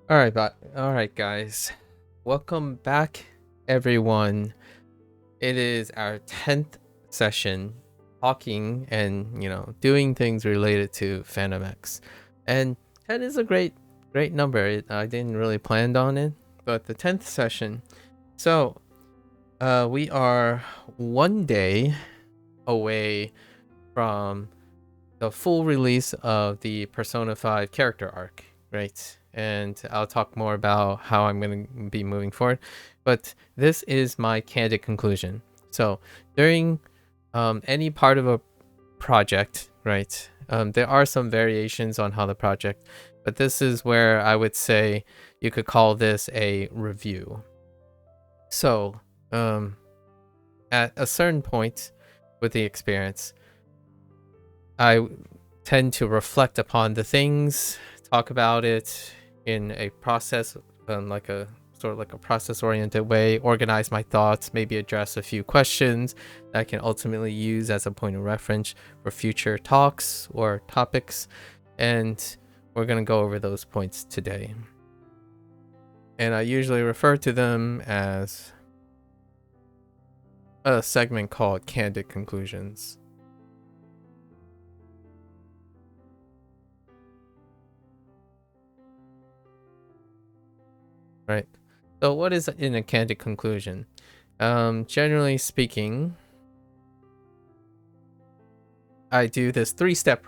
All right, guys. Welcome back, everyone. It is our 10th session talking and, doing things related to Phantom X. And 10 is a great number. I didn't really plan on it, but the 10th session. So, we are one day away from the full release of the Persona 5 character arc, right? And I'll talk more about how I'm going to be moving forward. But this is my candid conclusion. So during any part of a project, right, there are some variations on how the project, but this is where I would say you could call this a review. So at a certain point with the experience, I tend to reflect upon the things, talk about it in a process, like a sort of like a process-oriented way, organize my thoughts, maybe address a few questions that I can ultimately use as a point of reference for future talks or topics. And we're going to go over those points today. And I usually refer to them as a segment called Candid Conclusions. Right. So what is in a candid conclusion? Generally speaking, I do this three-step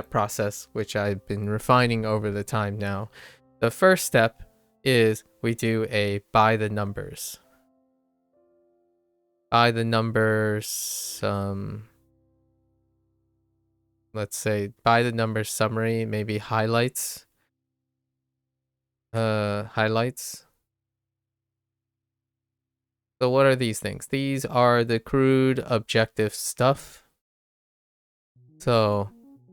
process, which I've been refining over the time now. The first step is we do a by the numbers. By the numbers, let's say by the numbers summary, maybe highlights. Highlights. So what are these things? These are the crude objective stuff. So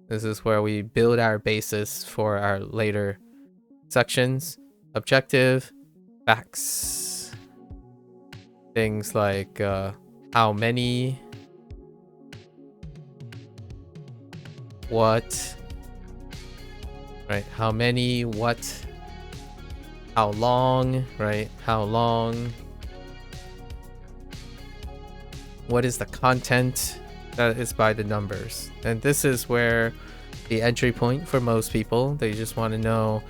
this is where we build our basis for our later sections. Objective, facts. Things like how many, what, right? How many, what, how long, right? How long. What is the content? That is by the numbers. And this is where the entry point for most people, they just want to know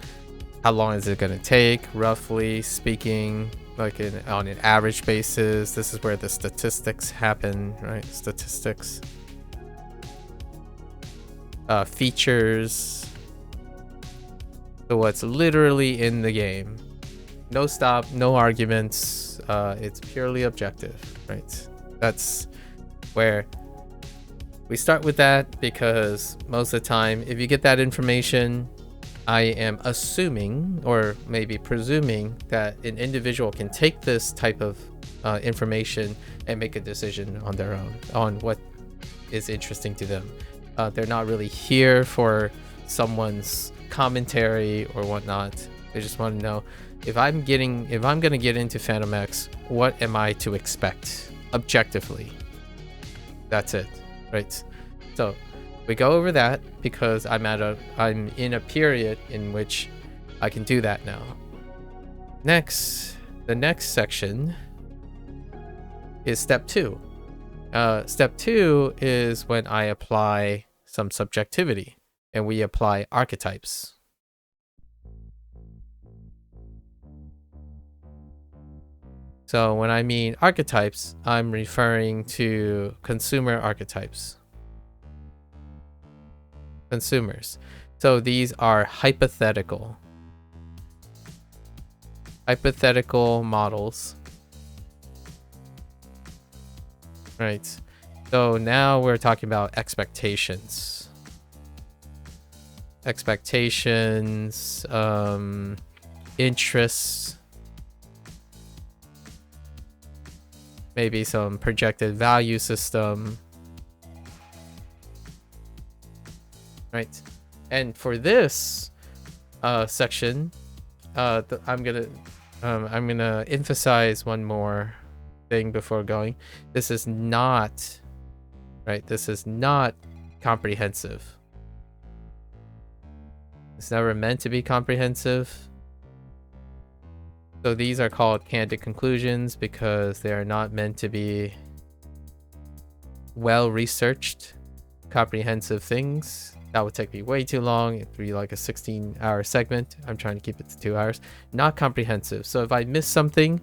how long is it going to take, roughly speaking, like on an average basis. This is where the statistics happen, right? Statistics. Features. So what's literally in the game. No stop, no arguments. It's purely objective, right? That's where we start with that, because most of the time, if you get that information, I am assuming, or maybe presuming, that an individual can take this type of information and make a decision on their own, on what is interesting to them. They're not really here for someone's commentary or whatnot. They just want to know, if I'm gonna get into Phantom X, what am I to expect objectively? That's it. Right, so we go over that because I'm in a period in which I can do that now. The next section is step 2. Step 2 is when I apply some subjectivity, and we apply archetypes. So when I mean archetypes, I'm referring to consumer archetypes. Consumers. So these are hypothetical models. Right. So now we're talking about expectations. Interests. Maybe some projected value system, right? And for this section, I'm gonna emphasize one more thing before going. This is not, right? This is not comprehensive. It's never meant to be comprehensive. So these are called candid conclusions because they are not meant to be well researched, comprehensive things. That would take me way too long. It'd be like a 16-hour segment. I'm trying to keep it to 2 hours. Not comprehensive. So if I miss something,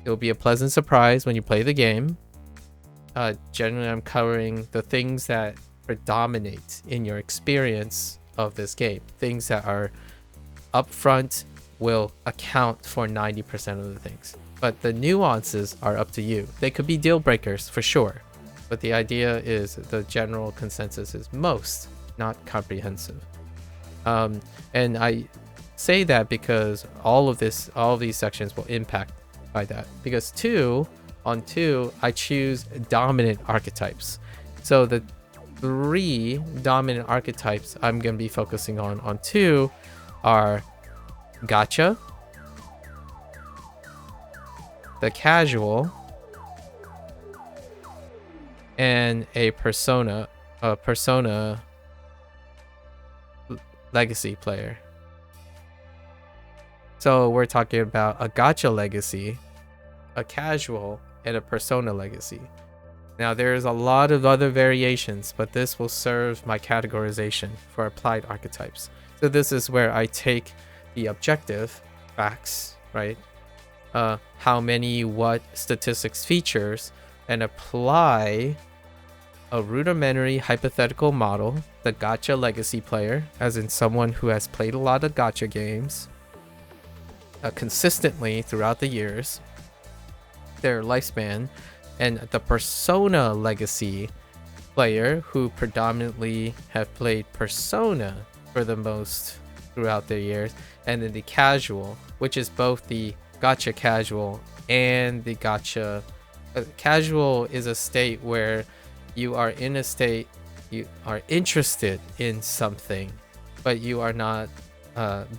it'll be a pleasant surprise when you play the game. Generally, I'm covering the things that predominate in your experience of this game. Things that are upfront will account for 90% of the things. But the nuances are up to you. They could be deal breakers for sure. But the idea is the general consensus is most, not comprehensive. And I say that because all of these sections will impact by that. Because on two, I choose dominant archetypes. So the 3 dominant archetypes I'm going to be focusing on 2 are gacha, the casual, and a persona legacy player. So we're talking about a gacha legacy, a casual, and a persona legacy. Now there's a lot of other variations, but this will serve my categorization for applied archetypes. So this is where I take the objective facts, right? How many, what statistics, features, and apply a rudimentary hypothetical model, the gacha legacy player, as in someone who has played a lot of gacha games consistently throughout the years, their lifespan, and the persona legacy player who predominantly have played persona for the most throughout their years, and then the casual, which is both the gacha casual and the gacha casual is a state where you are in a state, you are interested in something, but you are not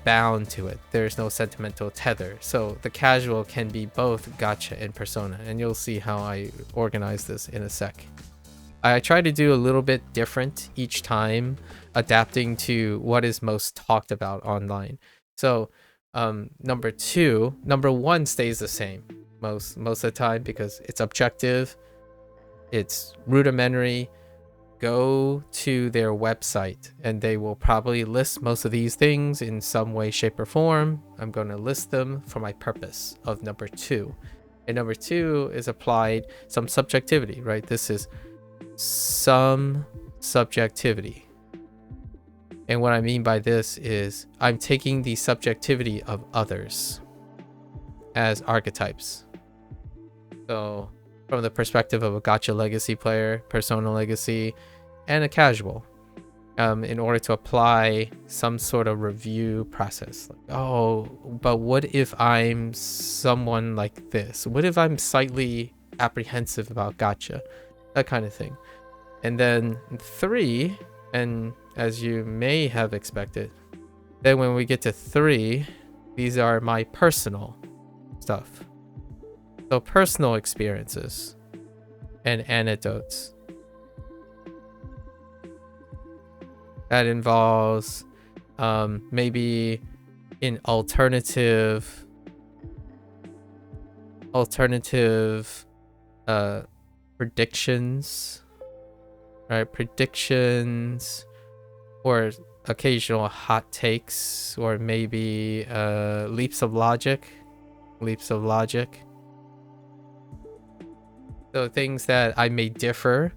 bound to it. There's no sentimental tether. So the casual can be both gacha and persona, and you'll see how I organize this in a sec. I try to do a little bit different each time, adapting to what is most talked about online. So number 1 stays the same most of the time because it's objective, it's rudimentary. Go to their website and they will probably list most of these things in some way, shape, or form. I'm going to list them for my purpose of number 2. And number 2 is applied some subjectivity, right? This is some subjectivity. And what I mean by this is I'm taking the subjectivity of others as archetypes. So from the perspective of a gacha legacy player, persona legacy, and a casual, in order to apply some sort of review process. Like, oh, but what if I'm someone like this? What if I'm slightly apprehensive about gacha? That kind of thing. And then 3, and as you may have expected, then when we get to 3, these are my personal stuff. So personal experiences and anecdotes. That involves maybe in alternative predictions, right? Predictions or occasional hot takes, or maybe leaps of logic. So things that I may differ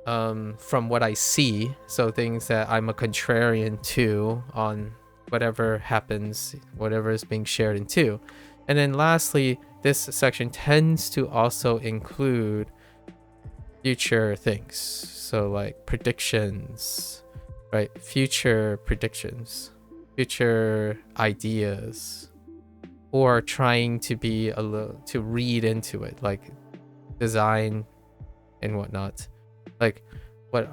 from what I see. So things that I'm a contrarian to on whatever happens, whatever is being shared in 2. And then lastly, this section tends to also include future things. So like predictions, right? Future predictions, future ideas, or trying to be a little, to read into it, like design and whatnot, like what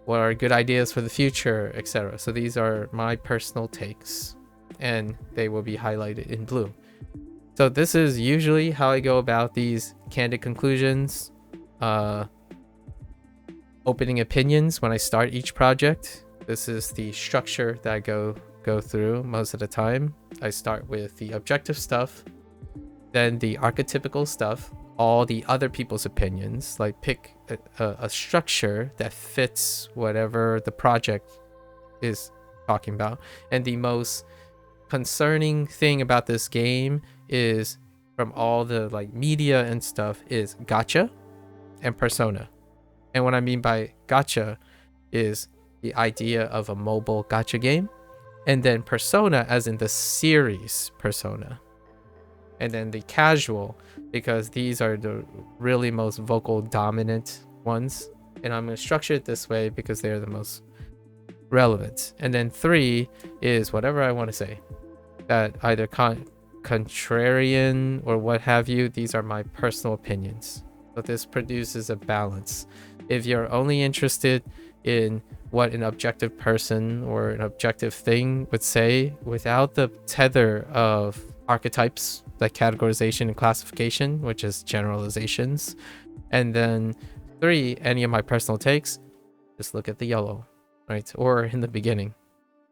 are good ideas for the future, etc. So these are my personal takes, and they will be highlighted in blue. So this is usually how I go about these candid conclusions, opening opinions when I start each project. This is the structure that I go go through most of the time. I start with the objective stuff, then the archetypical stuff, all the other people's opinions, like pick a structure that fits whatever the project is talking about. And the most concerning thing about this game is, from all the like media and stuff, is gacha and persona. And what I mean by gacha is the idea of a mobile gacha game, and then persona as in the series Persona, and then the casual, because these are the really most vocal dominant ones, and I'm going to structure it this way because they're the most relevant. And then 3 is whatever I want to say, that either contrarian or what have you. These are my personal opinions, but this produces a balance. If you're only interested in what an objective person or an objective thing would say without the tether of archetypes like categorization and classification, which is generalizations, and then 3, any of my personal takes, just look at the yellow, right? Or in the beginning.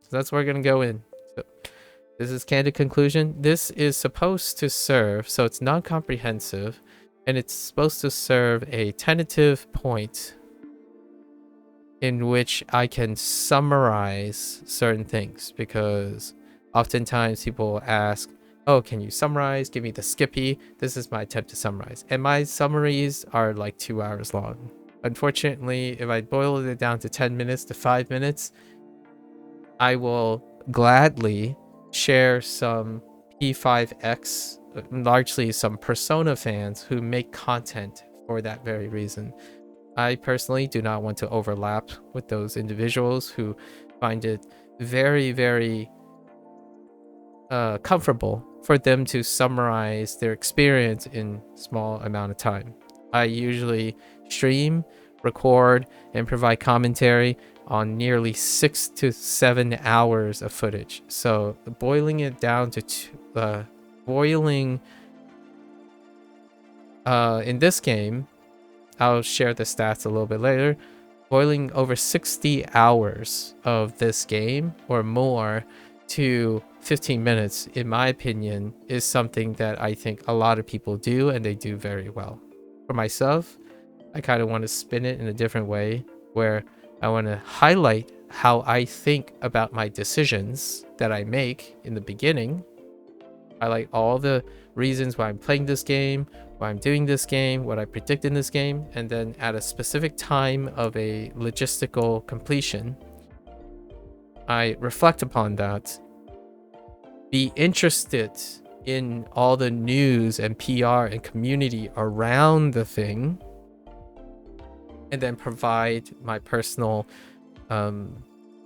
So that's where we're going to go in. So this is candid conclusion. This is supposed to serve, so it's non-comprehensive, and it's supposed to serve a tentative point in which I can summarize certain things, because oftentimes people ask, oh, can you summarize? Give me the Skippy. This is my attempt to summarize. And my summaries are like 2 hours long. Unfortunately, if I boil it down to 10 minutes to 5 minutes, I will gladly share some P5X, largely some Persona fans who make content for that very reason. I personally do not want to overlap with those individuals who find it very, very comfortable for them to summarize their experience in small amount of time. I usually stream, record, and provide commentary on nearly 6 to 7 hours of footage. So boiling it down to in this game, I'll share the stats a little bit later, boiling over 60 hours of this game or more to 15 minutes, in my opinion, is something that I think a lot of people do, and they do very well. For myself, I kind of want to spin it in a different way, where I want to highlight how I think about my decisions that I make in the beginning. Highlight all the reasons why I'm playing this game, why I'm doing this game, what I predict in this game, and then at a specific time of a logistical completion, I reflect upon that, be interested in all the news and PR and community around the thing, and then provide my personal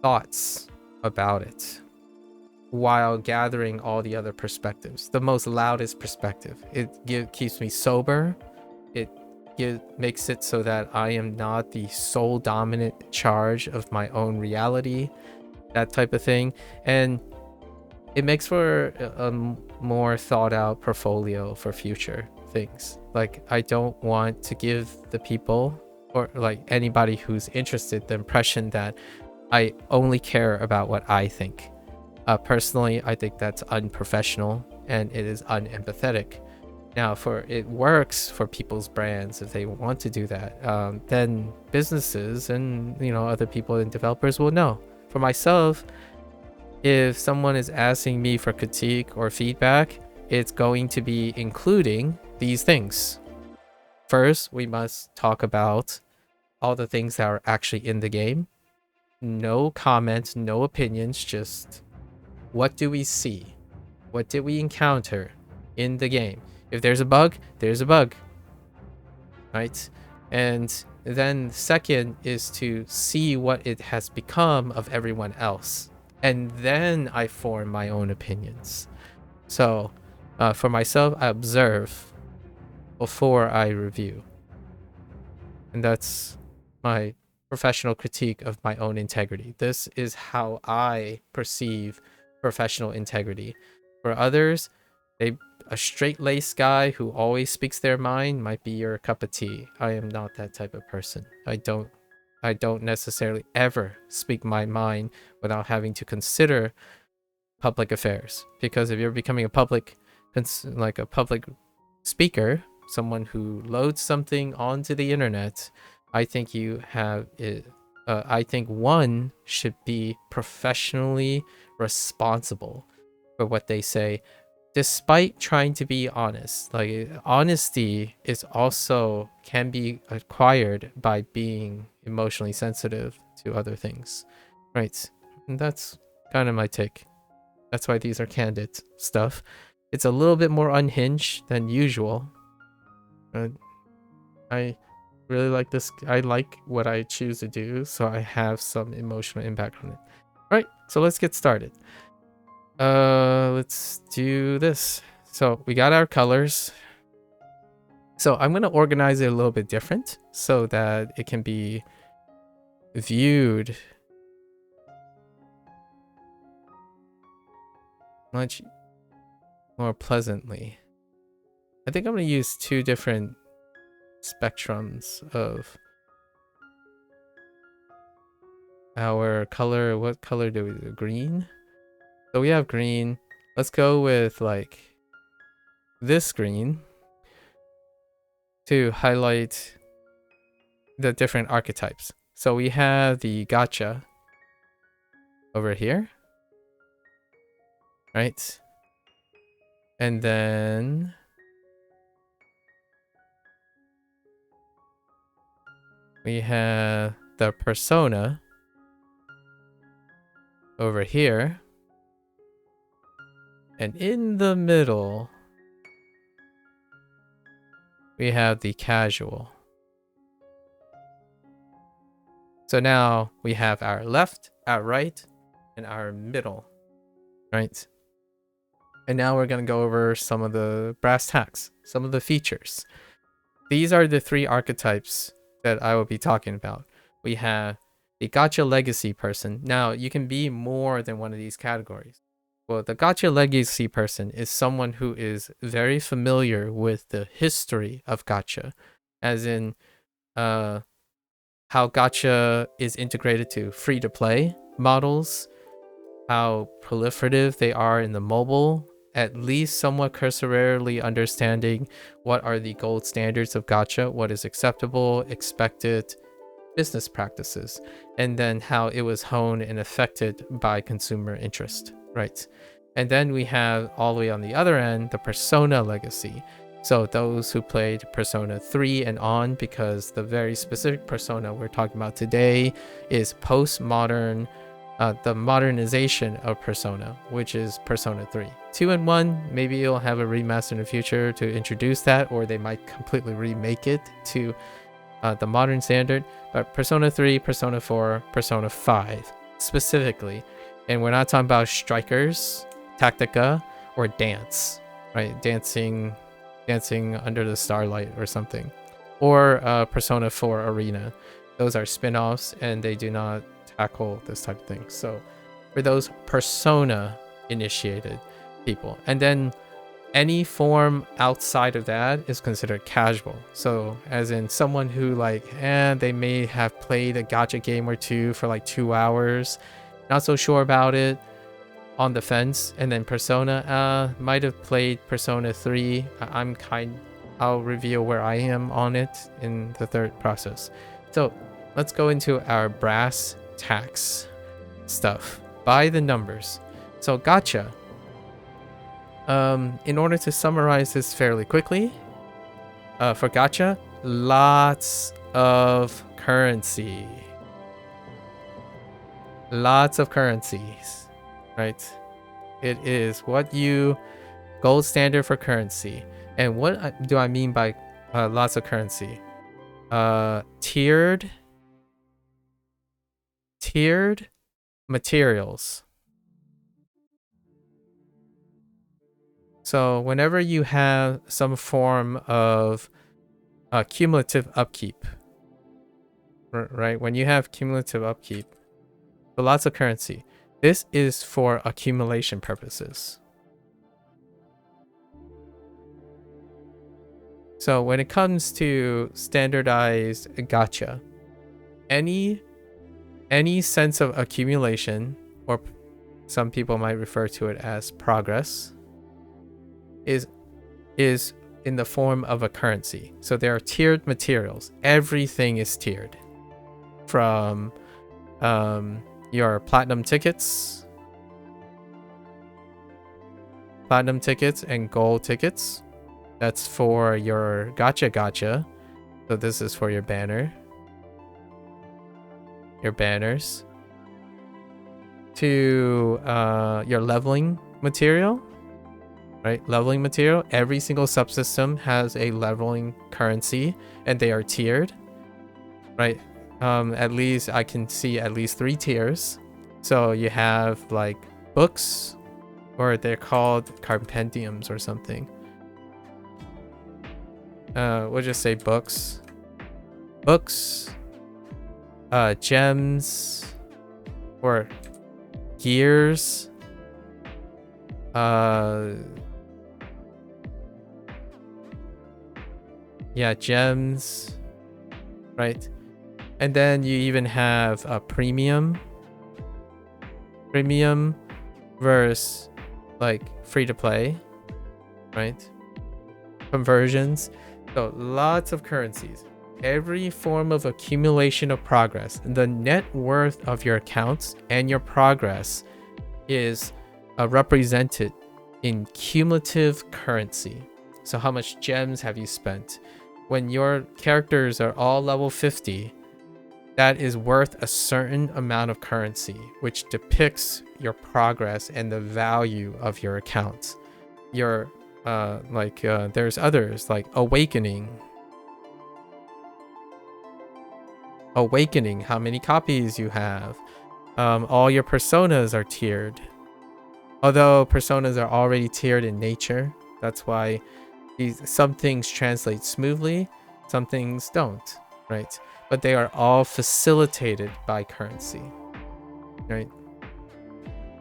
thoughts about it while gathering all the other perspectives, the most loudest perspective. It keeps me sober. It makes it so that I am not the sole dominant charge of my own reality, that type of thing. And it makes for a more thought out portfolio for future things. Like, I don't want to give the people, or like anybody who's interested, the impression that I only care about what I think. Personally, I think that's unprofessional and it is unempathetic. Now, it works for people's brands if they want to do that. Then businesses and other people and developers will know. For myself, if someone is asking me for critique or feedback, it's going to be including these things. First, we must talk about all the things that are actually in the game. No comments, no opinions, just what do we see? What did we encounter in the game? If there's a bug, there's a bug, right? And then second is to see what it has become of everyone else. And then I form my own opinions. So for myself, I observe before I review. And that's my professional critique of my own integrity. This is how I perceive professional integrity. For others, a straight-laced guy who always speaks their mind might be your cup of tea. I am not that type of person. I don't necessarily ever speak my mind without having to consider public affairs, because if you're becoming a public speaker, someone who loads something onto the internet, I think you have it. I think one should be professionally responsible for what they say, despite trying to be honest. Like, honesty is also can be acquired by being emotionally sensitive to other things, right? And that's kind of my take. That's why these are candid stuff. It's a little bit more unhinged than usual. I really like this. I like what I choose to do, so I have some emotional impact on it. All right, so let's get started. Let's do this. So we got our colors. So I'm going to organize it a little bit different so that it can be viewed much more pleasantly. I think I'm going to use two different spectrums of our color. What color do we do? Green? So we have green. Let's go with like this green to highlight the different archetypes. So we have the gacha over here, right? And then we have the persona over here. And in the middle, we have the casual. So now we have our left, our right, and our middle, right? And now we're going to go over some of the brass tacks, some of the features. These are the three archetypes that I will be talking about. We have the gacha legacy person. Now, you can be more than one of these categories. Well, the gacha legacy person is someone who is very familiar with the history of gacha, as in how gacha is integrated to free-to-play models, how proliferative they are in the mobile, at least somewhat cursorily understanding what are the gold standards of gacha, what is acceptable, expected business practices, and then how it was honed and affected by consumer interest, right? And then we have all the way on the other end, the persona legacy. So those who played Persona 3 and on, because the very specific persona we're talking about today is postmodern, the modernization of Persona, which is Persona 3. 2 and 1, maybe you'll have a remaster in the future to introduce that, or they might completely remake it to the modern standard. But Persona 3, Persona 4, Persona 5 specifically. And we're not talking about strikers, tactica, or dance, right? Dancing under the starlight or something. Or Persona 4 Arena. Those are spin-offs and they do not tackle this type of thing. So for those persona initiated people, and then any form outside of that is considered casual. So as in someone who like, they may have played a gacha game or two for like 2 hours, not so sure about it, on the fence. And then Persona, might have played Persona 3. I'll reveal where I am on it in the third process. So let's go into our brass tacks stuff by the numbers. So gacha. In order to summarize this fairly quickly, for gacha, lots of currency. Lots of currencies, right? It is what you gold standard for currency. And what do I mean by lots of currency? Tiered materials. So whenever you have some form of cumulative upkeep, right? When you have cumulative upkeep, so lots of currency. This is for accumulation purposes. So when it comes to standardized gacha, any sense of accumulation or some people might refer to it as progress, is in the form of a currency. So there are tiered materials. Everything is tiered, from your platinum tickets and gold tickets. That's for your gacha. So this is for your banners, to your leveling material, right? Leveling material. Every single subsystem has a leveling currency, and they are tiered, right? At least I can see at least 3 tiers. So you have like books, or they're called compendiums or something. We'll just say books, gems, or gears, gems, right? And then you even have a premium versus like free to play, right? Conversions. So lots of currencies. Every form of accumulation of progress. The net worth of your accounts and your progress is represented in cumulative currency. So how much gems have you spent? When your characters are all level 50, that is worth a certain amount of currency, which depicts your progress and the value of your accounts. Your there's others like awakening, how many copies you have. All your personas are tiered, although personas are already tiered in nature. That's why some things translate smoothly, some things don't, right? But they are all facilitated by currency, right?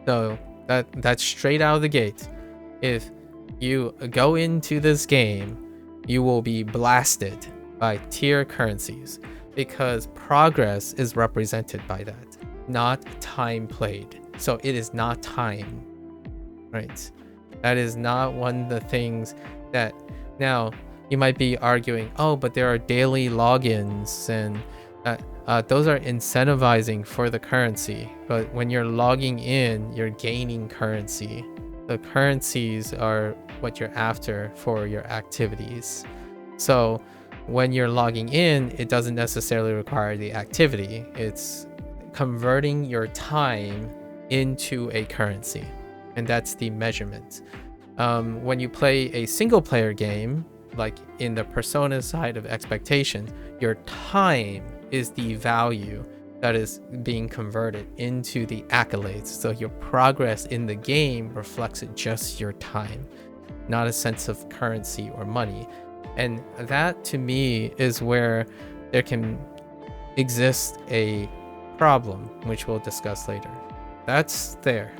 So that's straight out of the gate. If you go into this game, you will be blasted by tier currencies, because progress is represented by that, not time played. So it is not time, right? That is not one of the things that, now you might be arguing, oh, but there are daily logins, and those are incentivizing for the currency. But when you're logging in, you're gaining currency. The currencies are what you're after for your activities. So when you're logging in, it doesn't necessarily require the activity. It's converting your time into a currency, and that's the measurement. When you play a single player game, like in the persona side of expectation, your time is the value that is being converted into the accolades. So your progress in the game reflects just your time, not a sense of currency or money. And that to me is where there can exist a problem, which we'll discuss later. That's there.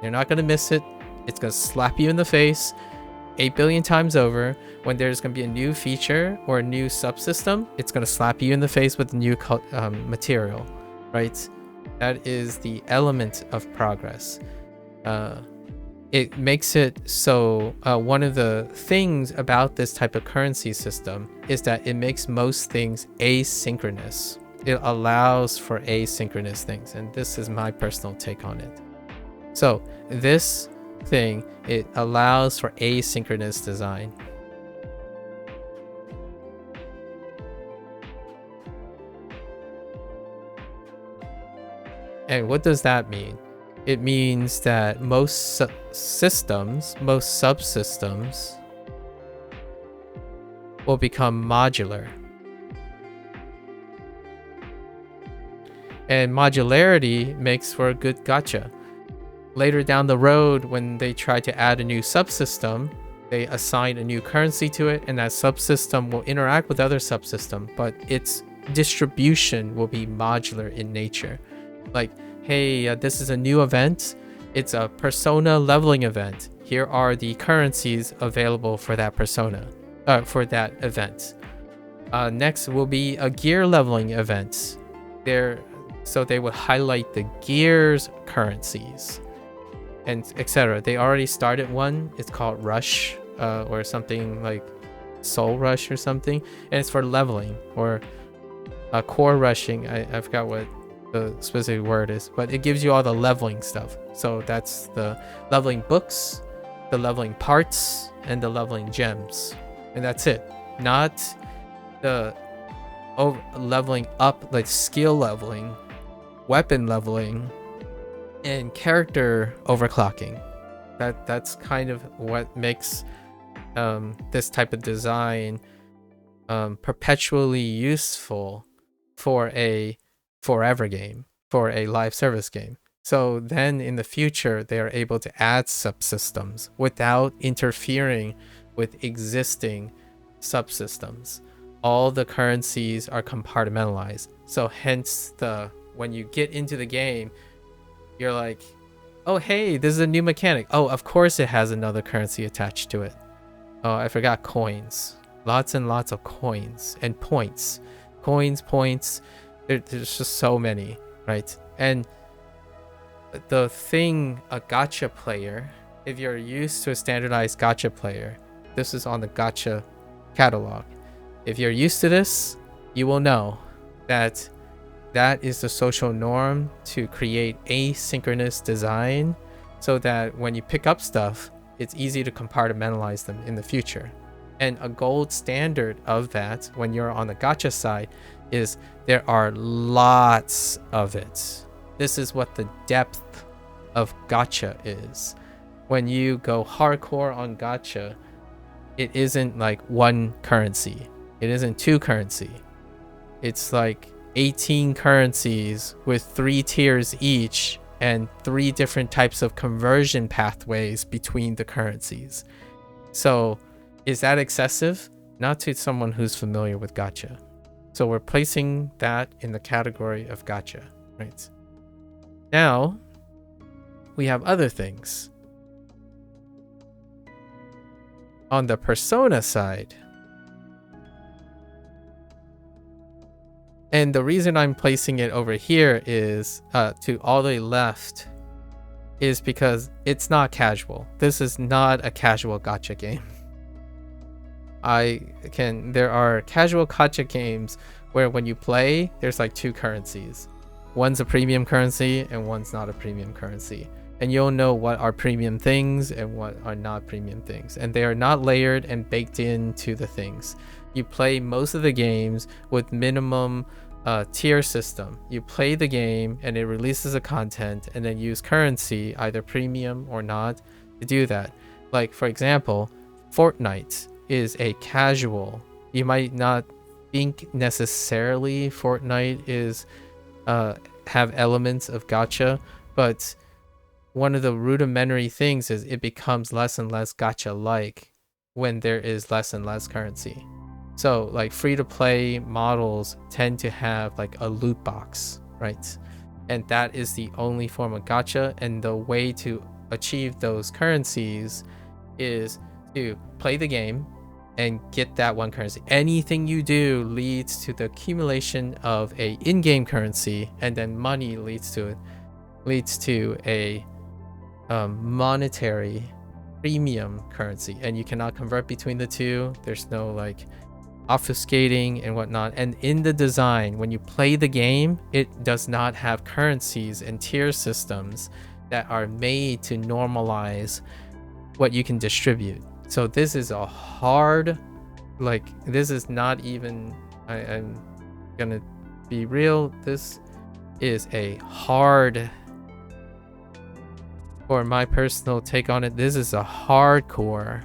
You're not going to miss it. It's going to slap you in the face 8 billion times over. When there's going to be a new feature or a new subsystem, it's going to slap you in the face with new material, right? That is the element of progress. It makes it so one of the things about this type of currency system is that it makes most things asynchronous. It allows for asynchronous things, and this is my personal take on it. So this thing, it allows for asynchronous design. And what does that mean? It means that most subsystems will become modular. And modularity makes for a good gacha. Later down the road, when they try to add a new subsystem, they assign a new currency to it, and that subsystem will interact with other subsystem, but its distribution will be modular in nature. Like, hey, this is a new event. It's a persona leveling event. Here are the currencies available for that persona, for that event. Next will be a gear leveling event. So they would highlight the gears currencies, and etc. They already started one. It's called Rush, or something like Soul Rush or something, and it's for leveling or core rushing. I forgot what the specific word is, but it gives you all the leveling stuff. So that's the leveling books, the leveling parts, and the leveling gems, and that's it. Not the leveling up, like skill leveling, weapon leveling, and character overclocking. That's kind of what makes this type of design perpetually useful for a forever game, for a live service game. So then in the future, they are able to add subsystems without interfering with existing subsystems. All the currencies are compartmentalized. So hence when you get into the game, you're like, oh, hey, this is a new mechanic. Oh, of course it has another currency attached to it. Oh, I forgot coins. Lots and lots of coins and points. Coins, points. There's just so many, right? And the thing, a gacha player, if you're used to a standardized gacha player, this is on the gacha catalog. If you're used to this, you will know that is the social norm to create asynchronous design so that when you pick up stuff, it's easy to compartmentalize them in the future. And a gold standard of that when you're on the gacha side is there are lots of it. This is what the depth of gacha is. When you go hardcore on gacha, it isn't like one currency. It isn't two currency. It's like 18 currencies with 3 tiers each and 3 different types of conversion pathways between the currencies. So is that excessive? Not to someone who's familiar with gacha. So we're placing that in the category of gacha, right? Now we have other things. On the persona side, and the reason I'm placing it over here is to all the left is because it's not casual. This is not a casual gacha game. There are casual gacha games where when you play, there's like 2 currencies. One's a premium currency and one's not a premium currency. And you'll know what are premium things and what are not premium things. And they are not layered and baked into the things. You play most of the games with minimum tier system. You play the game and it releases the content and then use currency, either premium or not, to do that. Like for example, Fortnite is a casual. You might not think necessarily Fortnite is have elements of gacha, but one of the rudimentary things is it becomes less and less gacha-like when there is less and less currency. So like free-to-play models tend to have like a loot box, right? And that is the only form of gacha, and the way to achieve those currencies is to play the game and get that one currency. Anything you do leads to the accumulation of a in-game currency, and then money leads to a monetary premium currency, and you cannot convert between the two. There's no like obfuscating and whatnot. And in the design, when you play the game, it does not have currencies and tier systems that are made to normalize what you can distribute. So this is a hard, like, this is not even, I'm gonna be real, this is a hard, for my personal take on it, this is a hardcore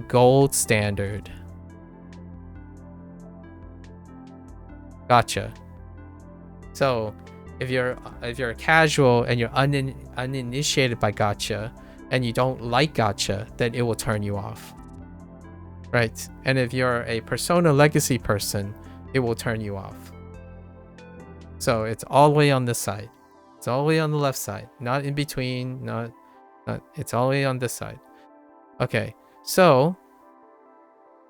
gold standard gacha. So if you're a casual and you're uninitiated by gacha and you don't like gacha, then it will turn you off, right? And if you're a Persona Legacy person, it will turn you off. So it's all the way on this side. It's all the way on the left side, not in between, not it's all the way on this side. Okay, so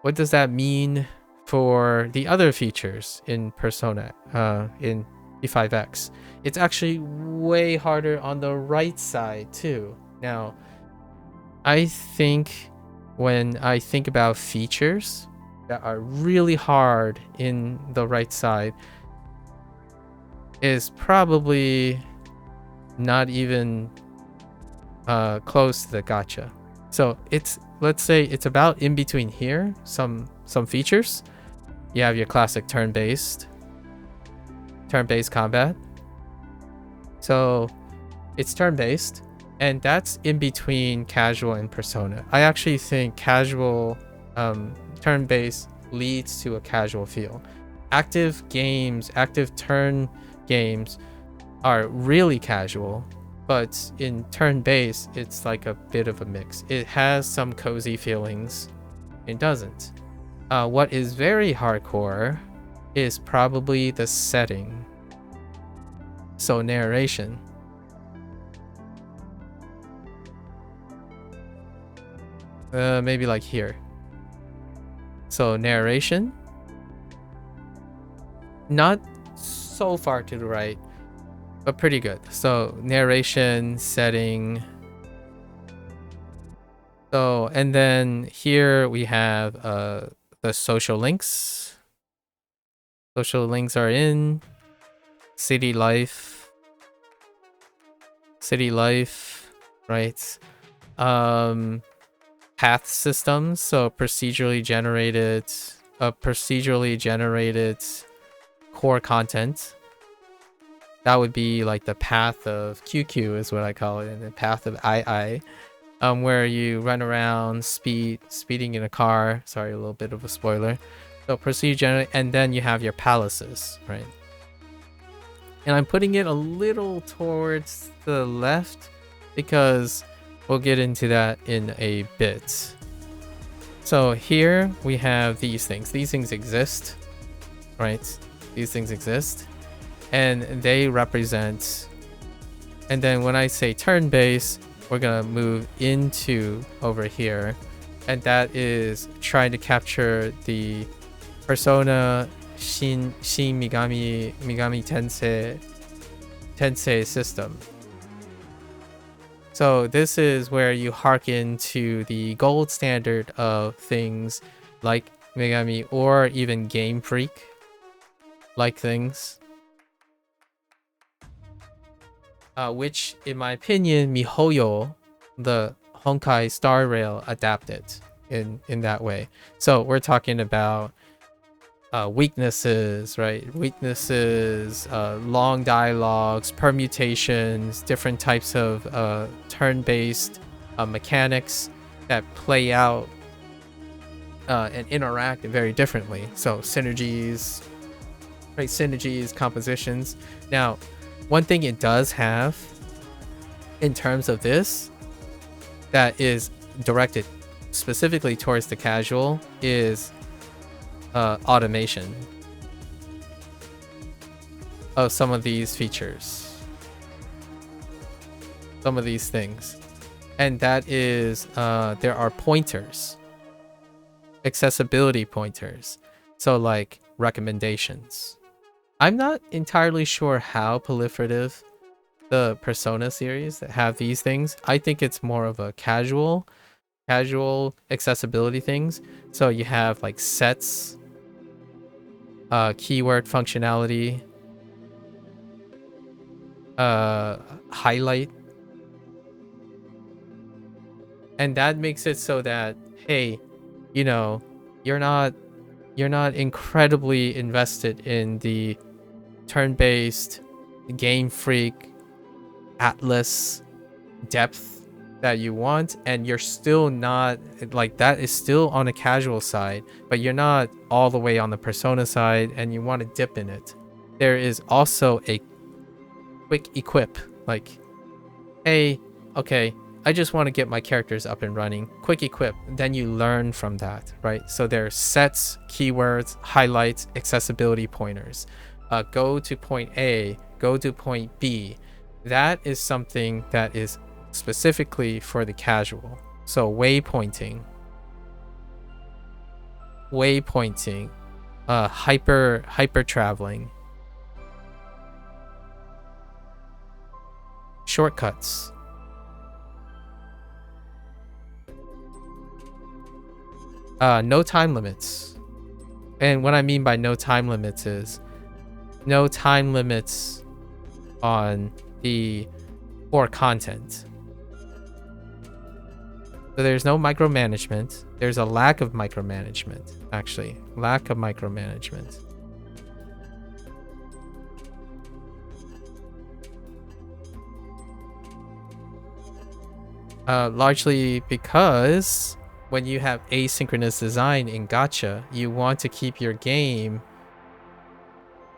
what does that mean for the other features in Persona, in P5X. It's actually way harder on the right side too. Now, I think when I think about features that are really hard in the right side, is probably not even close to the gacha. So it's, let's say it's about in between here. Some features. You have your classic turn-based combat. So it's turn-based, and that's in between casual and persona. I actually think casual turn-based leads to a casual feel. Active turn games are really casual, but in turn-based, it's like a bit of a mix. It has some cozy feelings. It doesn't. What is very hardcore is probably the setting. So narration. Maybe like here. So narration. Not so far to the right, but pretty good. So narration, setting. So, and then here we have the social links. Social links are in city life, right? Path systems, so procedurally generated core content. That would be like the path of QQ is what I call it, and the path of II. Where you run around speeding in a car. Sorry, a little bit of a spoiler. So procedure generate, and then you have your palaces, right? And I'm putting it a little towards the left because we'll get into that in a bit. So here we have these things. These things exist, right? These things exist, and they represent. And then when I say turn-based, we're gonna move into over here, and that is trying to capture the Persona Shin Megami Tensei system. So this is where you hearken to the gold standard of things like Megami, or even Game Freak like things. Which, in my opinion, MiHoYo, the Honkai Star Rail, adapted in that way. So we're talking about weaknesses, right? Weaknesses, long dialogues, permutations, different types of turn-based mechanics that play out and interact very differently. So synergies, right? Synergies, compositions. Now, one thing it does have in terms of this that is directed specifically towards the casual is automation of some of these features, some of these things. And that is there are pointers, accessibility pointers. So like recommendations. I'm not entirely sure how proliferative the Persona series that have these things. I think it's more of a casual accessibility things. So you have like sets, keyword functionality, highlight, and that makes it so that, hey, you know, you're not incredibly invested in the turn-based Game Freak ATLUS depth that you want, and you're still not like, that is still on a casual side, but you're not all the way on the Persona side, and you want to dip in it. There is also a quick equip, like, hey, okay, I just want to get my characters up and running. Quick equip, then you learn from that, right? So there are sets, keywords, highlights, accessibility pointers. Go to point A, go to point B. That is something that is specifically for the casual. So waypointing, hyper traveling, shortcuts. No time limits. And what I mean by no time limits is no time limits on the core content. So there's no micromanagement. There's a lack of micromanagement, actually. Lack of micromanagement. Largely because when you have asynchronous design in gacha, you want to keep your game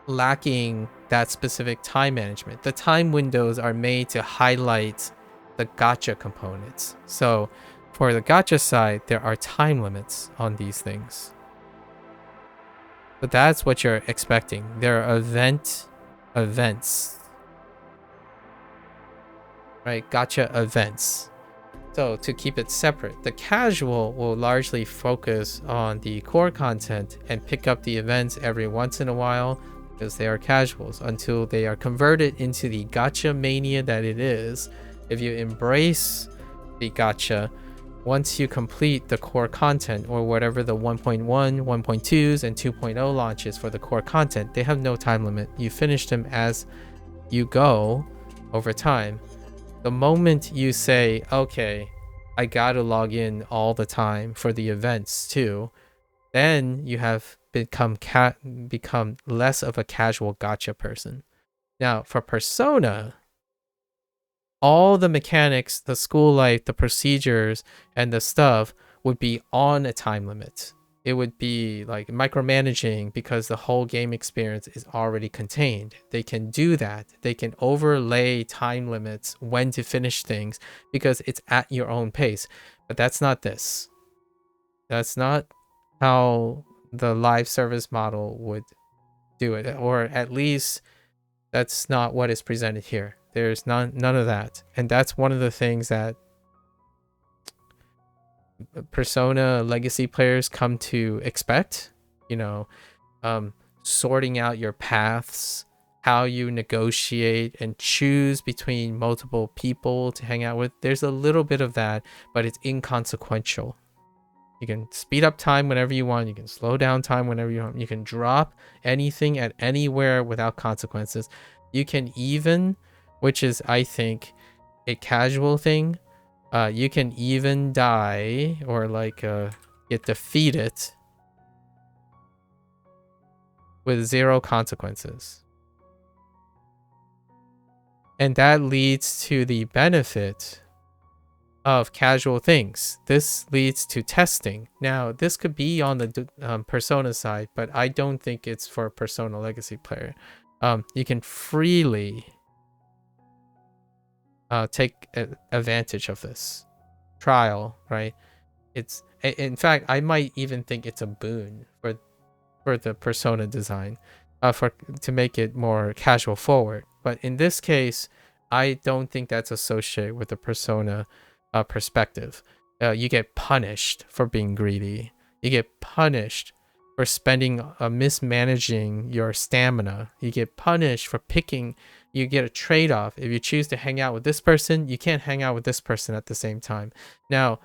lacking that specific time management. The time windows are made to highlight the gacha components. So for the gacha side, there are time limits on these things. But that's what you're expecting. There are events. Right? Gacha events. So to keep it separate, the casual will largely focus on the core content and pick up the events every once in a while because they are casuals until they are converted into the gacha mania that it is. If you embrace the gacha, once you complete the core content or whatever the 1.1, 1.2s, and 2.0 launches for the core content, they have no time limit. You finish them as you go over time. The moment you say, okay, I gotta log in all the time for the events too, then you have become less of a casual gacha person. Now, for Persona, all the mechanics, the school life, the procedures, and the stuff would be on a time limit. It would be like micromanaging because the whole game experience is already contained. They can do that. They can overlay time limits when to finish things because it's at your own pace. But that's not this. That's not how the live service model would do it, or at least that's not what is presented here. There's none of that. And that's one of the things that Persona legacy players come to expect, sorting out your paths, how you negotiate and choose between multiple people to hang out with. There's a little bit of that, but it's inconsequential. You can speed up time whenever you want. You can slow down time whenever you want. You can drop anything at anywhere without consequences. You can even, which is, I think, a casual thing, you can even die or get defeated with 0 consequences. And that leads to the benefit of casual things. This leads to testing. Now, this could be on the Persona side, but I don't think it's for a Persona legacy player. You can freely take advantage of this trial, right? It's, in fact, I might even think it's a boon for the Persona design, to make it more casual forward. But in this case, I don't think that's associated with the Persona perspective. You get punished for being greedy. You get punished for mismanaging your stamina. You get punished for picking. You get a trade-off. If you choose to hang out with this person, you can't hang out with this person at the same time. Now,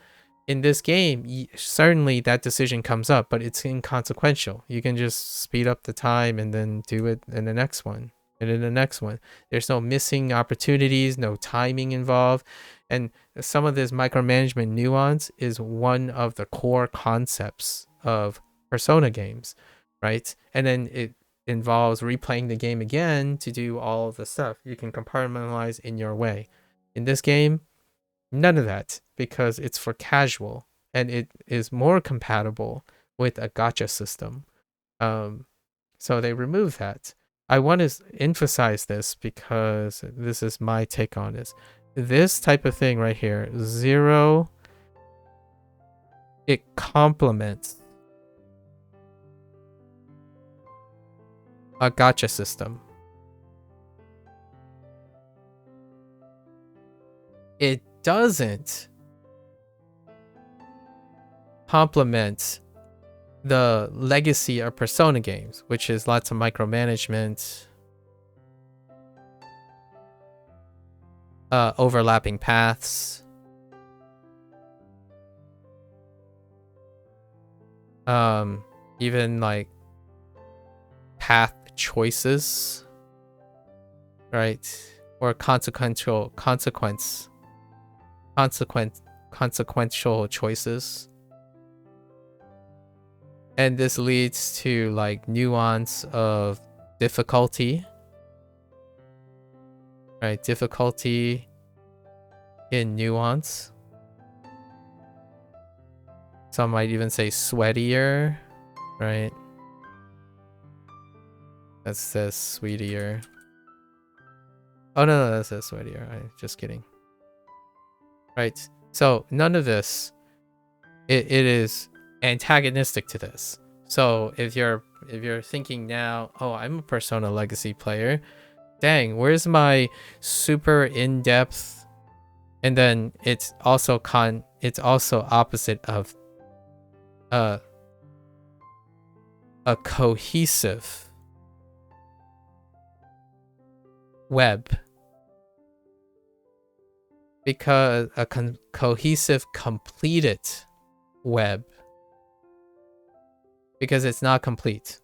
in this game, certainly that decision comes up, but it's inconsequential. You can just speed up the time and then do it in the next one. And in the next one, there's no missing opportunities, no timing involved. And some of this micromanagement nuance is one of the core concepts of Persona games, right? And then it involves replaying the game again to do all of the stuff. You can compartmentalize in your way. In this game, none of that, because it's for casual and it is more compatible with a gacha system. So they remove that. I want to emphasize this because this is my take on this. This type of thing right here, 0, it complements a gacha system. It doesn't complement the legacy of Persona games, which is lots of micromanagement, overlapping paths, even like path choices, right? Or consequential choices. And this leads to like nuance of difficulty, right? Difficulty in nuance. Some might even say sweatier, right? That says sweetier. Oh no, that says sweatier. Just kidding. Right. So none of this, it is antagonistic to this. So if you're thinking now, oh, I'm a Persona Legacy player, dang, where's my super in-depth? And then it's also opposite of a cohesive web, because a cohesive completed web, because it's not complete,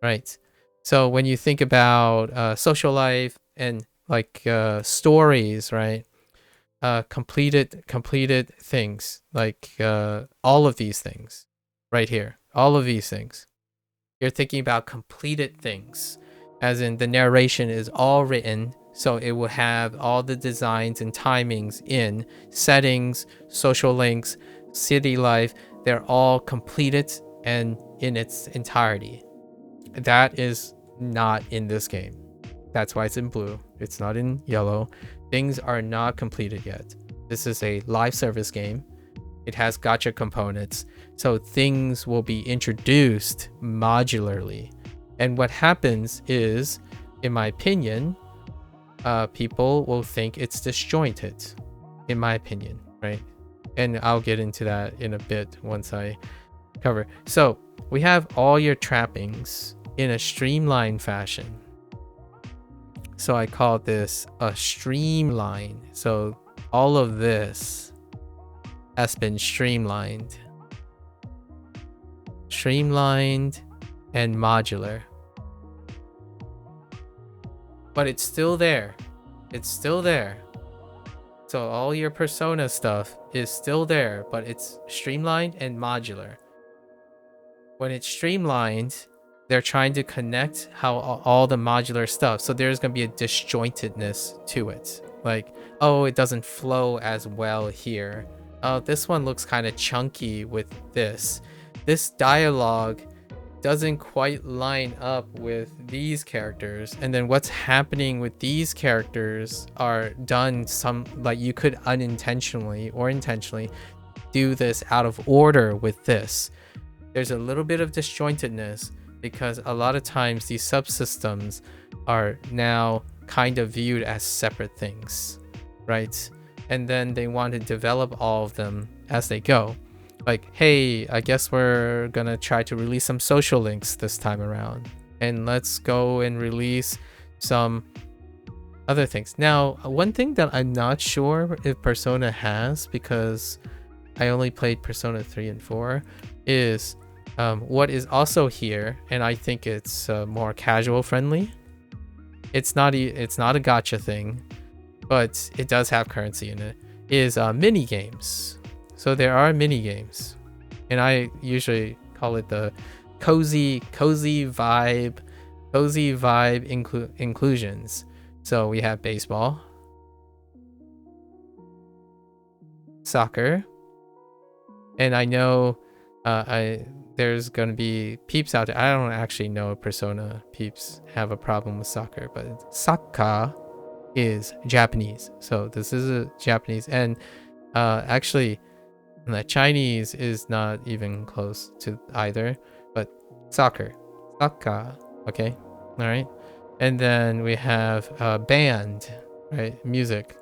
right? So when you think about social life and like stories, right? Completed things, like all of these things right here, all of these things, you're thinking about completed things, as in the narration is all written, so it will have all the designs and timings in settings, social links, city life, they're all completed and in its entirety. That is not in this game. That's why it's in blue. It's not in yellow. Things are not completed yet. This is a live service game. It has gacha components, so things will be introduced modularly. And what happens is, in my opinion, people will think it's disjointed, in my opinion, right? And I'll get into that in a bit once I cover. So we have all your trappings in a streamlined fashion. So I call this a streamline. So all of this has been streamlined and modular, but it's still there. So all your Persona stuff is still there, but it's streamlined and modular. When it's streamlined, they're trying to connect how all the modular stuff, so there's going to be a disjointedness to it, like, oh, it doesn't flow as well here. Oh, this one looks kind of chunky with this dialogue doesn't quite line up with these characters, and then what's happening with these characters are done some, like, you could unintentionally or intentionally do this out of order with this. There's a little bit of disjointedness because a lot of times these subsystems are now kind of viewed as separate things, right? And then they want to develop all of them as they go. Like, hey, I guess we're gonna try to release some social links this time around, and let's go and release some other things. Now, one thing that I'm not sure if Persona has, because I only played Persona 3 and 4, is what is also here, and I think it's more casual friendly. It's not a gacha thing, but it does have currency in it, is mini games. So there are mini games, and I usually call it the cozy vibe inclusions. So we have baseball, soccer, and I know there's gonna be peeps out there. I don't actually know if Persona peeps have a problem with soccer, but soccer is Japanese, so this is a Japanese, and actually the Chinese is not even close to either, but soccer, okay, all right. And then we have band, right, music,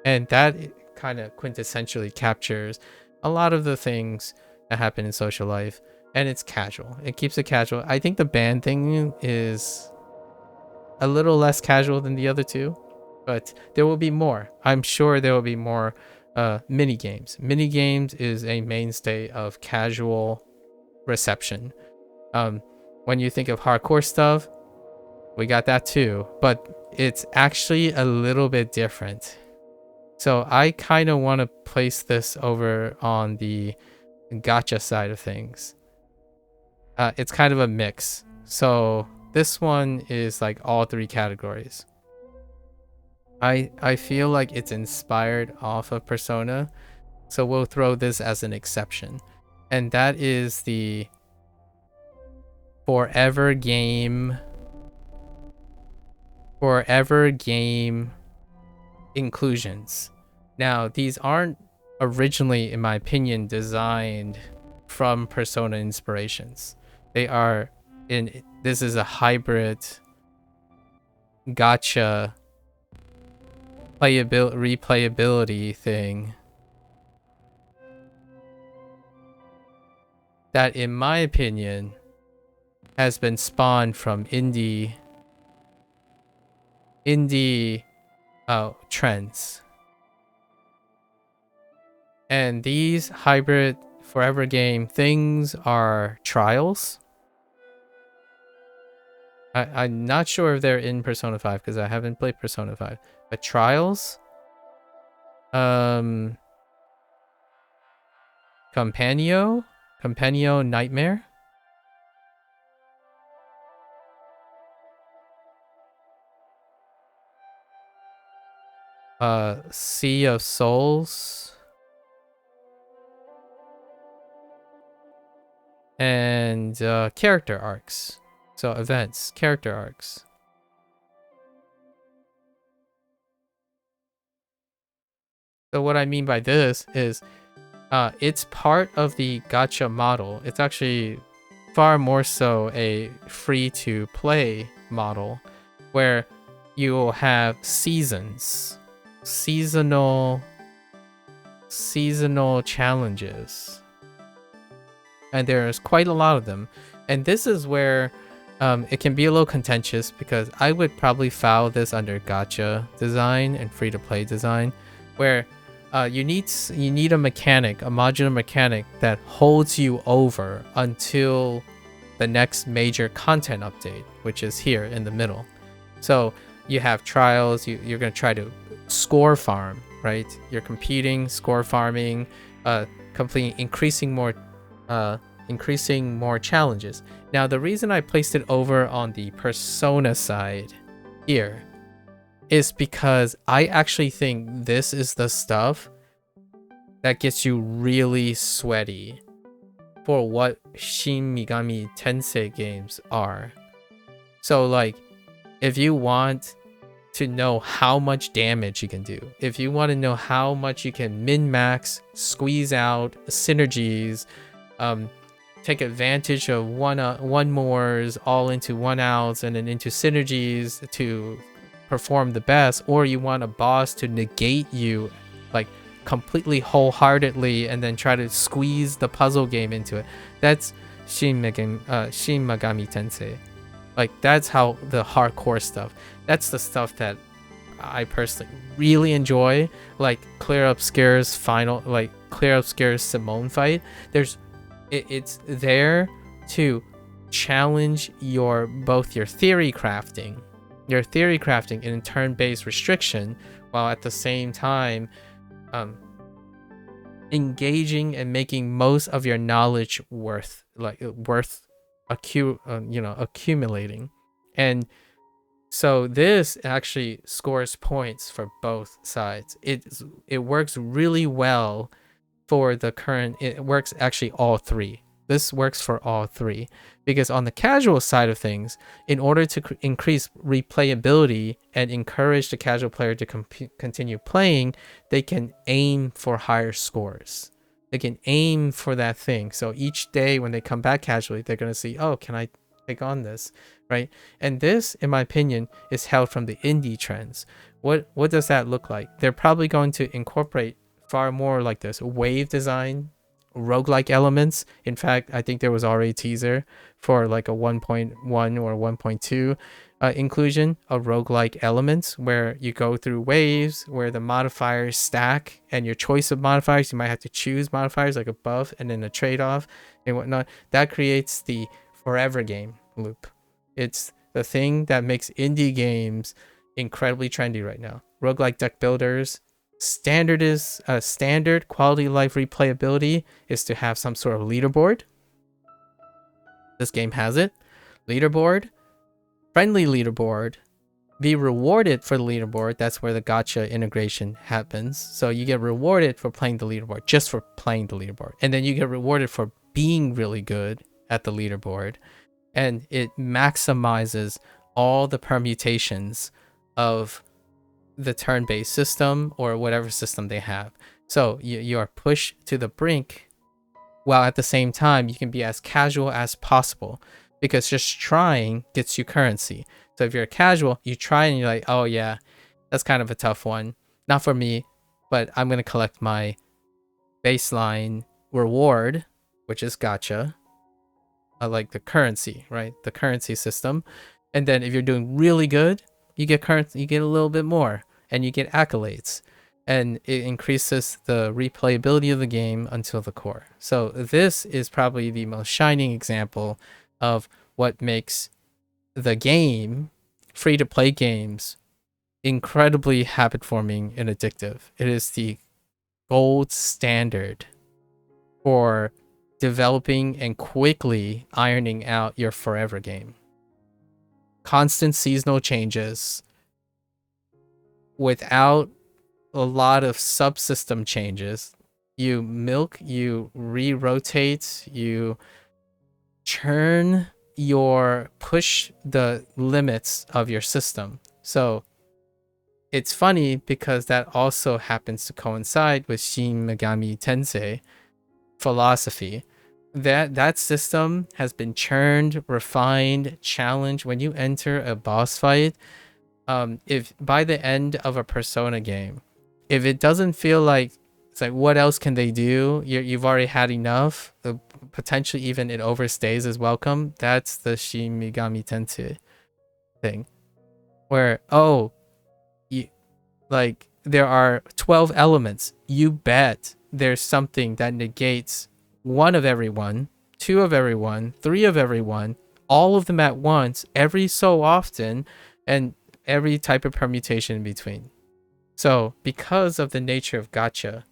and that kind of quintessentially captures a lot of the things that happen in social life, and it's casual. It keeps it casual. I think the band thing is a little less casual than the other two, but there will be more. I'm sure there will be more mini games. Mini games is a mainstay of casual reception. When you think of hardcore stuff, we got that too, but it's actually a little bit different. So I kind of want to place this over on the gacha side of things. It's kind of a mix. So this one is like all three categories. I feel like it's inspired off of Persona, so we'll throw this as an exception. And that is the forever game inclusions. Now, these aren't originally, in my opinion, designed from Persona inspirations. This is a hybrid gacha replayability thing that, in my opinion, has been spawned from indie trends. And these hybrid forever game things are trials. I'm not sure if they're in Persona 5 because I haven't played Persona 5. But trials, Companio Nightmare, Sea of Souls, and character arcs. So events, character arcs. So what I mean by this is it's part of the gacha model. It's actually far more so a free-to-play model where you will have seasonal challenges. And there's quite a lot of them. And this is where it can be a little contentious because I would probably file this under gacha design and free-to-play design, where you need a modular mechanic that holds you over until the next major content update, which is here in the middle. So you have trials, you're going to try to score farm, right? You're competing, score farming, increasing more challenges. Now, the reason I placed it over on the Persona side here is because I actually think this is the stuff that gets you really sweaty for what Shin Megami Tensei games are. So like, if you want to know how much damage you can do, if you want to know how much you can min-max, squeeze out synergies, take advantage of one mores all into one outs and then into synergies to perform the best, or you want a boss to negate you like completely wholeheartedly and then try to squeeze the puzzle game into it. That's Shin Megami Tensei. Like, that's how the hardcore stuff. That's the stuff that I personally really enjoy. Like Clear Obscure's Simone fight. It's there to challenge both your theory crafting in turn-based restriction, while at the same time engaging and making most of your knowledge worth accumulating. And so this actually scores points for both sides. It works really well for the current. It works actually all three. This works for all three, because on the casual side of things, in order to increase replayability and encourage the casual player to continue playing, they can aim for higher scores. They can aim for that thing. So each day when they come back casually, they're going to see, oh, can I take on this, right? And this, in my opinion, is held from the indie trends. What does that look like? They're probably going to incorporate far more like this wave design, roguelike elements. In fact, I think there was already a teaser for like a 1.1 or 1.2 inclusion of roguelike elements where you go through waves where the modifiers stack, and your choice of modifiers, you might have to choose modifiers like a buff and then a trade-off and whatnot. That creates the forever game loop. It's the thing that makes indie games incredibly trendy right now. Roguelike deck builders. Standard quality of life replayability is to have some sort of leaderboard. This game has it. Leaderboard, friendly leaderboard, be rewarded for the leaderboard. That's where the gacha integration happens. So you get rewarded for playing the leaderboard, just for playing the leaderboard. And then you get rewarded for being really good at the leaderboard. And it maximizes all the permutations of the turn-based system or whatever system they have. So you are pushed to the brink, while at the same time you can be as casual as possible, because just trying gets you currency. So if you're casual, you try and you're like, oh yeah, that's kind of a tough one, not for me, but I'm gonna collect my baseline reward, which is gacha, like the currency, right? The currency system. And then if you're doing really good, you get currency, you get a little bit more, and you get accolades, and it increases the replayability of the game until the core. So this is probably the most shining example of what makes the game, free-to-play games, incredibly habit-forming and addictive. It is the gold standard for developing and quickly ironing out your forever game. Constant seasonal changes without a lot of subsystem changes. You milk, you re-rotate, you churn, push the limits of your system. So it's funny because that also happens to coincide with Shin Megami Tensei philosophy. That system has been churned, refined, challenged. When you enter a boss fight, if by the end of a Persona game, if it doesn't feel like it's like, what else can they do? You've already had enough. Potentially even it overstays as welcome. That's the Shin Megami Tensei thing, where there are 12 elements. You bet there's something that negates one of everyone, two of everyone, three of everyone, all of them at once, every so often, and every type of permutation in between. So because of the nature of gacha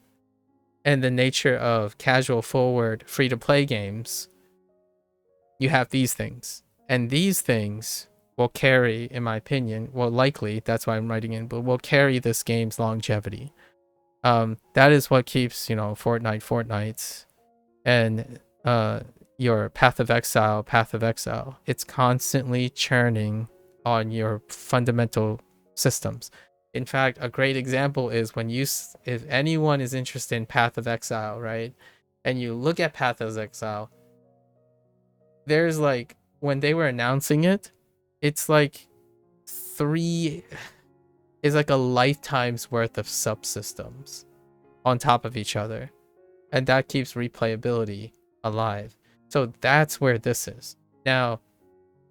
and the nature of casual forward free-to-play games, you have these things. And these things will carry, in my opinion, well, likely, that's why I'm writing in, but will carry this game's longevity. That is what keeps, Fortnite, and your Path of Exile. It's constantly churning on your fundamental systems. In fact, a great example is if anyone is interested in Path of Exile, right? And you look at Path of Exile, there's like, when they were announcing it, it's like a lifetime's worth of subsystems on top of each other. And that keeps replayability alive. So that's where this is. Now,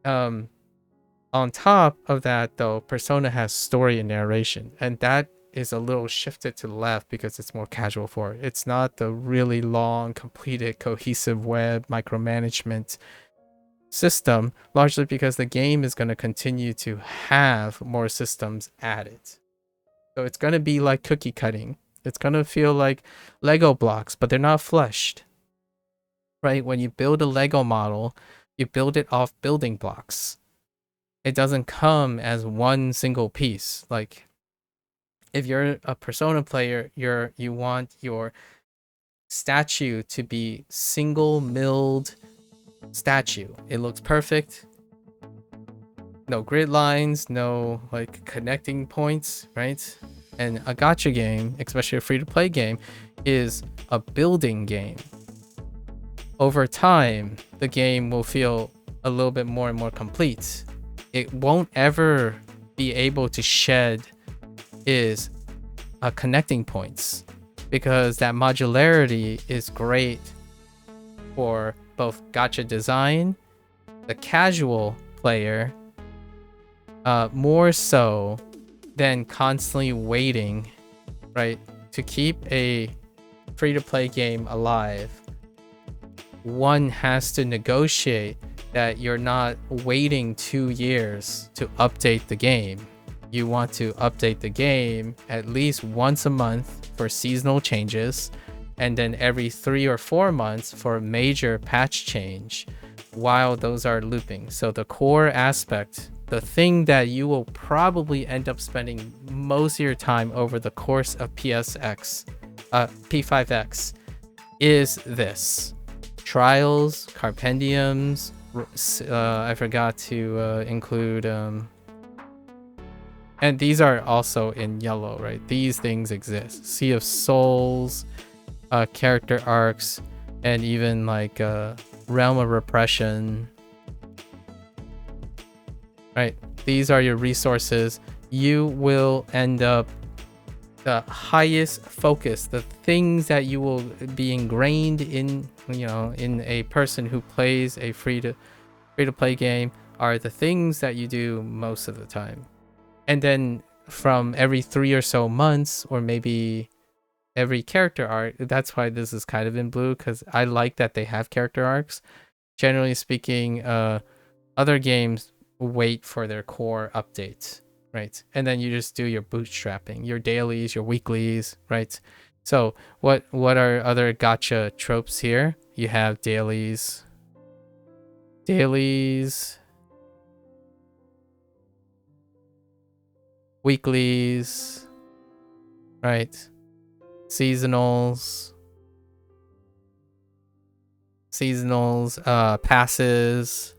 on top of that, though, Persona has story and narration, and that is a little shifted to the left because it's more casual for it. It's not the really long, completed, cohesive web micromanagement system, largely because the game is going to continue to have more systems added. So it's going to be like cookie cutting. It's going to feel like Lego blocks, but they're not fleshed. Right? When you build a Lego model, you build it off building blocks. It doesn't come as one single piece. Like, if you're a Persona player, you want your statue to be single milled statue. It looks perfect. No grid lines, no like connecting points, right? And a gacha game, especially a free-to-play game, is a building game. Over time, the game will feel a little bit more and more complete. It won't ever be able to shed connecting points, because that modularity is great for both gacha design, the casual player, more so than constantly waiting, right, to keep a free-to-play game alive. One has to negotiate that you're not waiting 2 years to update the game. You want to update the game at least once a month for seasonal changes, and then every 3 or 4 months for a major patch change while those are looping. So the core aspect, the thing that you will probably end up spending most of your time over the course of P5X is this. Trials, Carpendiums, I forgot to include, and these are also in yellow, right? These things exist. Sea of Souls, character arcs, and even like Realm of Repression. Right, these are your resources. You will end up the highest focus, the things that you will be ingrained in, in a person who plays a free to play game are the things that you do most of the time. And then from every 3 or so months, or maybe every character arc, that's why this is kind of in blue, because I like that they have character arcs. Generally speaking, other games wait for their core updates, right? And then you just do your bootstrapping, your dailies, your weeklies, right? So what are other gacha tropes here? You have dailies, weeklies, right? Seasonals, passes.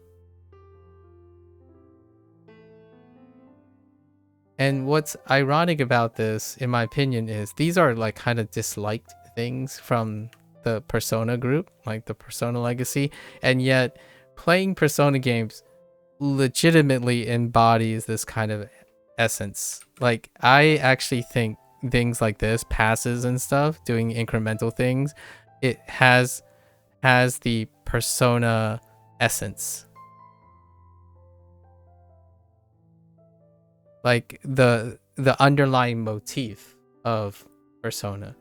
And what's ironic about this, in my opinion, is these are like kind of disliked things from the Persona group, like the Persona legacy, and yet playing Persona games legitimately embodies this kind of essence. Like, I actually think things like this, passes and stuff, doing incremental things, it has the Persona essence. Like the underlying motif of Persona,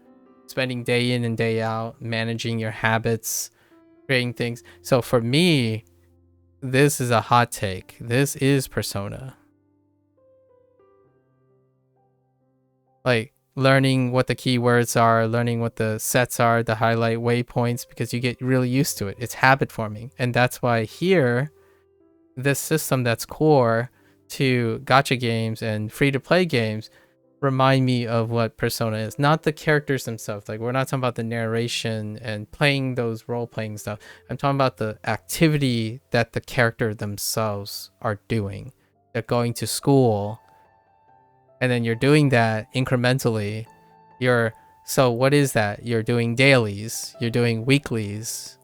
spending day in and day out, managing your habits, creating things. So for me, this is a hot take. This is Persona. Like learning what the keywords are, learning what the sets are, the highlight waypoints, because you get really used to it. It's habit forming. And that's why here, this system that's core to gacha games and free-to-play games remind me of what Persona is. Not the characters themselves. Like, we're not talking about the narration and playing those role-playing stuff. I'm talking about the activity that the character themselves are doing. They're going to school, and then you're doing that incrementally. So what is that? You're doing dailies, you're doing weeklies.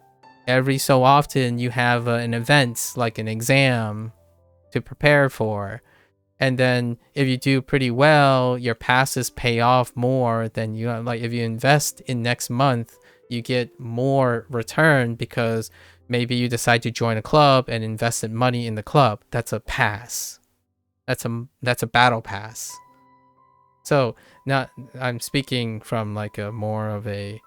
Every so often you have an event, like an exam, to prepare for, and then if you do pretty well, your passes pay off more than you, like if you invest in next month, you get more return because maybe you decide to join a club and invest money in the club. That's a pass. That's a battle pass. So not, I'm speaking from like a more of a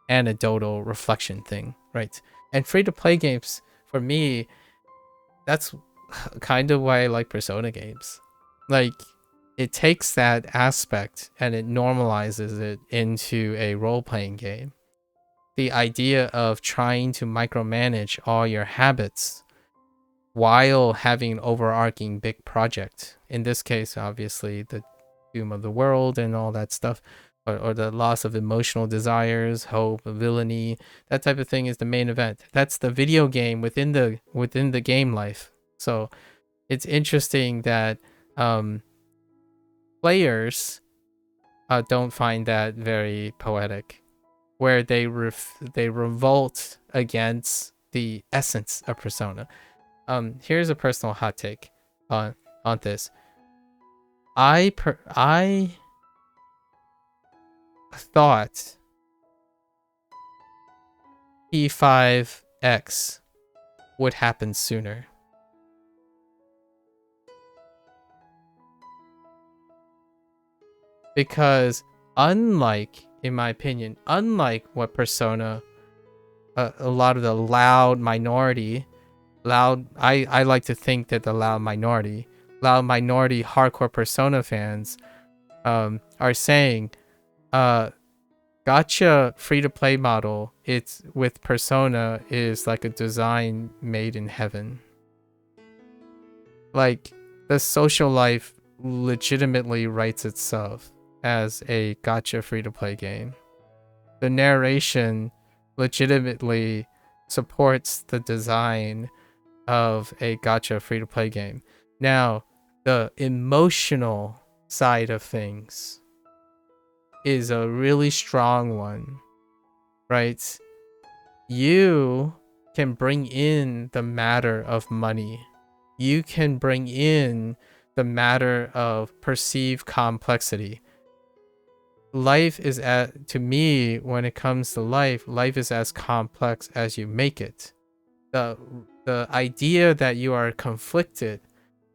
anecdotal reflection thing, right? And free to play games, for me, that's kind of why I like Persona games. Like, it takes that aspect and it normalizes it into a role-playing game. The idea of trying to micromanage all your habits while having an overarching big project. In this case, obviously, the doom of the world and all that stuff, or the loss of emotional desires, hope, villainy, that type of thing is the main event. That's the video game within the game life. So it's interesting that players don't find that very poetic, where they revolt against the essence of Persona. Here's a personal hot take on this. I thought P5 P5X would happen sooner. Because unlike, in my opinion, unlike what Persona, a lot of the loud minority, I like to think that the loud minority hardcore Persona fans are saying, gacha free-to-play model, it's with Persona is like a design made in heaven. Like, the social life legitimately writes itself as a gacha free-to-play game. The narration legitimately supports the design of a gacha free-to-play game. Now, the emotional side of things is a really strong one, right? You can bring in the matter of money. You can bring in the matter of perceived complexity. Life is, to me, when it comes to life is as complex as you make it. The idea that you are conflicted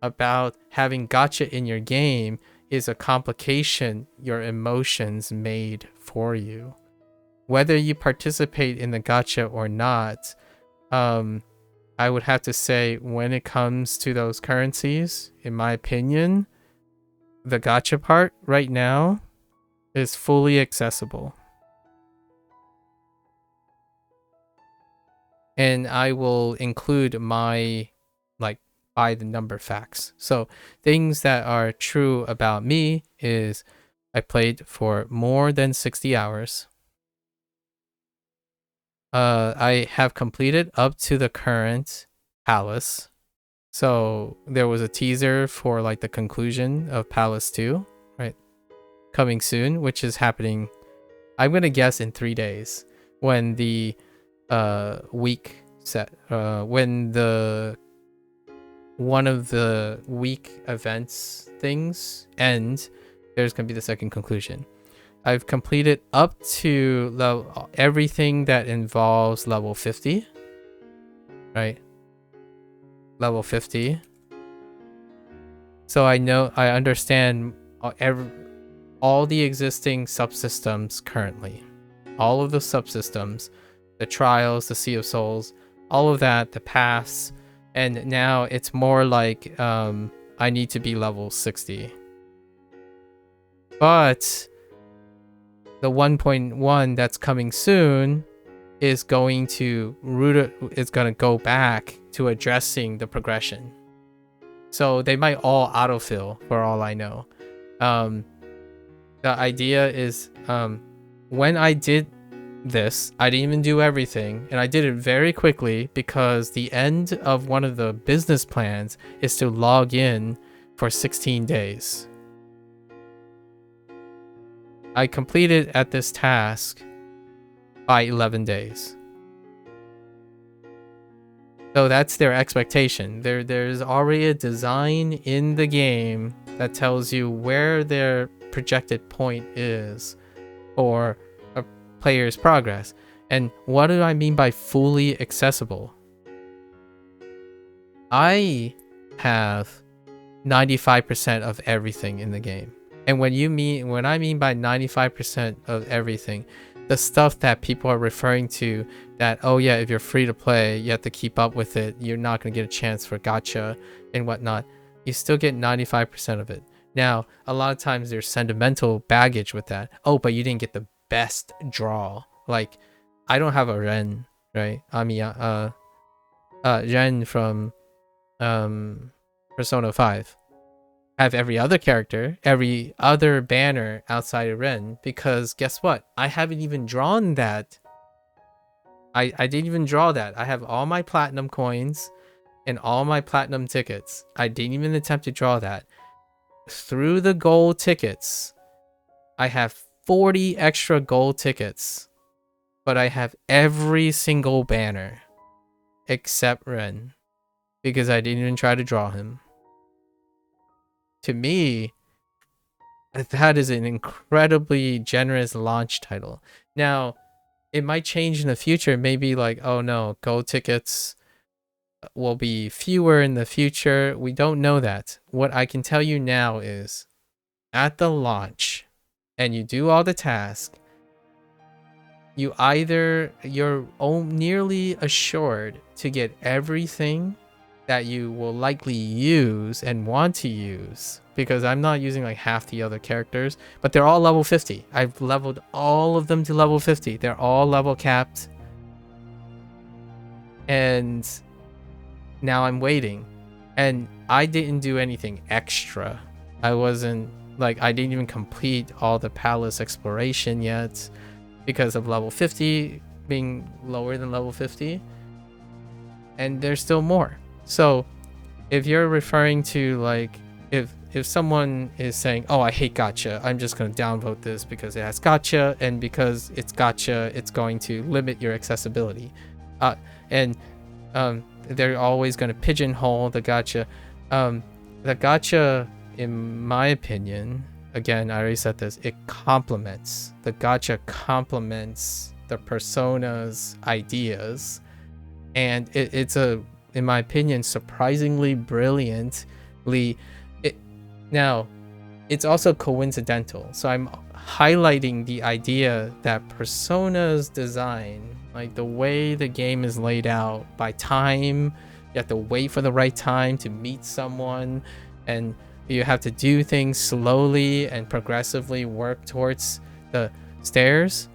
about having gacha in your game is a complication your emotions made for you. Whether you participate in the gacha or not, I would have to say, when it comes to those currencies, in my opinion, the gacha part right now is fully accessible. And I will include my, like, by the number facts. So things that are true about me is I played for more than 60 hours. I have completed up to the current ATLUS. So there was a teaser for like the conclusion of Palace 2, right? Coming soon, which is happening, I'm gonna guess, in 3 days, when the week set, when the one of the week events things end, there's gonna be the second conclusion. I've completed up to everything that involves level 50, right? Level 50. So I understand all the existing subsystems currently. All of the subsystems, the trials, the Sea of Souls, all of that, the paths, and now it's more like I need to be level 60. But the 1.1 that's coming soon is going to go back to addressing the progression. So they might all autofill for all I know. The idea is, when I did this, I didn't even do everything, and I did it very quickly because the end of one of the business plans is to log in for 16 days. I completed at this task by 11 days. So that's their expectation. There's already a design in the game that tells you where their projected point is for a player's progress. And what do I mean by fully accessible? I have 95% of everything in the game. And when I mean by 95% of everything, the stuff that people are referring to, that, oh yeah, if you're free to play, you have to keep up with it, you're not going to get a chance for gacha and whatnot, you still get 95% of it. Now, a lot of times there's sentimental baggage with that. Oh, but you didn't get the best draw. Like, I don't have a Ren, right? I mean, Ren from Persona 5. I have every other character, every other banner outside of Ren, because guess what? I haven't even drawn that. I didn't even draw that. I have all my platinum coins and all my platinum tickets. I didn't even attempt to draw that. Through the gold tickets, I have 40 extra gold tickets, but I have every single banner except Ren, because I didn't even try to draw him. To me, that is an incredibly generous launch title. Now, it might change in the future. Maybe like, oh no, gold tickets will be fewer in the future. We don't know that. What I can tell you now is at the launch and you do all the tasks, you're nearly assured to get everything that you will likely use and want to use, because I'm not using like half the other characters, but they're all level 50. I've leveled all of them to level 50. They're all level capped. And now I'm waiting. And I didn't do anything extra. I didn't even complete all the palace exploration yet because of level 50 being lower than level 50. And there's still more. So if you're referring to like, if someone is saying, oh, I hate gacha, I'm just going to downvote this because it has gacha, and because it's gacha, it's going to limit your accessibility. They're always going to pigeonhole the gacha. The gacha, in my opinion, again, I already said this, the gacha complements the persona's ideas, and it's in my opinion, surprisingly brilliantly. Now, it's also coincidental, so I'm highlighting the idea that Persona's design, like the way the game is laid out by time, you have to wait for the right time to meet someone, and you have to do things slowly and progressively work towards the stairs,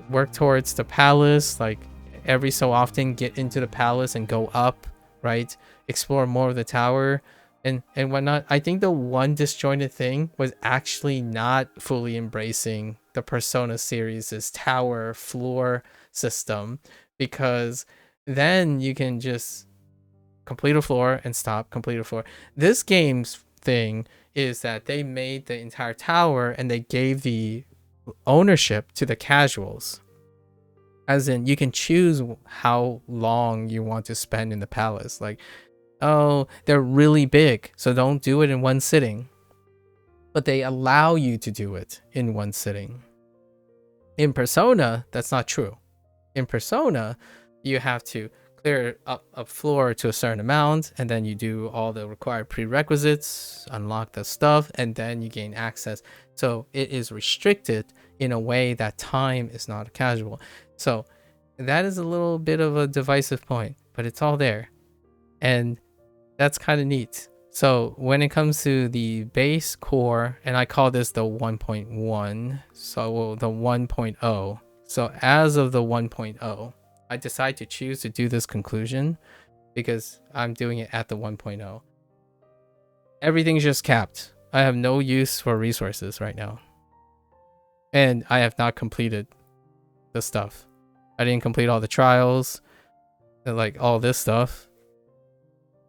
work towards the palace, like every so often get into the palace and go up, right? Explore more of the tower and whatnot. I think the one disjointed thing was actually not fully embracing the Persona series' tower floor system, because then you can just complete a floor and stop, complete a floor. This game's thing is that they made the entire tower and they gave the ownership to the casuals. As in, you can choose how long you want to spend in the palace. Like, oh, they're really big, so don't do it in one sitting. But they allow you to do it in one sitting. In Persona, that's not true. In Persona, you have to clear up a floor to a certain amount, and then you do all the required prerequisites, unlock the stuff, and then you gain access. So it is restricted in a way that time is not casual. So that is a little bit of a divisive point, but it's all there. And that's kind of neat. So when it comes to the base core, and I call this the 1.1, so the 1.0. So as of the 1.0, I decide to choose to do this conclusion because I'm doing it at the 1.0. Everything's just capped. I have no use for resources right now. And I have not completed the stuff. I didn't complete all the trials, like all this stuff.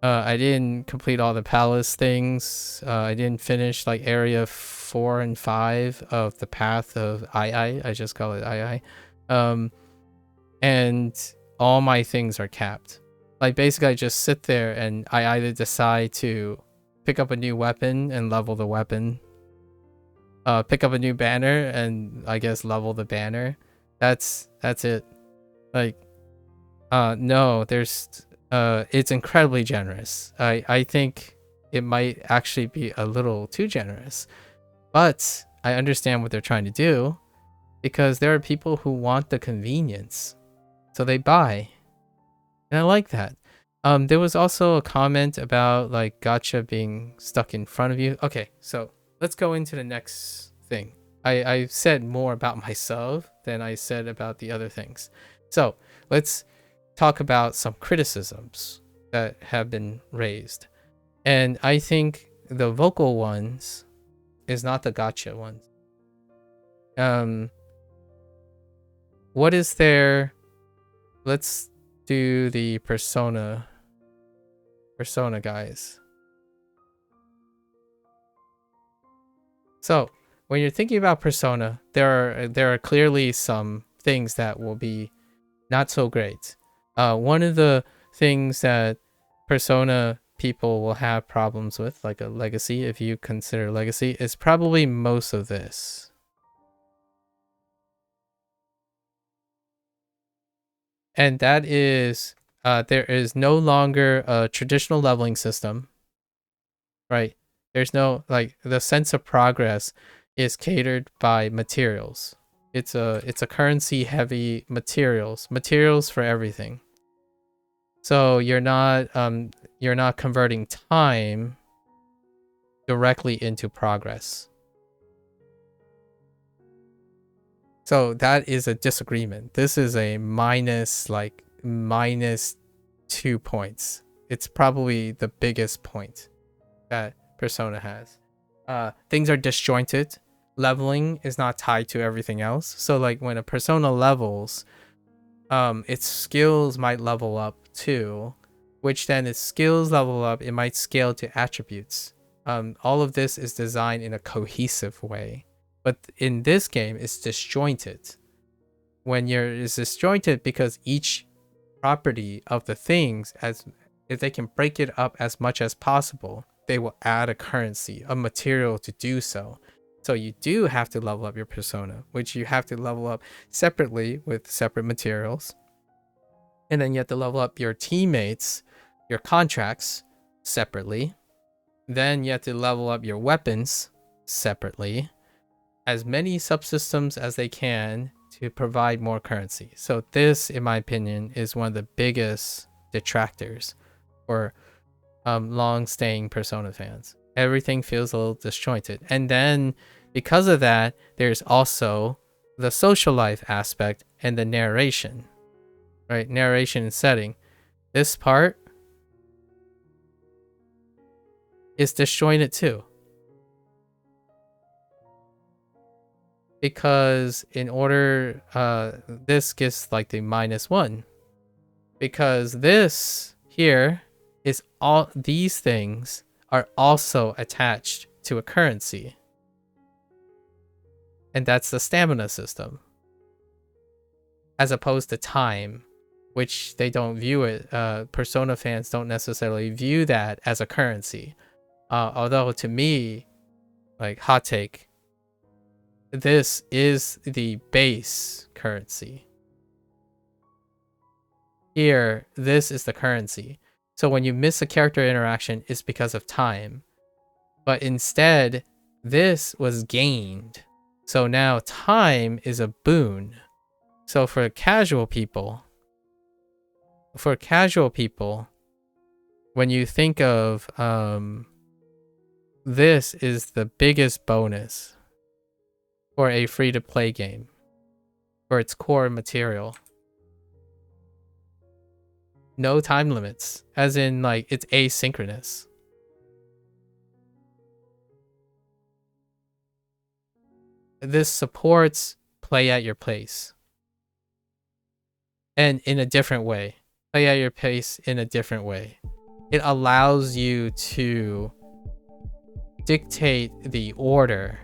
I didn't complete all the palace things. I didn't finish like area 4 and 5 of the path of I just call it I. And all my things are capped. Like basically I just sit there and I either decide to pick up a new weapon and level the weapon, pick up a new banner and I guess level the banner. That's it. Like no, there's it's incredibly generous. I think it might actually be a little too generous, but I understand what they're trying to do, because there are people who want the convenience, so they buy, and I like that. There was also a comment about like gacha being stuck in front of you. Okay, so let's go into the next thing. I said more about myself than I said about the other things. So let's talk about some criticisms that have been raised. And I think the vocal ones is not the gacha ones. What is there? Let's do the persona guys. So when you're thinking about persona, there are clearly some things that will be not so great. One of the things that persona people will have problems with, like a legacy, if you consider legacy, is probably most of this. And that is there is no longer a traditional leveling system, right? There's no, like, the sense of progress is catered by materials. It's a currency heavy materials for everything. So you're not converting time directly into progress. So that is a disagreement. This is a minus 2 points. It's probably the biggest point that Persona has. Things are disjointed. Leveling is not tied to everything else. So like when a Persona levels, its skills might level up too, which then its skills level up, it might scale to attributes. All of this is designed in a cohesive way. But in this game, it's disjointed. It's disjointed because each property of the things, if they can break it up as much as possible, they will add a currency, a material to do so. So you do have to level up your persona, which you have to level up separately with separate materials. And then you have to level up your teammates, your contracts separately. Then you have to level up your weapons separately. As many subsystems as they can to provide more currency. So this, in my opinion, is one of the biggest detractors for long-staying Persona fans. Everything feels a little disjointed. And then because of that, there's also the social life aspect and the narration, right? Narration and setting. This part is disjointed too. Because in order, this gets like the -1. Because this here is all, these things are also attached to a currency. And that's the stamina system. As opposed to time, which they don't view it, Persona fans don't necessarily view that as a currency. Although to me, like, hot take, this is the base currency. Here, this is the currency. So when you miss a character interaction, it's because of time. But instead, this was gained. So now time is a boon. So for casual people, when you think of this is the biggest bonus for a free-to-play game, for its core material. No time limits, as in, like, it's asynchronous. This supports play at your pace. And in a different way. Play at your pace in a different way. It allows you to dictate the order.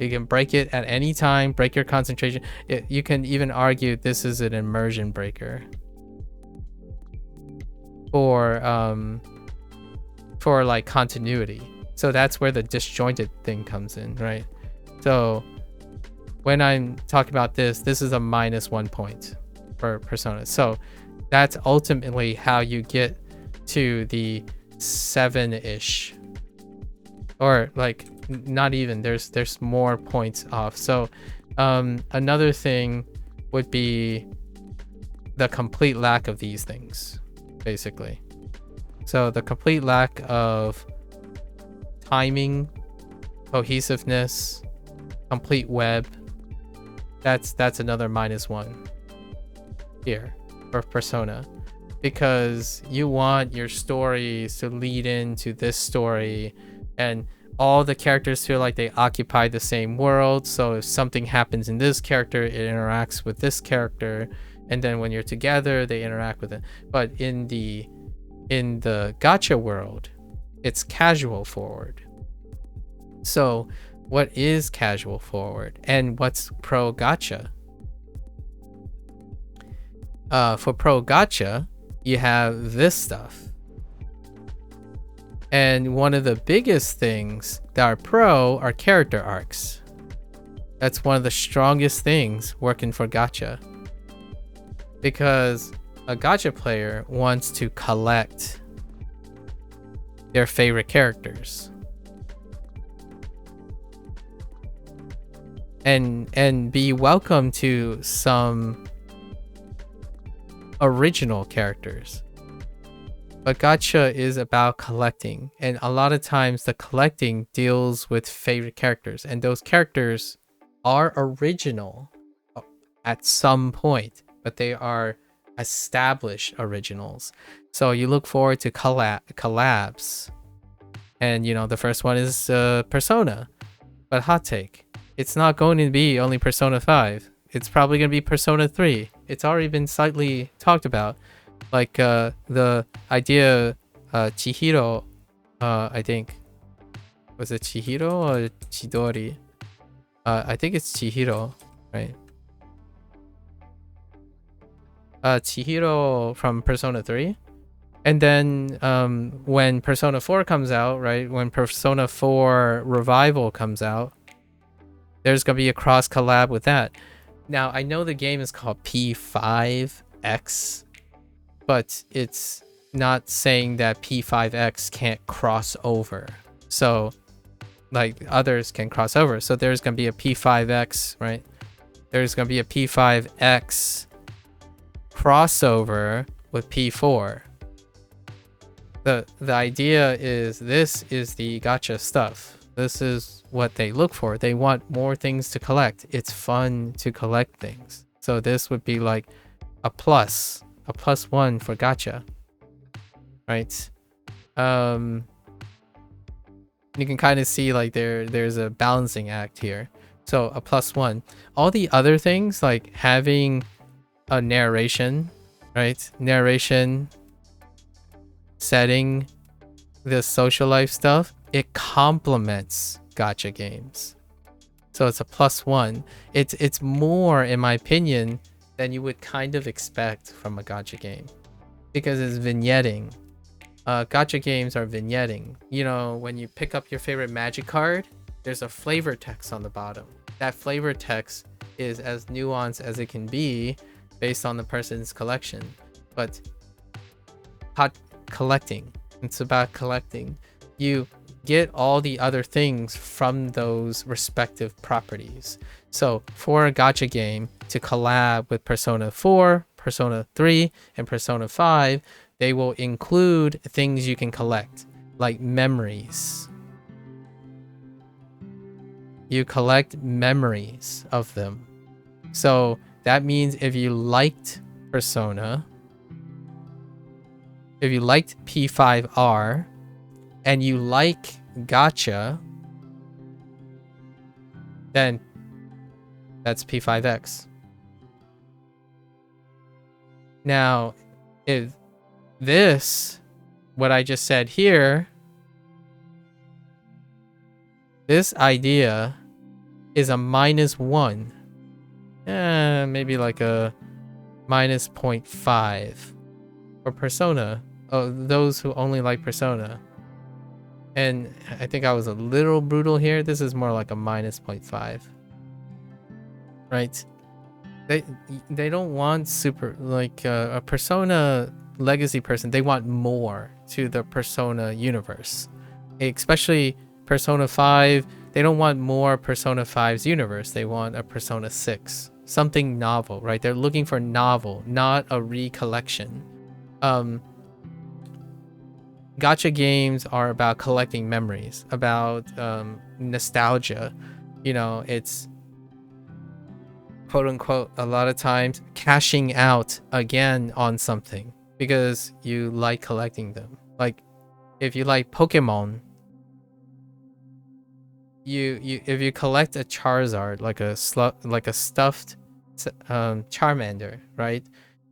You can break it at any time, break your concentration. You can even argue this is an immersion breaker. For like continuity. So that's where the disjointed thing comes in, right? So when I'm talking about this is a -1 point for Persona. So that's ultimately how you get to the 7-ish. Or like, not even, there's more points off. So another thing would be the complete lack of these things, basically. So the complete lack of timing, cohesiveness, complete web, that's another -1 here for Persona, because you want your stories to lead into this story, and all the characters feel like they occupy the same world. So if something happens in this character, it interacts with this character, and then when you're together, they interact with it. But in the gacha world, it's casual forward. So what is casual forward, and what's pro gacha? For pro gacha, you have this stuff. And one of the biggest things that are pro are character arcs. That's one of the strongest things working for gacha. Because a gacha player wants to collect their favorite characters. And be welcome to some original characters. But gacha is about collecting, and a lot of times the collecting deals with favorite characters, and those characters are original at some point, but they are established originals. So you look forward to collabs, and you know, the first one is Persona. But hot take, it's not going to be only Persona 5. It's probably going to be Persona 3. It's already been slightly talked about. Like the idea, Chihiro, I think, was it Chihiro or Chidori? I think it's Chihiro, right? Chihiro from Persona 3. And then when Persona 4 comes out, right? When Persona 4 Revival comes out, there's going to be a cross collab with that. Now, I know the game is called P5X, but it's not saying that P5X can't cross over. So, like, others can cross over. So there's going to be a P5X, right? There's going to be a P5X crossover with P4. The idea is, this is the gacha stuff. This is what they look for. They want more things to collect. It's fun to collect things. So this would be like a plus one for gacha, right? You can kind of see like there's a balancing act here. So a +1. All the other things, like having a narration, right? Narration, setting, the social life stuff, it complements gacha games. So it's a +1. It's more, in my opinion, than you would kind of expect from a gacha game, because it's vignetting. Gacha games are vignetting. You know, when you pick up your favorite magic card, there's a flavor text on the bottom. That flavor text is as nuanced as it can be based on the person's collection. But collecting, it's about collecting. You get all the other things from those respective properties. So for a gacha game to collab with Persona 4, Persona 3, and Persona 5, they will include things you can collect, like memories. You collect memories of them. So that means if you liked Persona, if you liked P5R, and you like gacha, then that's P5X. Now, if this, what I just said here, this idea is a -1, maybe like a -0.5 for Persona. Oh, those who only like Persona. And I think I was a little brutal here. This is more like a -0.5, right? They don't want super, like a Persona legacy person. They want more to the Persona universe, especially Persona 5. They don't want more Persona 5's universe. They want a Persona 6, something novel, right? They're looking for novel, not a recollection. Gacha games are about collecting memories, about nostalgia. You know, it's quote unquote a lot of times cashing out again on something because you like collecting them. Like if you like Pokemon, you if you collect a Charizard, like a stuffed Charmander, right?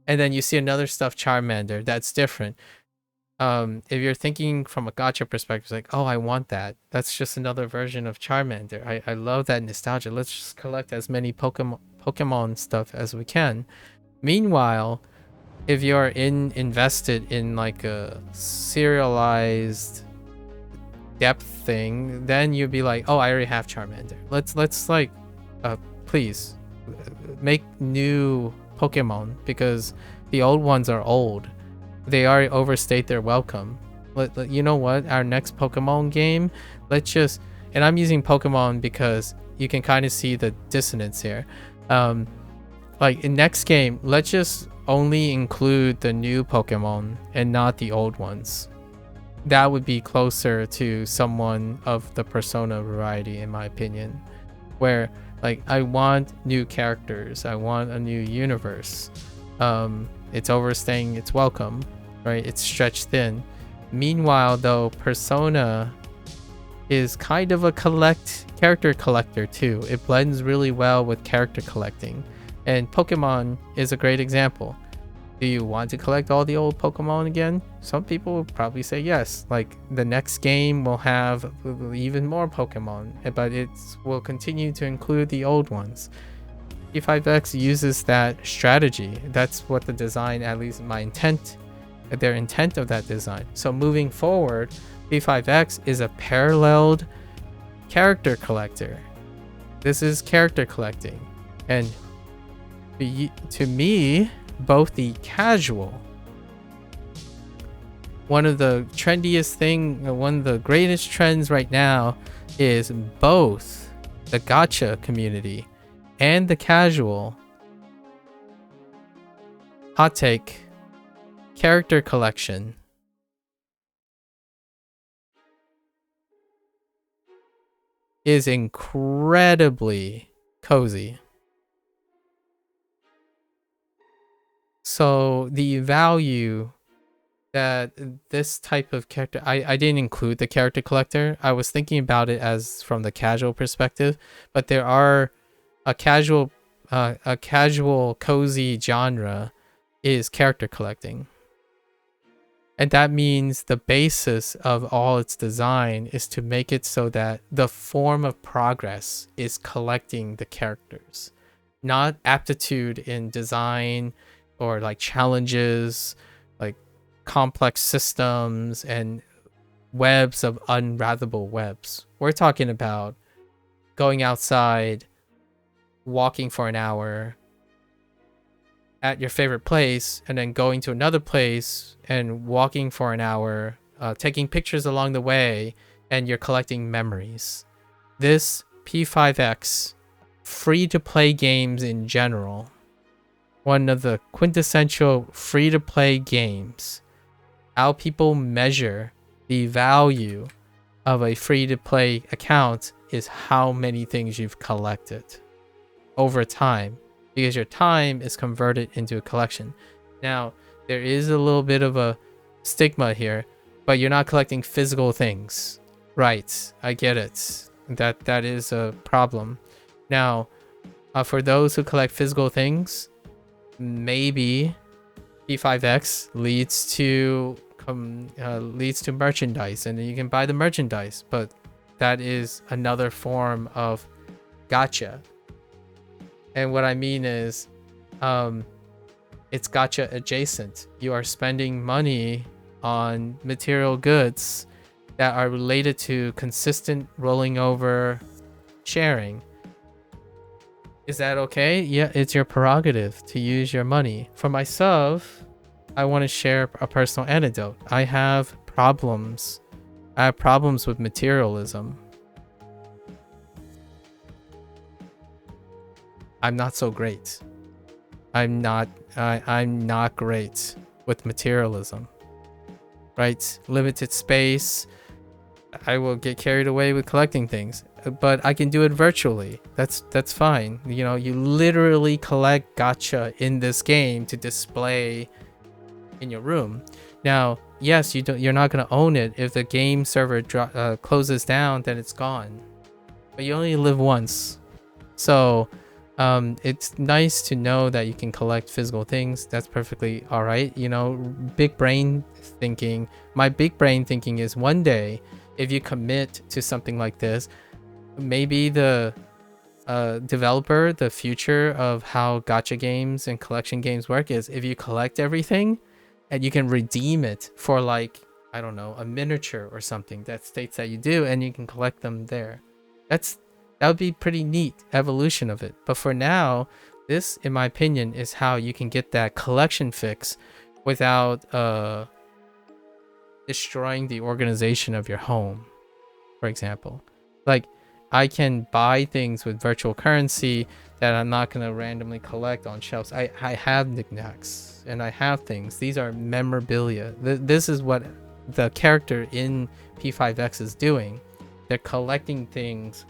And then you see another stuffed Charmander that's different. If you're thinking from a gacha perspective, it's like, oh, I want that. That's just another version of Charmander. I love that nostalgia. Let's just collect as many Pokemon stuff as we can. Meanwhile, if you're invested in like a serialized depth thing, then you'd be like, oh, I already have Charmander. Let's like please make new Pokemon, because the old ones are old. They already overstayed their welcome. You know what? Our next Pokemon game, let's just, and I'm using Pokemon because you can kind of see the dissonance here. Like in next game, let's just only include the new Pokemon and not the old ones. That would be closer to someone of the Persona variety, in my opinion, where like I want new characters, I want a new universe. It's overstaying its welcome, right? It's stretched thin. Meanwhile, though, Persona is kind of a character collector too. It blends really well with character collecting, and Pokemon is a great example. Do you want to collect all the old Pokemon again? Some people will probably say yes. Like the next game will have even more Pokemon, but it will continue to include the old ones. P5X uses that strategy. That's what the design, at least their intent of that design. So moving forward, P5X is a paralleled character collector. This is character collecting. And to me, both the casual, one of the greatest trends right now is both the gacha community and the casual, hot take, character collection is incredibly cozy. So the value that this type of character, I didn't include the character collector. I was thinking about it as from the casual perspective, but there are a casual cozy genre is character collecting. And that means the basis of all its design is to make it so that the form of progress is collecting the characters, not aptitude in design or like challenges, like complex systems and webs of unravelable webs. We're talking about going outside, walking for an hour at your favorite place, and then going to another place and walking for an hour, taking pictures along the way, and you're collecting memories. This P5X, free-to-play games in general, one of the quintessential free-to-play games. How people measure the value of a free-to-play account is how many things you've collected over time, because your time is converted into a collection. Now, there is a little bit of a stigma here, but you're not collecting physical things. Right, I get it. That is a problem. Now, for those who collect physical things, maybe P5X leads to merchandise, and you can buy the merchandise, but that is another form of gacha. And what I mean is, it's gacha adjacent. You are spending money on material goods that are related to consistent rolling over sharing. Is that okay? Yeah, it's your prerogative to use your money. For myself, I want to share a personal anecdote. I have problems. I have problems with materialism. I'm not so great. I'm not great with materialism. Right? Limited space. I will get carried away with collecting things, but I can do it virtually. That's fine. You know, you literally collect gacha in this game to display in your room. Now, yes, you're not going to own it. If the game server closes down, then it's gone. But you only live once. So it's nice to know that you can collect physical things. That's perfectly all right. You know, big brain thinking. My big brain thinking is one day, if you commit to something like this, maybe the developer, the future of how gacha games and collection games work is if you collect everything and you can redeem it for, like, I don't know, a miniature or something that states that you do, and you can collect them there. That's That would be pretty neat evolution of it. But for now, this, in my opinion, is how you can get that collection fix without destroying the organization of your home, for example. Like, I can buy things with virtual currency that I'm not going to randomly collect on shelves. I have knickknacks and I have things. These are memorabilia. This is what the character in P5X is doing. They're collecting things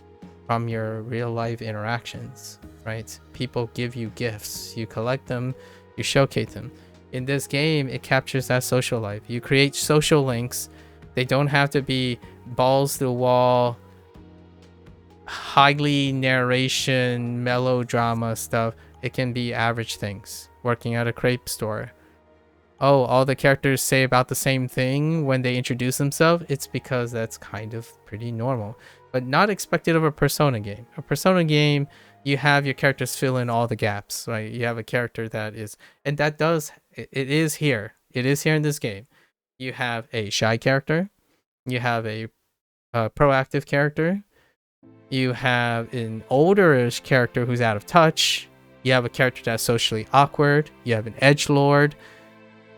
from your real life interactions, right? People give you gifts, you collect them, you showcase them. In this game, it captures that social life. You create social links. They don't have to be balls to the wall, highly narration, melodrama stuff. It can be average things. Working at a crepe store. Oh, all the characters say about the same thing when they introduce themselves. It's because that's kind of pretty normal, but not expected of a Persona game. A Persona game, you have your characters fill in all the gaps, right? You have a character that is, and that does, it is here. It is here in this game. You have a shy character. You have a proactive character. You have an older-ish character who's out of touch. You have a character that's socially awkward. You have an edgelord.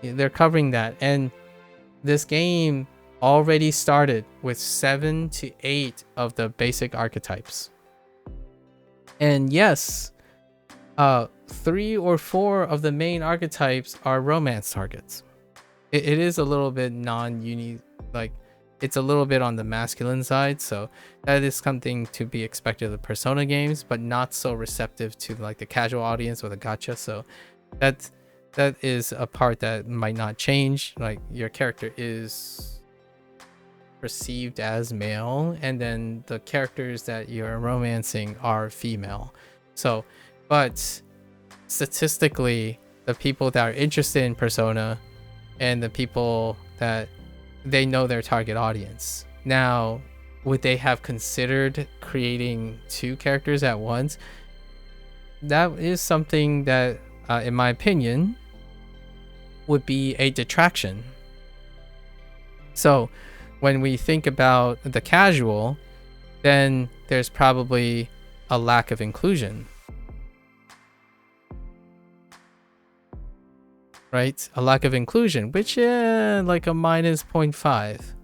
They're covering that. And this game already started with 7 to 8 of the basic archetypes. And yes, 3 or 4 of the main archetypes are romance targets. It is a little bit non-uni, like, it's a little bit on the masculine side, so that is something to be expected of the Persona games, but not so receptive to like the casual audience or the gacha. So that is a part that might not change. Like, your character is perceived as male, and then the characters that you're romancing are female. So, but statistically, the people that are interested in Persona and the people that they know their target audience. Now, would they have considered creating 2 characters at once? That is something that, in my opinion, would be a detraction. So, when we think about the casual, then there's probably a lack of inclusion. Right? A lack of inclusion, which like a minus 0.5,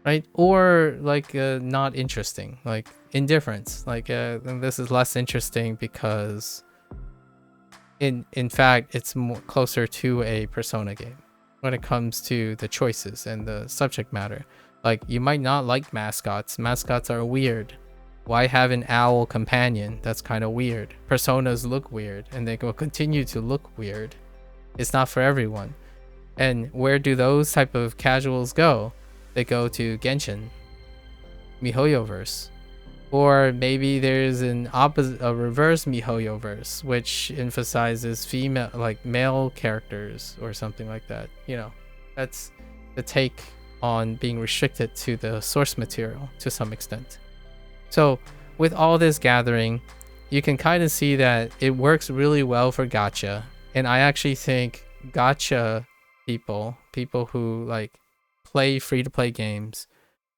right? Or like not interesting, like indifference. Like this is less interesting because in fact it's more closer to a Persona game when it comes to the choices and the subject matter. Like, you might not like mascots. Mascots are weird. Why have an owl companion? That's kind of weird. Personas look weird, and they will continue to look weird. It's not for everyone. And where do those type of casuals go? They go to Genshin, MiHoYoverse, or maybe there's an opposite, a reverse MiHoYoverse, which emphasizes female, like male characters or something like that. You know, that's the take on being restricted to the source material to some extent. So with all this gathering, you can kind of see that it works really well for gacha. And I actually think gacha people who like play free-to-play games,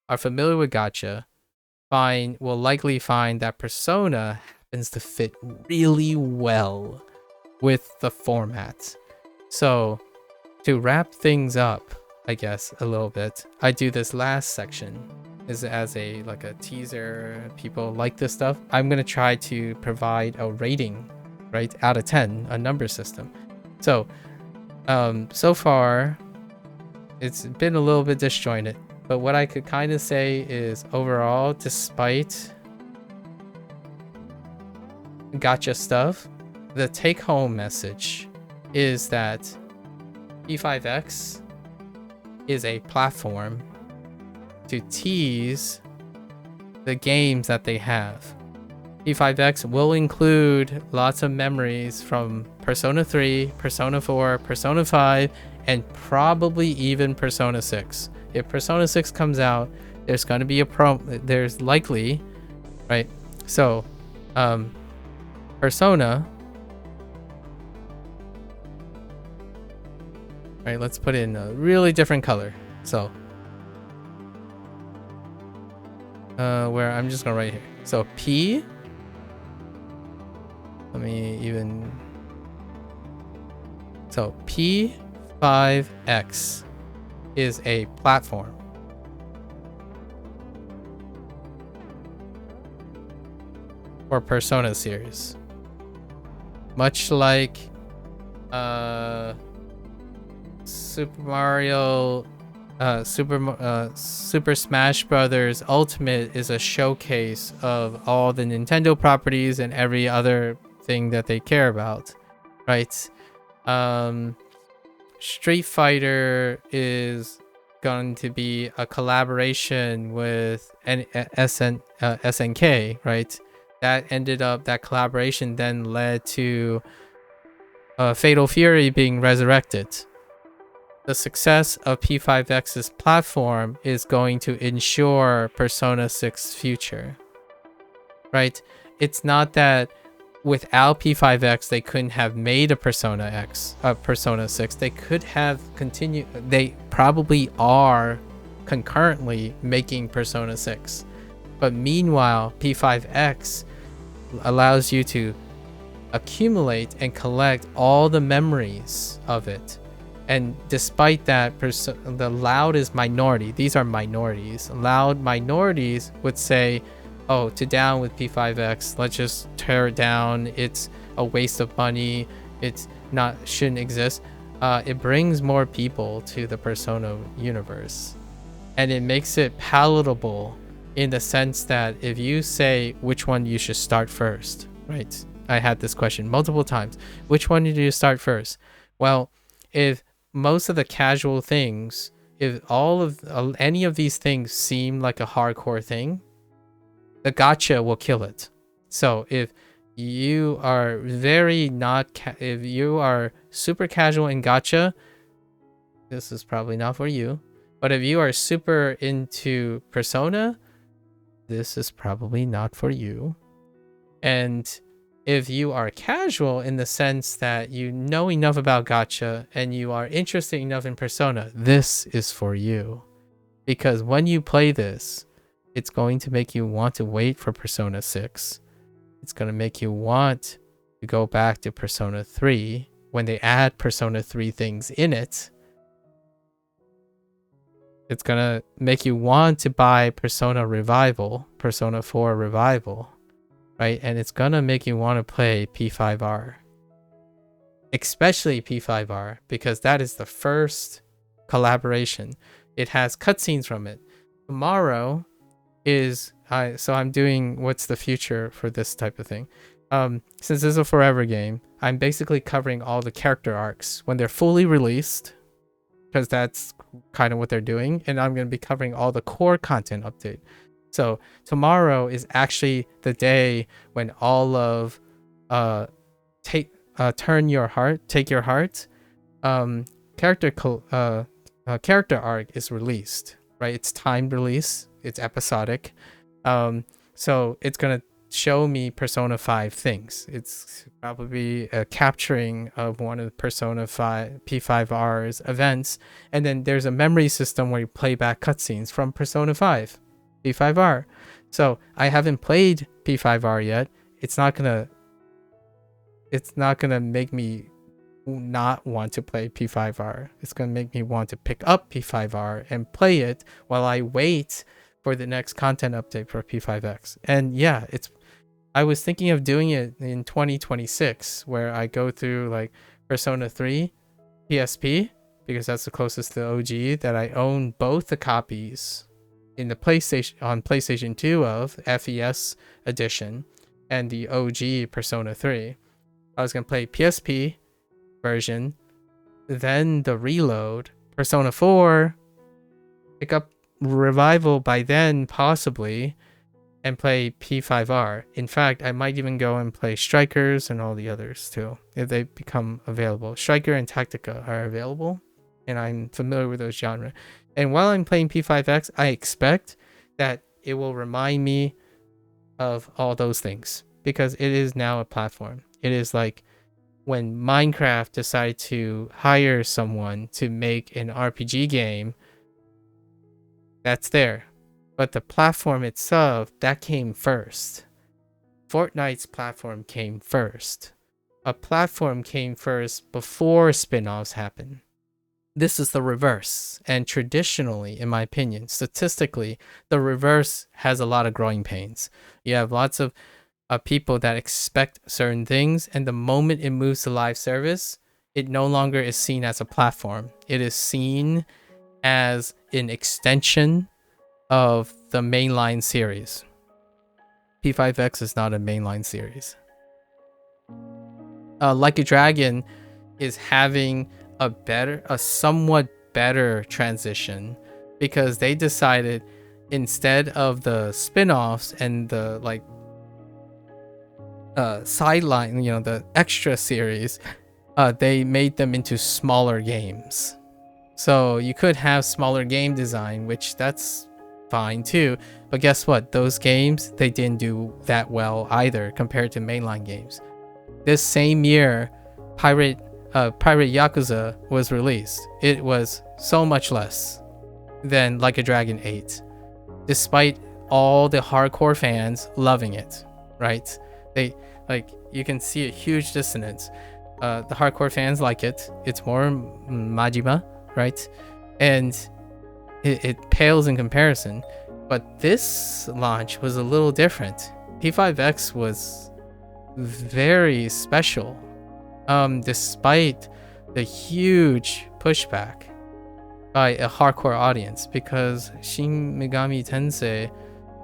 are familiar with gacha, will likely find that Persona happens to fit really well with the format. So to wrap things up, I guess a little bit, I do this last section is as a like a teaser. People like this stuff. I'm gonna try to provide a rating, right, out of 10, a number system. So so far it's been a little bit disjointed, but what I could kind of say is overall, despite gacha stuff, the take-home message is that P5X is a platform to tease the games that they have. P5X will include lots of memories from Persona 3, Persona 4, Persona 5, and probably even Persona 6. If Persona 6 comes out, there's going to be there's likely, right? So, Persona, right, let's put in a really different color. So, where I'm just gonna write here. So P. Let me even. So P5X is a platform. For Persona series. Much like Super Mario Super Smash Brothers Ultimate is a showcase of all the Nintendo properties and every other thing that they care about, right? Street Fighter is going to be a collaboration with SNK, right? That collaboration then led to Fatal Fury being resurrected. The success of P5X's platform is going to ensure Persona 6's future, right? It's not that without P5X they couldn't have made a Persona 6. They could have continued. They probably are concurrently making Persona 6. But meanwhile, P5X allows you to accumulate and collect all the memories of it. And despite that, the loudest minority, these are minorities, loud minorities would say, oh, to down with P5X, let's just tear it down. It's a waste of money. It's not, shouldn't exist. It brings more people to the Persona universe. And it makes it palatable in the sense that if you say which one you should start first, right? I had this question multiple times. Which one did you start first? Well, if most of the casual things, if all of any of these things seem like a hardcore thing, the gacha will kill it. So if you are if you are super casual in gacha, this is probably not for you. But if you are super into Persona, this is probably not for you. And if you are casual in the sense that you know enough about gacha and you are interested enough in Persona, this is for you. Because when you play this, it's going to make you want to wait for Persona 6. It's going to make you want to go back to Persona 3 when they add Persona 3 things in it. It's going to make you want to buy Persona Revival, Persona 4 Revival, right? And it's going to make you want to play P5R. Especially P5R, because that is the first collaboration. It has cutscenes from it. Tomorrow is... so I'm doing what's the future for this type of thing. Since this is a forever game, I'm basically covering all the character arcs when they're fully released, because that's kind of what they're doing, and I'm going to be covering all the core content update. So tomorrow is actually the day when all of Take Your Heart character arc is released, right? It's timed release, it's episodic. So it's gonna show me Persona 5 things. It's probably a capturing of one of the Persona 5 P5R's events, and then there's a memory system where you play back cutscenes from Persona 5 P5R. So I haven't played P5R yet. It's not gonna make me not want to play P5R. It's gonna make me want to pick up P5R and play it while I wait for the next content update for P5X. And yeah, I was thinking of doing it in 2026, where I go through like Persona 3 PSP, because that's the closest to OG that I own both the copies in the PlayStation 2 of FES edition and the OG Persona 3. I was gonna play PSP version, then the reload, Persona 4, pick up Revival by then possibly, and play P5R. In fact, I might even go and play Strikers and all the others too, if they become available. Striker and Tactica are available, and I'm familiar with those genres. And while I'm playing P5X, I expect that it will remind me of all those things, because it is now a platform. It is like when Minecraft decided to hire someone to make an RPG game, that's there. But the platform itself, that came first. Fortnite's platform came first. A platform came first before spin-offs happened. This is the reverse. And traditionally, in my opinion, statistically, the reverse has a lot of growing pains. You have lots of people that expect certain things, and the moment it moves to live service, it no longer is seen as a platform. It is seen as an extension of the mainline series. P5X is not a mainline series. Like a Dragon is having a somewhat better transition, because they decided, instead of the spin-offs and the like sideline, the extra series, they made them into smaller games. So you could have smaller game design, which that's fine too. But guess what? Those games, they didn't do that well either compared to mainline games. This same year, Pirate Yakuza was released. It was so much less than Like a Dragon 8, despite all the hardcore fans loving it, right? They, like, you can see a huge dissonance. The hardcore fans like it. It's more Majima, right? And it pales in comparison. But this launch was a little different. P5X was very special, despite the huge pushback by a hardcore audience, because Shin Megami Tensei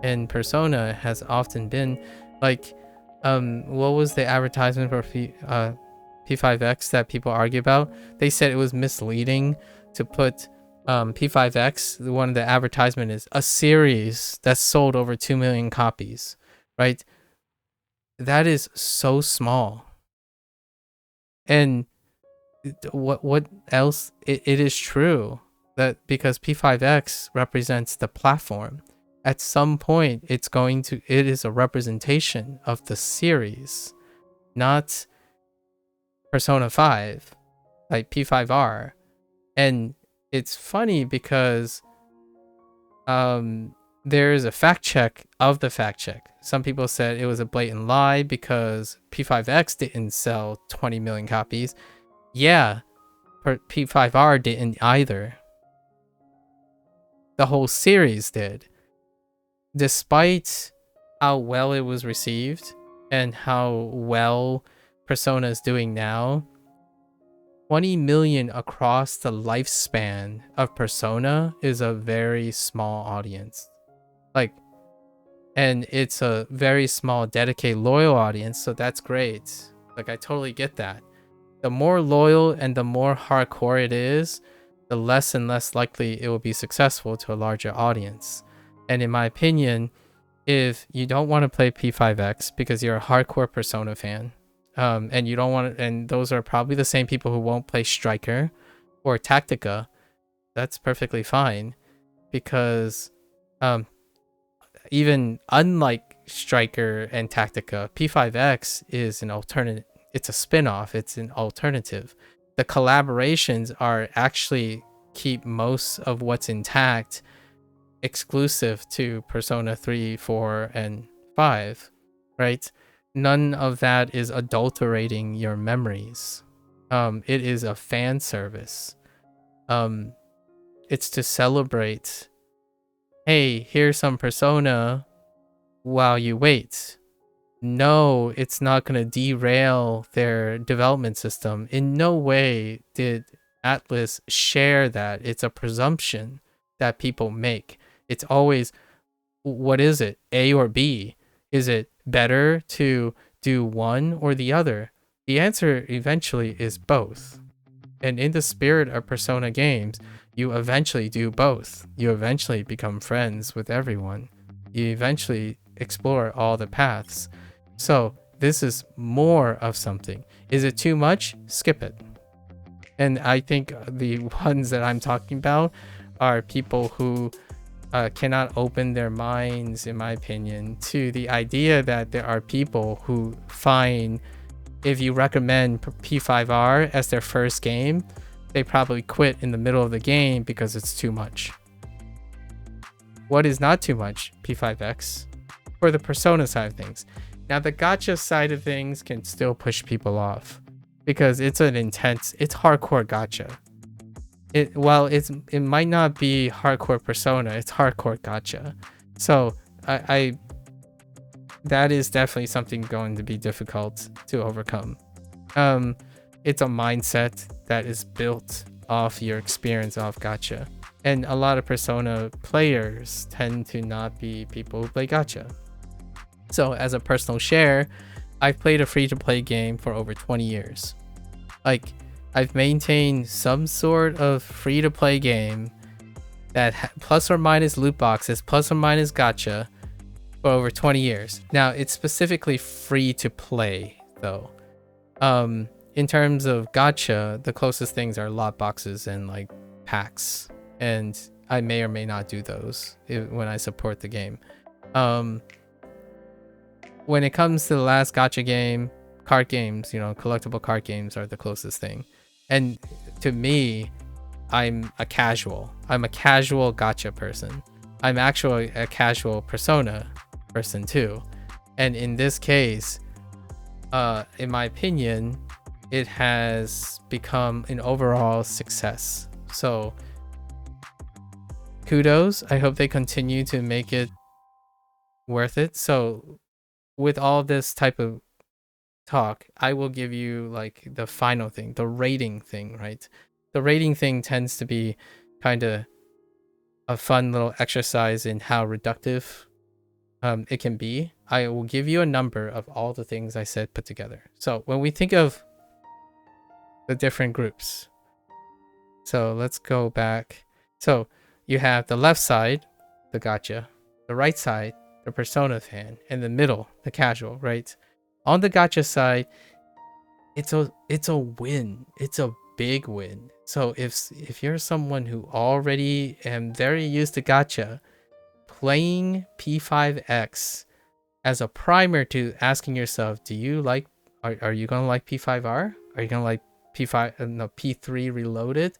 and Persona has often been like, what was the advertisement for P5X that people argue about? They said it was misleading to put P5X, one of the advertisement is a series that sold over 2 million copies, right? That is so small. And what else? It is true that because P5X represents the platform, at some point it is a representation of the series, not Persona 5, like P5R. And it's funny because there is a fact check of the fact check. Some people said it was a blatant lie because P5X didn't sell 20 million copies. Yeah, P5R didn't either. The whole series did. Despite how well it was received and how well Persona is doing now, 20 million across the lifespan of Persona is a very small audience. Like, and it's a very small, dedicated, loyal audience, so that's great. Like, I totally get that. The more loyal and the more hardcore it is, the less and less likely it will be successful to a larger audience. And in my opinion, if you don't want to play P5X because you're a hardcore Persona fan, and you don't want to, and those are probably the same people who won't play Striker or Tactica, that's perfectly fine, because even unlike Striker and Tactica, P5X is an alternative. It's a spin-off. It's an alternative. The collaborations are actually keep most of what's intact exclusive to Persona 3, 4, and 5, right? None of that is adulterating your memories. It is a fan service. It's to celebrate, hey, here's some Persona while you wait. No, it's not going to derail their development system. In no way did ATLUS share that. It's a presumption that people make. It's always, what is it? A or B? Is it better to do one or the other? The answer eventually is both. And in the spirit of Persona games, you eventually do both. You eventually become friends with everyone. You eventually explore all the paths. So this is more of something. Is it too much? Skip it. And I think the ones that I'm talking about are people who cannot open their minds, in my opinion, to the idea that there are people who find, if you recommend P5R as their first game, they probably quit in the middle of the game because it's too much. What is not too much? P5X. For the Persona side of things. Now the gacha side of things can still push people off because it's hardcore gacha. It might not be hardcore Persona, it's hardcore gacha. So I that is definitely something going to be difficult to overcome. It's a mindset that is built off your experience of gacha. And a lot of Persona players tend to not be people who play gacha. So as a personal share, I've played a free-to-play game for over 20 years. Like, I've maintained some sort of free-to-play game that plus or minus loot boxes, plus or minus gacha for over 20 years. Now, it's specifically free to play, though. In terms of gacha, the closest things are lot boxes and like packs, and I may or may not do those when I support the game. When it comes to the last gacha game, card games, collectible card games are the closest thing. And to me, I'm a casual gacha person. I'm actually a casual Persona person too. And in this case, in my opinion, it has become an overall success. So kudos. I hope they continue to make it worth it. So with all this type of talk, I will give you like the final thing, the rating thing, right? The rating thing tends to be kind of a fun little exercise in how reductive it can be. I will give you a number of all the things I said put together. So when we think of the different groups, so let's go back. So you have the left side, the gacha, the right side, the Persona fan, and the middle, the casual, right? On the gacha side, it's a win. It's a big win. So if you're someone who already am very used to gacha, playing P5X as a primer to asking yourself, do you like, are you gonna like P5R? Are you gonna like P3 Reloaded?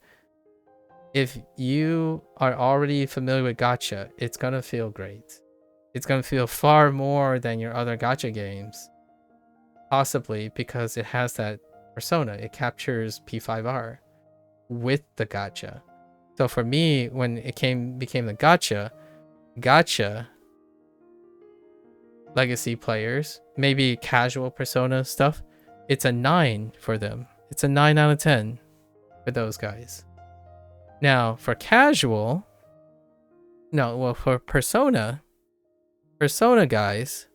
If you are already familiar with gacha, it's gonna feel great. It's gonna feel far more than your other gacha games, possibly because it has that persona. It captures P5R with the gacha. So for me, when it became the gacha legacy players, maybe casual Persona stuff, it's a 9 for them. It's a 9 out of 10 for those guys. Now for casual, for Persona guys,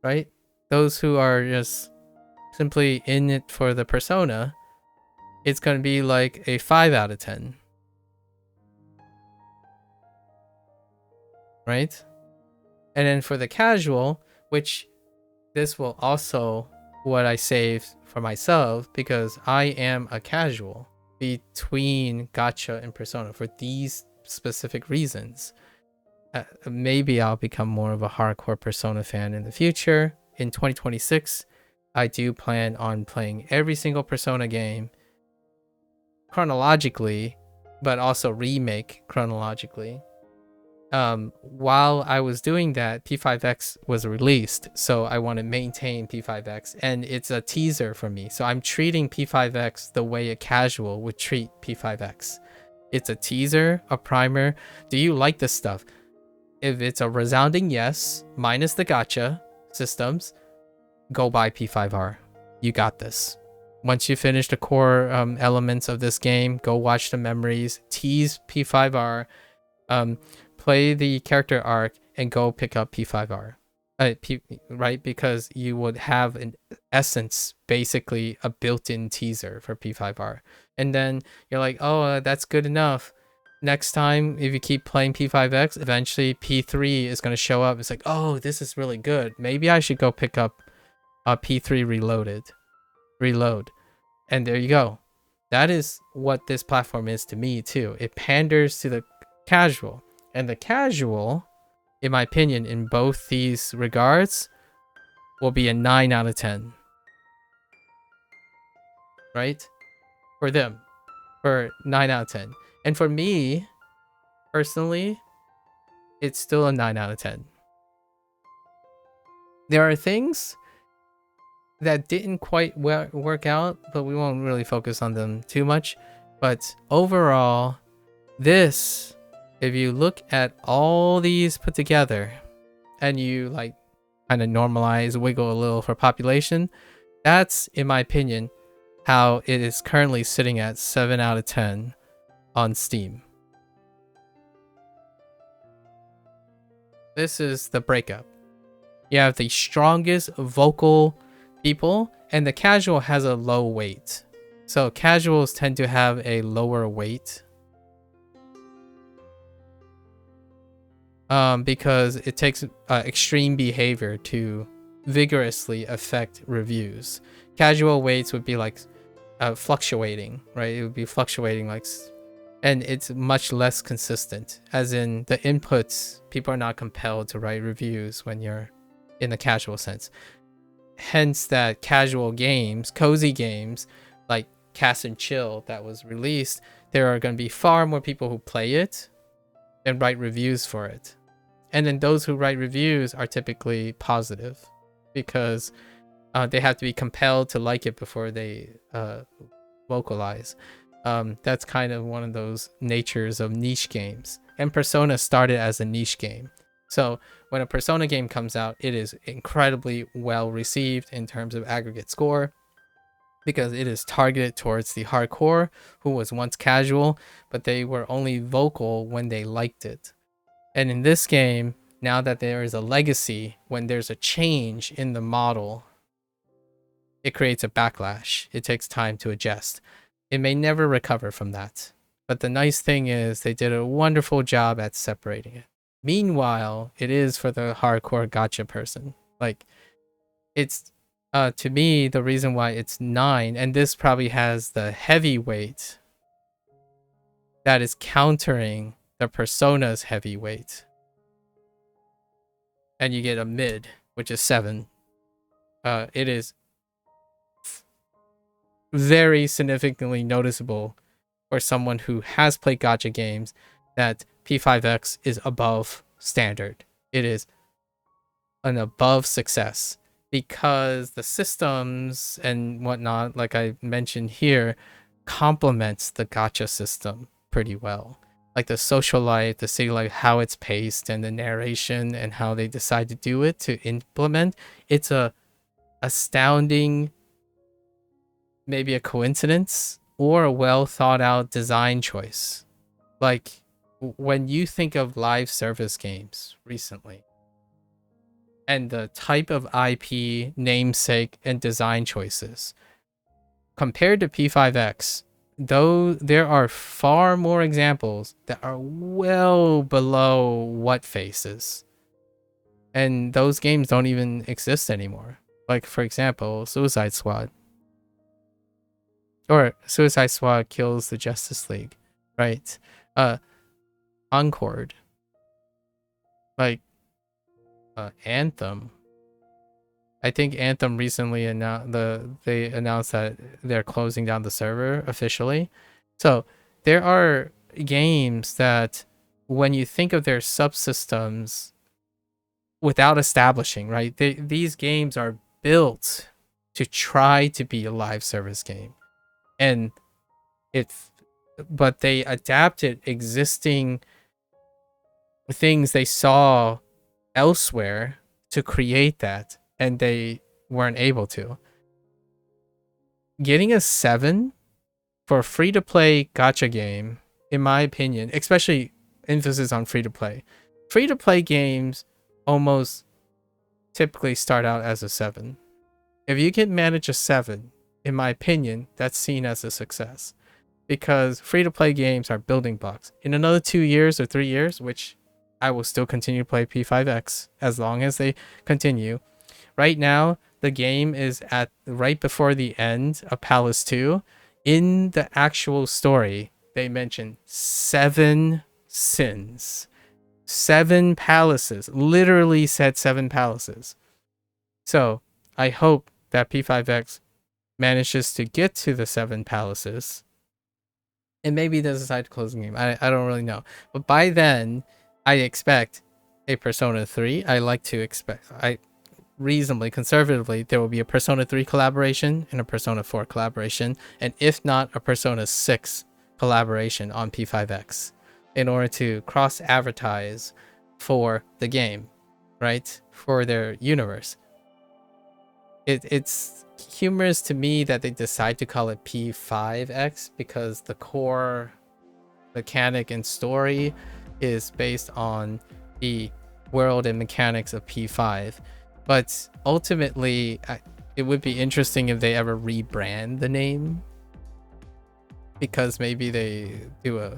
right? Those who are just simply in it for the Persona, it's going to be like a 5 out of 10. Right? And then for the casual, which this will also what I saved for myself because I am a casual between gacha and Persona for these specific reasons. Maybe I'll become more of a hardcore Persona fan in the future. In 2026, I do plan on playing every single Persona game chronologically, but also remake chronologically. While I was doing that, P5X was released, so I want to maintain P5X, and it's a teaser for me. So I'm treating P5X the way a casual would treat P5X. It's a teaser, a primer. Do you like this stuff? If it's a resounding yes, minus the gacha systems, go buy P5R. You got this. Once you finish the core elements of this game, go watch the memories, tease P5R, play the character arc, and go pick up P5R. Right? Because you would have an essence, basically a built-in teaser for P5R. And then you're like, oh, that's good enough. Next time, if you keep playing P5X, eventually P3 is going to show up. It's like, oh, this is really good. Maybe I should go pick up P3 Reload. And there you go. That is what this platform is to me, too. It panders to the casual. And the casual, in my opinion, in both these regards, will be a 9 out of 10. Right? For them. For 9 out of 10. And for me, personally, it's still a 9 out of 10. There are things that didn't quite work out, but we won't really focus on them too much. But overall, this, if you look at all these put together and you like kind of normalize, wiggle a little for population, that's, in my opinion, how it is currently sitting at 7 out of 10 on Steam. This is the breakup. You have the strongest vocal people, and the casual has a low weight. So casuals tend to have a lower weight. Because it takes extreme behavior to vigorously affect reviews. Casual weights would be like fluctuating, right? It would be fluctuating like, and it's much less consistent, as in the inputs, people are not compelled to write reviews when you're in a casual sense. Hence that casual games, cozy games like Cast and Chill that was released, there are going to be far more people who play it than write reviews for it. And then those who write reviews are typically positive because they have to be compelled to like it before they vocalize. That's kind of one of those natures of niche games. And Persona started as a niche game. So when a Persona game comes out, it is incredibly well received in terms of aggregate score because it is targeted towards the hardcore who was once casual, but they were only vocal when they liked it. And in this game, now that there is a legacy, when there's a change in the model, it creates a backlash. It takes time to adjust. It may never recover from that. But the nice thing is they did a wonderful job at separating it. Meanwhile, it is for the hardcore gacha person. Like, it's, to me, the reason why it's 9, and this probably has the heavyweight that is countering the Persona's heavyweight. And you get a mid, which is 7. It is very significantly noticeable for someone who has played gacha games that P5X is above standard. It is an above success because the systems and whatnot, like I mentioned here, complements the gacha system pretty well. Like the social life, the city life, how it's paced, and the narration, and how they decide to do it to implement. It's a astounding, maybe a coincidence, or a well thought out design choice. Like when you think of live service games recently, and the type of IP, namesake, and design choices, compared to P5X, though there are far more examples that are well below what faces. And those games don't even exist anymore. Like, for example, Suicide Squad. Or Suicide Squad kills the Justice League, right? Concord. Like, Anthem. I think Anthem recently they announced that they're closing down the server officially. So there are games that when you think of their subsystems without establishing, right? These games are built to try to be a live service game. And but they adapted existing things they saw elsewhere to create that, and they weren't able to. Getting a 7 for a free-to-play gacha game, in my opinion, especially emphasis on free-to-play. Free-to-play games almost typically start out as a 7. If you can manage a 7, in my opinion, that's seen as a success. Because free-to-play games are building blocks. In another 2 years or 3 years, which I will still continue to play P5X as long as they continue. Right now, the game is at right before the end of Palace 2. In the actual story, they mention 7 sins. 7 palaces. Literally said 7 palaces. So, I hope that P5X manages to get to the 7 palaces. And maybe there's a side closing game. I don't really know. But by then, I expect a Persona 3, I like to expect, I reasonably conservatively, there will be a Persona 3 collaboration and a Persona 4 collaboration, and if not, a Persona 6 collaboration on P5X in order to cross advertise for the game, right? For their universe. It's humorous to me that they decide to call it P5X because the core mechanic and story is based on the world and mechanics of P5. But ultimately, it would be interesting if they ever rebrand the name, because maybe they do a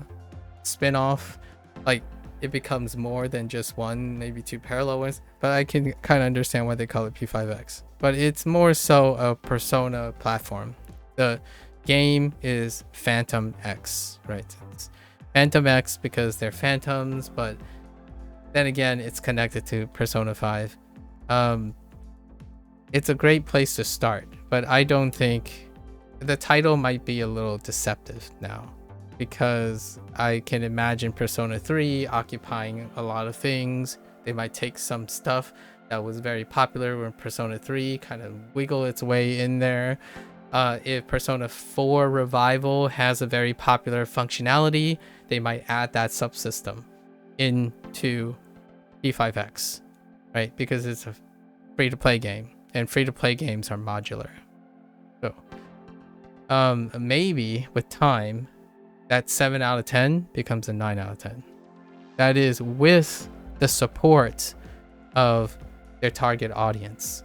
spin-off, like it becomes more than just one, maybe two parallel ones. But I can kind of understand why they call it P5X. But it's more so a Persona platform. The game is Phantom X, right? It's Phantom X because they're phantoms, but then again, it's connected to Persona 5. It's a great place to start, but I don't think the title might be a little deceptive now, because I can imagine Persona 3 occupying a lot of things. They might take some stuff that was very popular when Persona 3 kind of wiggle its way in there. If Persona 4 Revival has a very popular functionality, they might add that subsystem into P5X, right? Because it's a free-to-play game, and free-to-play games are modular. So maybe with time, that 7 out of 10 becomes a 9 out of 10. That is with the support of their target audience.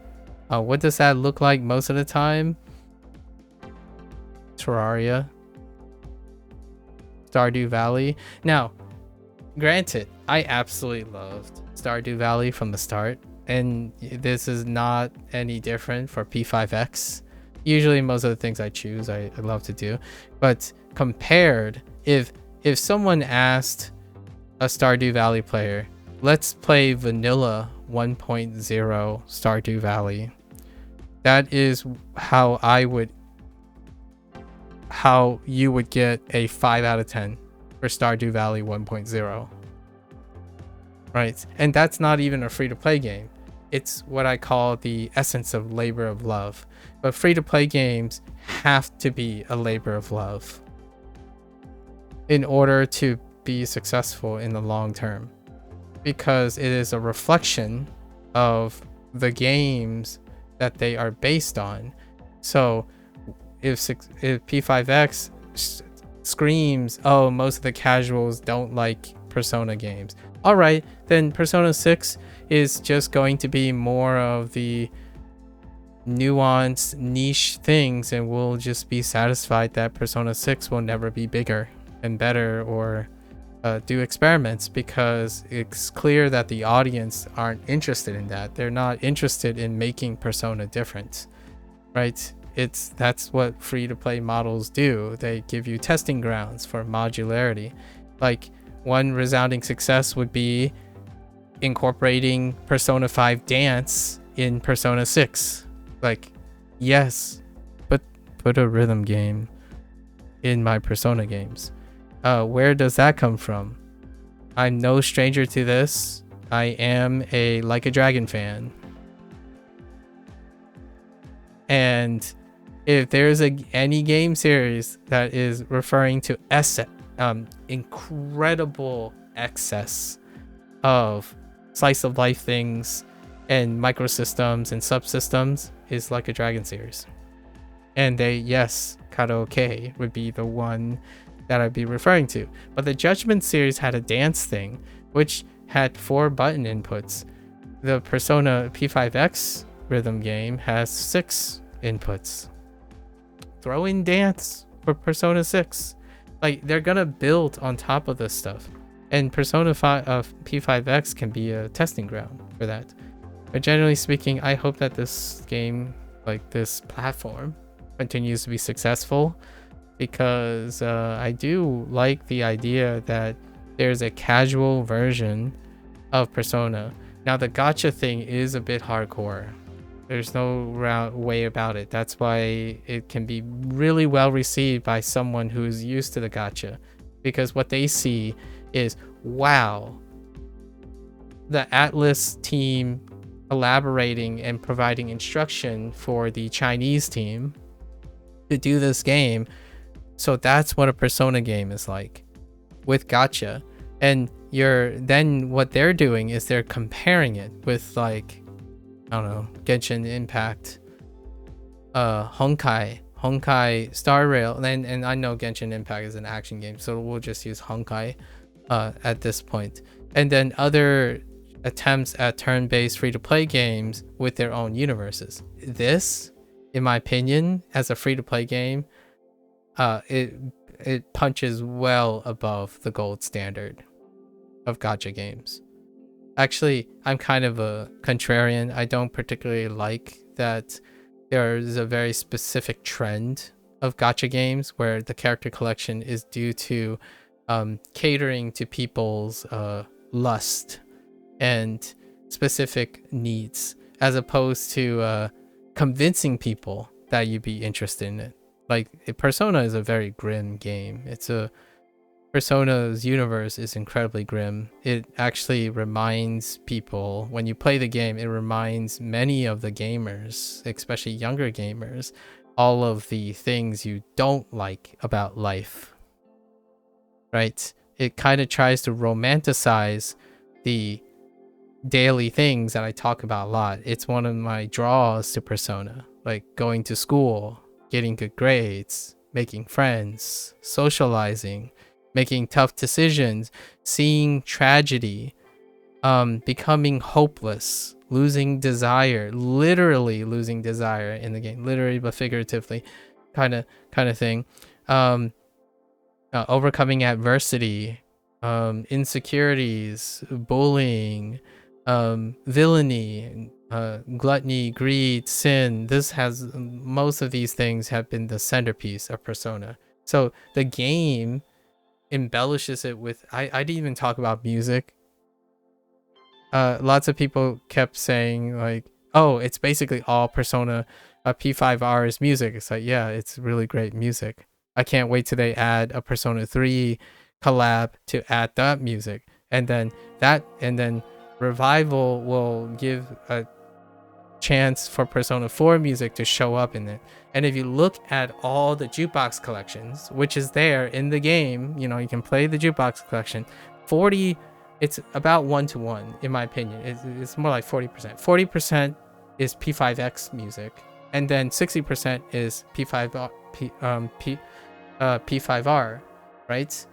What does that look like most of the time? Terraria, Stardew Valley. Now, granted, I absolutely loved Stardew Valley from the start, and this is not any different for P5X. Usually most of the things I choose I love to do, but compared, if someone asked a Stardew Valley player, let's play vanilla 1.0 Stardew Valley, that is how you would get a 5 out of 10 for Stardew Valley 1.0, right? And that's not even a free-to-play game. It's what I call the essence of labor of love. But free-to-play games have to be a labor of love in order to be successful in the long term, because it is a reflection of the games that they are based on. So if P5X screams, oh, most of the casuals don't like Persona games, all right, then Persona 6 is just going to be more of the nuanced niche things, and we'll just be satisfied that Persona 6 will never be bigger and better or do experiments, because it's clear that the audience aren't interested in that. They're not interested in making Persona different, right? That's what free-to-play models do. They give you testing grounds for modularity. Like, one resounding success would be incorporating Persona 5 Dance in Persona 6. Like, yes, but put a rhythm game in my Persona games. Where does that come from? I'm no stranger to this. I am a Like a Dragon fan. And if there's any game series that is referring to incredible excess of slice of life things and microsystems and subsystems, is Like a Dragon series. And yes, Karaoke would be the one that I'd be referring to. But the Judgment series had a dance thing, which had 4 button inputs. The Persona P5X rhythm game has 6 inputs. Throw in dance for Persona 6. Like, they're gonna build on top of this stuff. And Persona P5X can be a testing ground for that. But generally speaking, I hope that this game, like this platform, continues to be successful, because I do like the idea that there's a casual version of Persona. Now, the gacha thing is a bit hardcore. There's no way about it. That's why it can be really well received by someone who's used to the gacha, because what they see is, wow, the ATLUS team collaborating and providing instruction for the Chinese team to do this game. So that's what a Persona game is like with gacha. And then what they're doing is they're comparing it with, like, I don't know, Genshin Impact, Honkai Star Rail, and I know Genshin Impact is an action game, so we'll just use Honkai at this point. And then other attempts at turn-based free-to-play games with their own universes. This, in my opinion, as a free-to-play game, it punches well above the gold standard of gacha games. Actually, I'm kind of a contrarian. I don't particularly like that there's a very specific trend of gacha games where the character collection is due to catering to people's lust and specific needs, as opposed to convincing people that you'd be interested in it. Like, Persona is a very grim game. Persona's universe is incredibly grim. It actually reminds people, when you play the game, it reminds many of the gamers, especially younger gamers, all of the things you don't like about life, right? It kind of tries to romanticize the daily things that I talk about a lot. It's one of my draws to Persona, like going to school, getting good grades, making friends, socializing, making tough decisions, seeing tragedy, becoming hopeless, losing desire, literally losing desire in the game, literally but figuratively, kind of thing. Overcoming adversity, insecurities, bullying, villainy, gluttony, greed, sin. Most of these things have been the centerpiece of Persona. So the game embellishes it with, I didn't even talk about music. Lots of people kept saying, like, oh, it's basically all Persona P5R's music. It's like, yeah, it's really great music. I can't wait till they add a Persona 3 collab to add that music, and then Revival will give a chance for Persona 4 music to show up in it. And if you look at all the jukebox collections, which is there in the game, you know, you can play the jukebox collection. It's about 1-to-1 in my opinion. It's more like 40%. 40% is P5X music, and then 60% is P5R, right?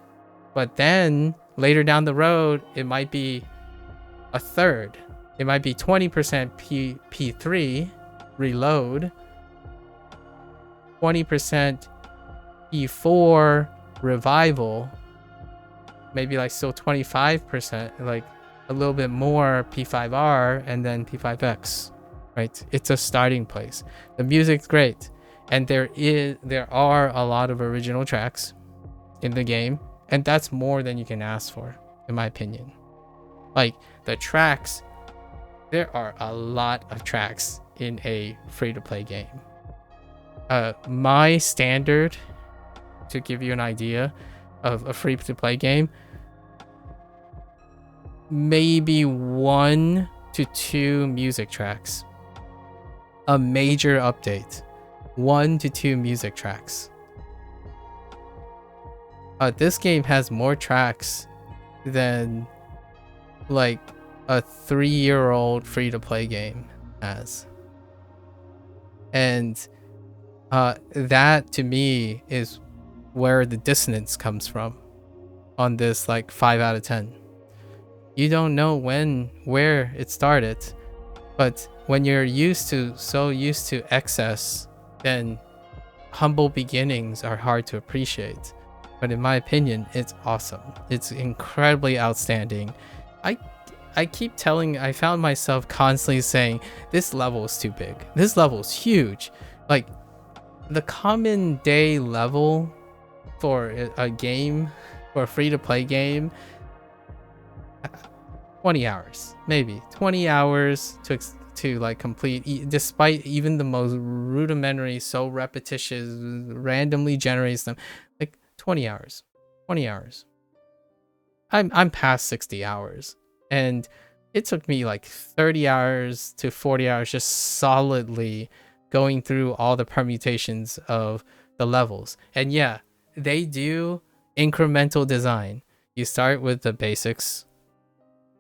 But then later down the road, it might be a third. It might be 20% P3 reload, 20% P4 revival, maybe like still 25%, like a little bit more P5R, and then P5X, right? It's a starting place. The music's great, and there are a lot of original tracks in the game, and that's more than you can ask for, in my opinion. Like, the tracks, there are a lot of tracks in a free-to-play game. My standard, to give you an idea of a free-to-play game, maybe 1 to 2 music tracks. A major update, 1 to 2 music tracks. This game has more tracks than like a 3-year-old free-to-play game has. And that to me is where the dissonance comes from on this, like, 5 out of 10. You don't know where it started, but when you're so used to excess, then humble beginnings are hard to appreciate. But in my opinion, it's awesome. It's incredibly outstanding. I found myself constantly saying, this level is too big. This level is huge. Like, the common day level for a game, for a free-to-play game, 20 hours, maybe 20 hours to like complete, despite even the most rudimentary, so repetitious, randomly generates them, like 20 hours. I'm past 60 hours, and it took me like 30 hours to 40 hours just solidly going through all the permutations of the levels. And yeah, they do incremental design. You start with the basics,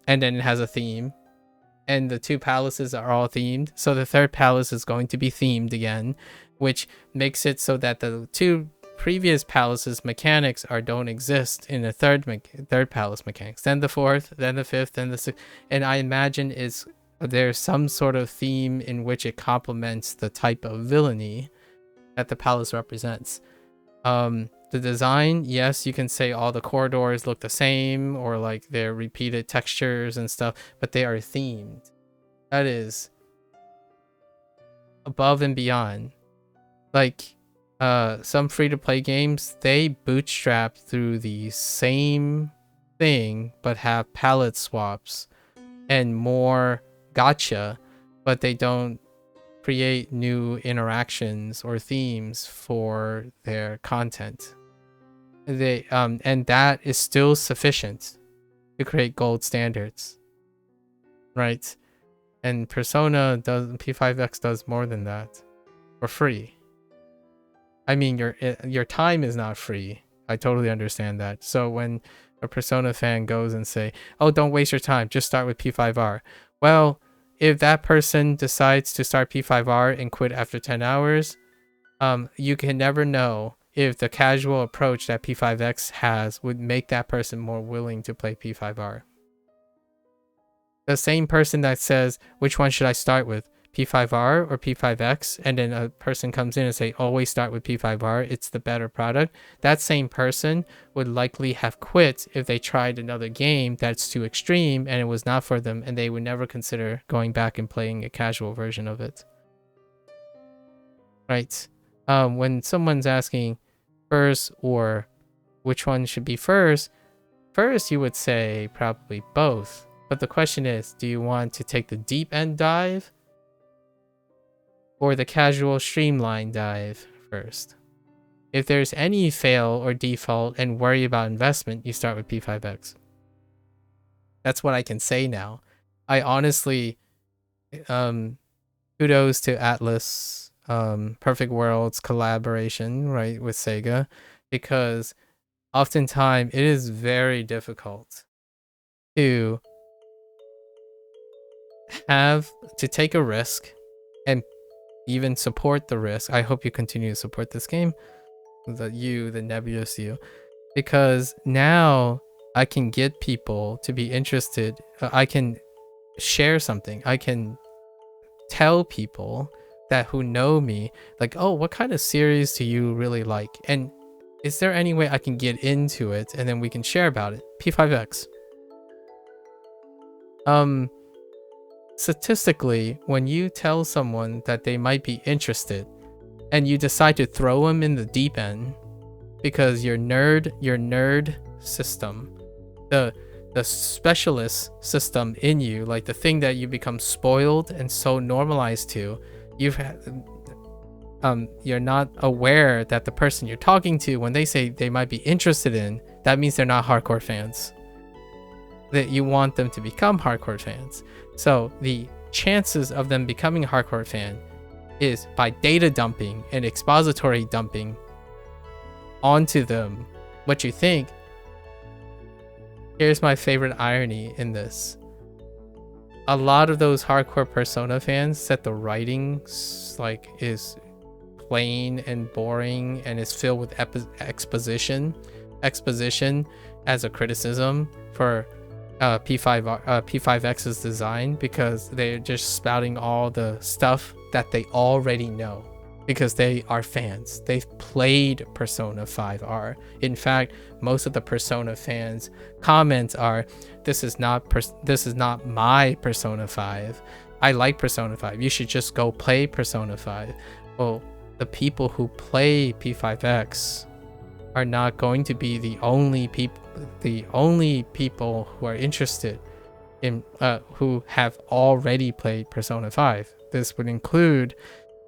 and then it has a theme, and the 2 palaces are all themed. So the 3rd palace is going to be themed again, which makes it so that the 2 previous palaces mechanics don't exist in the third palace mechanics. Then the 4th, then the 5th, then the 6th, and I imagine there's some sort of theme in which it complements the type of villainy that the palace represents. The design, yes, you can say all the corridors look the same, or like they're repeated textures and stuff, but they are themed. That is above and beyond. Like some free-to-play games, they bootstrap through the same thing but have palette swaps and more gotcha, but they don't create new interactions or themes for their content. They and that is still sufficient to create gold standards, right? And P5X does more than that for free. I mean, your time is not free. I totally understand that. So when a Persona fan goes and say, "Oh, don't waste your time. Just start with P5R." Well, if that person decides to start P5R and quit after 10 hours, you can never know if the casual approach that P5X has would make that person more willing to play P5R. The same person that says, which one should I start with, P5R or P5X, and then a person comes in and say, always start with P5R, it's the better product, that same person would likely have quit if they tried another game that's too extreme and it was not for them, and they would never consider going back and playing a casual version of it. Right? When someone's asking first or which one should be first you would say probably both. But the question is, do you want to take the deep end dive or the casual streamline dive first? If there's any fail or default and worry about investment, you start with P5X. That's what I can say now. I honestly, kudos to ATLUS, Perfect Worlds collaboration, right, with SEGA, because oftentimes it is very difficult to take a risk and even support the risk. I hope you continue to support this game, the nebulous you, because now I can get people to be interested. I can share something. I can tell people that who know me, like, oh, what kind of series do you really like? And is there any way I can get into it and then we can share about it? P5X. Statistically, when you tell someone that they might be interested and you decide to throw them in the deep end because your nerd system, the specialist system in you, like the thing that you become spoiled and so normalized to, you're not aware that the person you're talking to, when they say they might be interested in, that means they're not hardcore fans. That you want them to become hardcore fans. So the chances of them becoming a hardcore fan is by data dumping and expository dumping onto them what you think. Here's my favorite irony in this. A lot of those hardcore Persona fans said the writing is plain and boring and is filled with exposition as a criticism for P5X's design, because they're just spouting all the stuff that they already know because they are fans. They've played Persona 5R. In fact, most of the Persona fans' comments are, this is not my Persona 5. I like Persona 5. You should just go play Persona 5. Well, the people who play P5X are not going to be the only people who are interested in who have already played Persona 5. This would include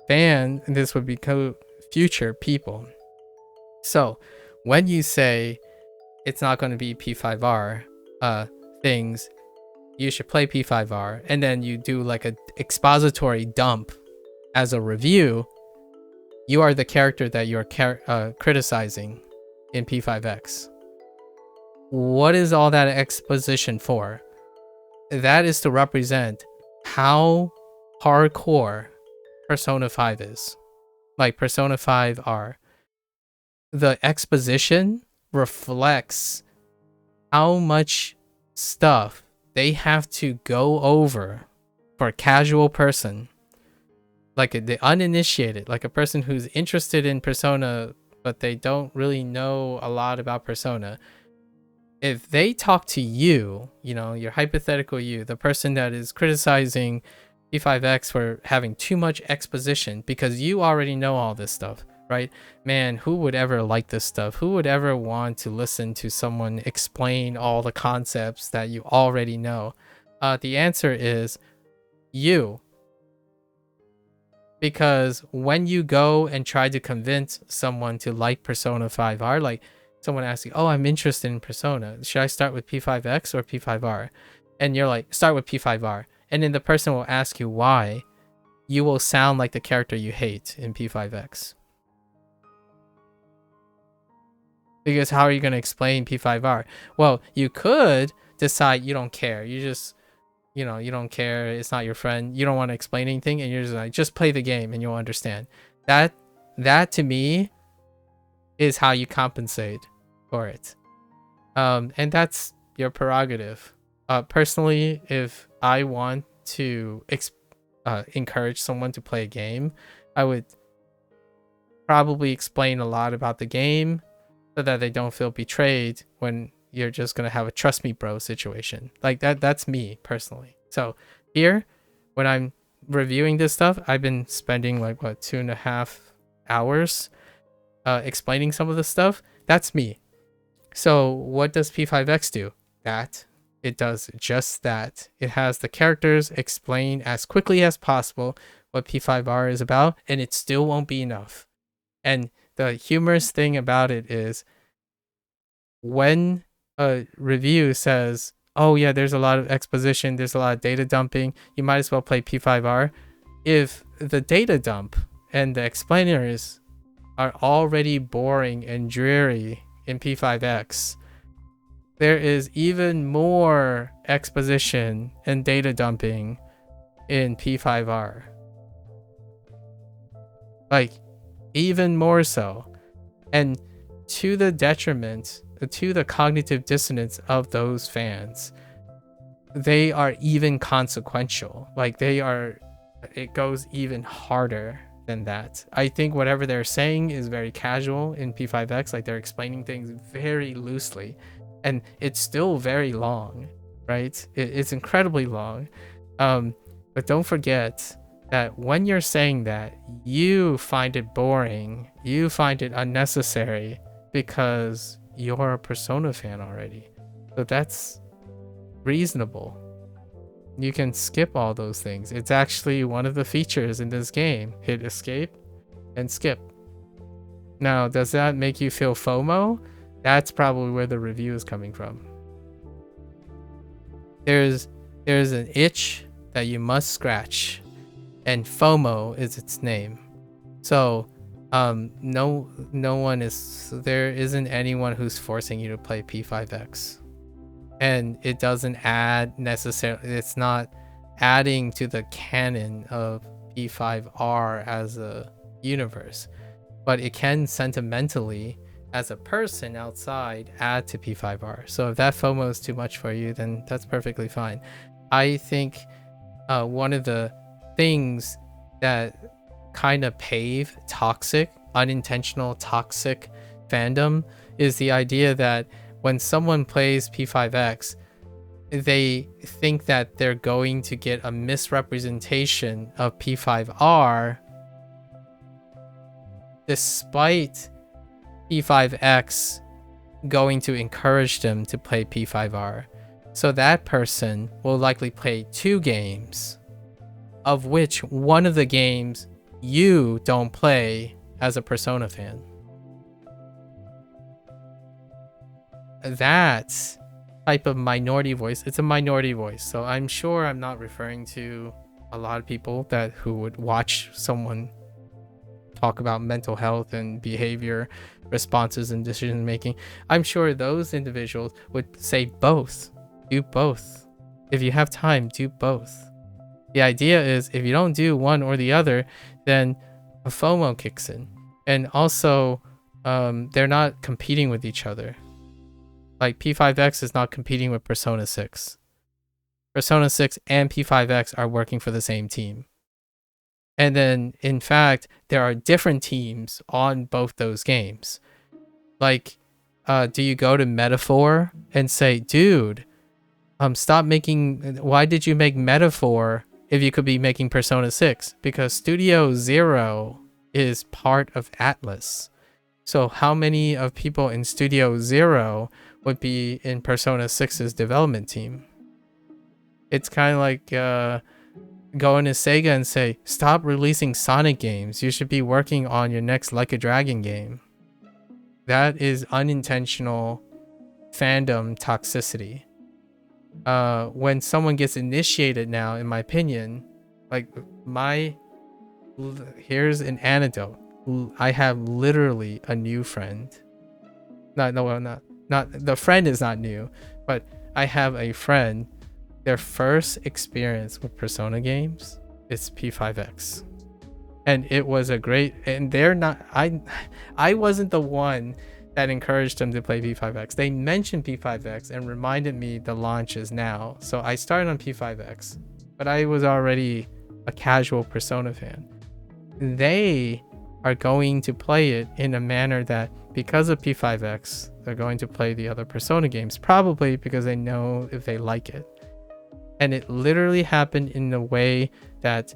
fans, and this would be future people. So when you say it's not going to be P5R things, you should play P5R, and then you do like a expository dump as a review, you are the character that you're criticizing in P5X. What is all that exposition for? That is to represent how hardcore Persona 5 is. Like Persona 5R. The exposition reflects how much stuff they have to go over for a casual person, like the uninitiated, like a person who's interested in Persona but they don't really know a lot about Persona. If they talk to you, you know, your hypothetical you, the person that is criticizing P5X for having too much exposition because you already know all this stuff, right? Man, who would ever like this stuff? Who would ever want to listen to someone explain all the concepts that you already know? The answer is you. Because when you go and try to convince someone to like Persona 5R, like someone asks you, oh, I'm interested in Persona. Should I start with P5X or P5R? And you're like, start with P5R. And then the person will ask you why. You will sound like the character you hate in P5X. Because how are you going to explain P5R? Well, you could decide you don't care. You just, you know, you don't care. It's not your friend. You don't want to explain anything. And you're just like, just play the game and you'll understand. That to me is how you compensate for it. And that's your prerogative. Personally, if I want to encourage someone to play a game, I would probably explain a lot about the game so that they don't feel betrayed when you're just gonna have a trust me bro situation. Like that's me personally. So here, when I'm reviewing this stuff, I've been spending like what 2.5 hours explaining some of the stuff. That's me. So what does P5X do? That it does just that. It has the characters explain as quickly as possible what P5R is about, and it still won't be enough. And the humorous thing about it is when a review says, oh yeah, there's a lot of exposition, there's a lot of data dumping, you might as well play P5R. If the data dump and the explainers are already boring and dreary in P5X, there is even more exposition and data dumping in P5R. Like, even more so. And to the detriment, to the cognitive dissonance of those fans, they are even consequential. Like, it goes even harder than that. I think whatever they're saying is very casual in P5X. Like, they're explaining things very loosely. And it's still very long, right? It's incredibly long. But don't forget that when you're saying that, you find it boring, you find it unnecessary because you're a Persona fan already. So that's reasonable. You can skip all those things. It's actually one of the features in this game. Hit escape and skip. Now, does that make you feel FOMO? That's probably where the review is coming from. There's an itch that you must scratch, and FOMO is its name. So there isn't anyone who's forcing you to play P5X, and it doesn't add necessarily, it's not adding to the canon of P5R as a universe, but it can sentimentally, as a person outside, add to P5R. So if that FOMO is too much for you, then that's perfectly fine. I think one of the things that kind of pave unintentional toxic fandom is the idea that when someone plays P5X, they think that they're going to get a misrepresentation of P5R despite P5X going to encourage them to play P5R. So that person will likely play 2 games, of which one of the games you don't play as a Persona fan. That type of minority voice. It's a minority voice, so I'm sure I'm not referring to a lot of people who would watch someone talk about mental health and behavior responses and decision making. I'm sure those individuals would say both. Do both. If you have time, do both. The idea is if you don't do one or the other, then a FOMO kicks in. And also, they're not competing with each other. Like P5X is not competing with Persona 6. Persona 6 and P5X are working for the same team. And then, in fact, there are different teams on both those games. Like, do you go to Metaphor and say, dude, stop making... Why did you make Metaphor if you could be making Persona 6? Because Studio Zero is part of ATLUS. So how many of people in Studio Zero would be in Persona 6's development team? It's kind of like going to SEGA and say, stop releasing Sonic games. You should be working on your next Like a Dragon game. That is unintentional fandom toxicity. When someone gets initiated now, in my opinion, like here's an anecdote. I have literally a new friend. Not the friend is not new, but I have a friend. Their first experience with Persona games is P5X, and it was a great. And they're not. I wasn't the one that encouraged them to play P5X. They mentioned P5X and reminded me the launch is now. So I started on P5X, but I was already a casual Persona fan. They are going to play it in a manner that, because of P5X, they're going to play the other Persona games, probably because they know if they like it. And it literally happened in a way that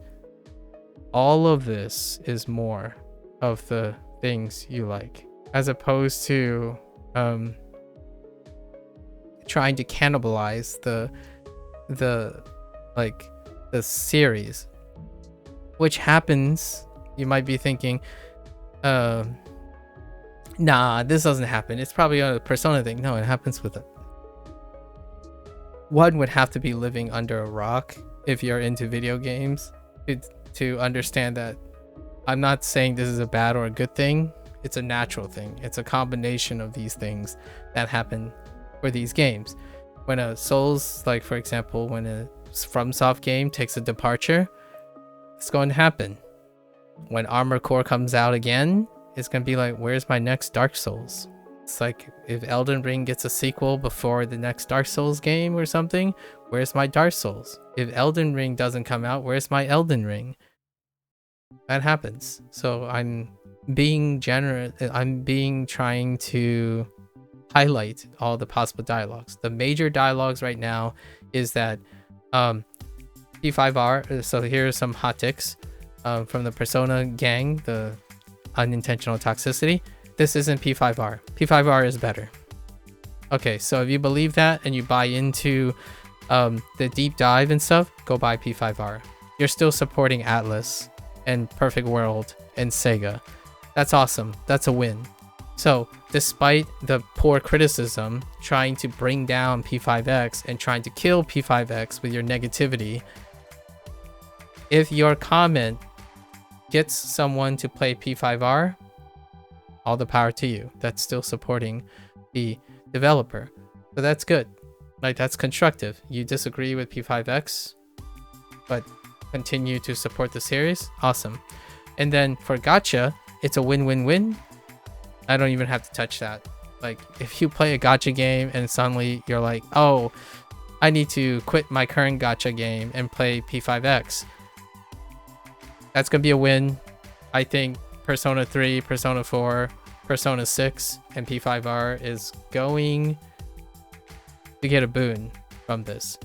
all of this is more of the things you like, as opposed to trying to cannibalize the series, which happens. You might be thinking, nah, this doesn't happen. It's probably a Persona thing. No, it happens with it. One would have to be living under a rock if you're into video games to understand that. I'm not saying this is a bad or a good thing. It's a natural thing. It's a combination of these things that happen for these games. When a Souls, like for example, when a FromSoft game takes a departure, it's going to happen. When Armored Core comes out again, it's going to be like, where's my next Dark Souls? It's like if Elden Ring gets a sequel before the next Dark Souls game or something, where's my Dark Souls? If Elden Ring doesn't come out, where's my Elden Ring? That happens. So I'm being generous. Trying to highlight all the possible dialogues. The major dialogues right now is that P5R, so here are some hot ticks from the Persona gang, the unintentional toxicity. This isn't P5R. P5R is better. Okay, so if you believe that and you buy into the deep dive and stuff, go buy P5R. You're still supporting ATLUS and Perfect World and SEGA. That's awesome. That's a win. So despite the poor criticism, trying to bring down P5X and trying to kill P5X with your negativity, if your comment gets someone to play P5R, all the power to you. That's still supporting the developer. So that's good. Like, that's constructive. You disagree with P5X, but continue to support the series. Awesome. And then for gacha, it's a win-win-win. I don't even have to touch that. Like, if you play a gacha game and suddenly you're like, oh, I need to quit my current gacha game and play P5X, that's gonna be a win. I think Persona 3, Persona 4, Persona 6, and P5R is going to get a boon from this.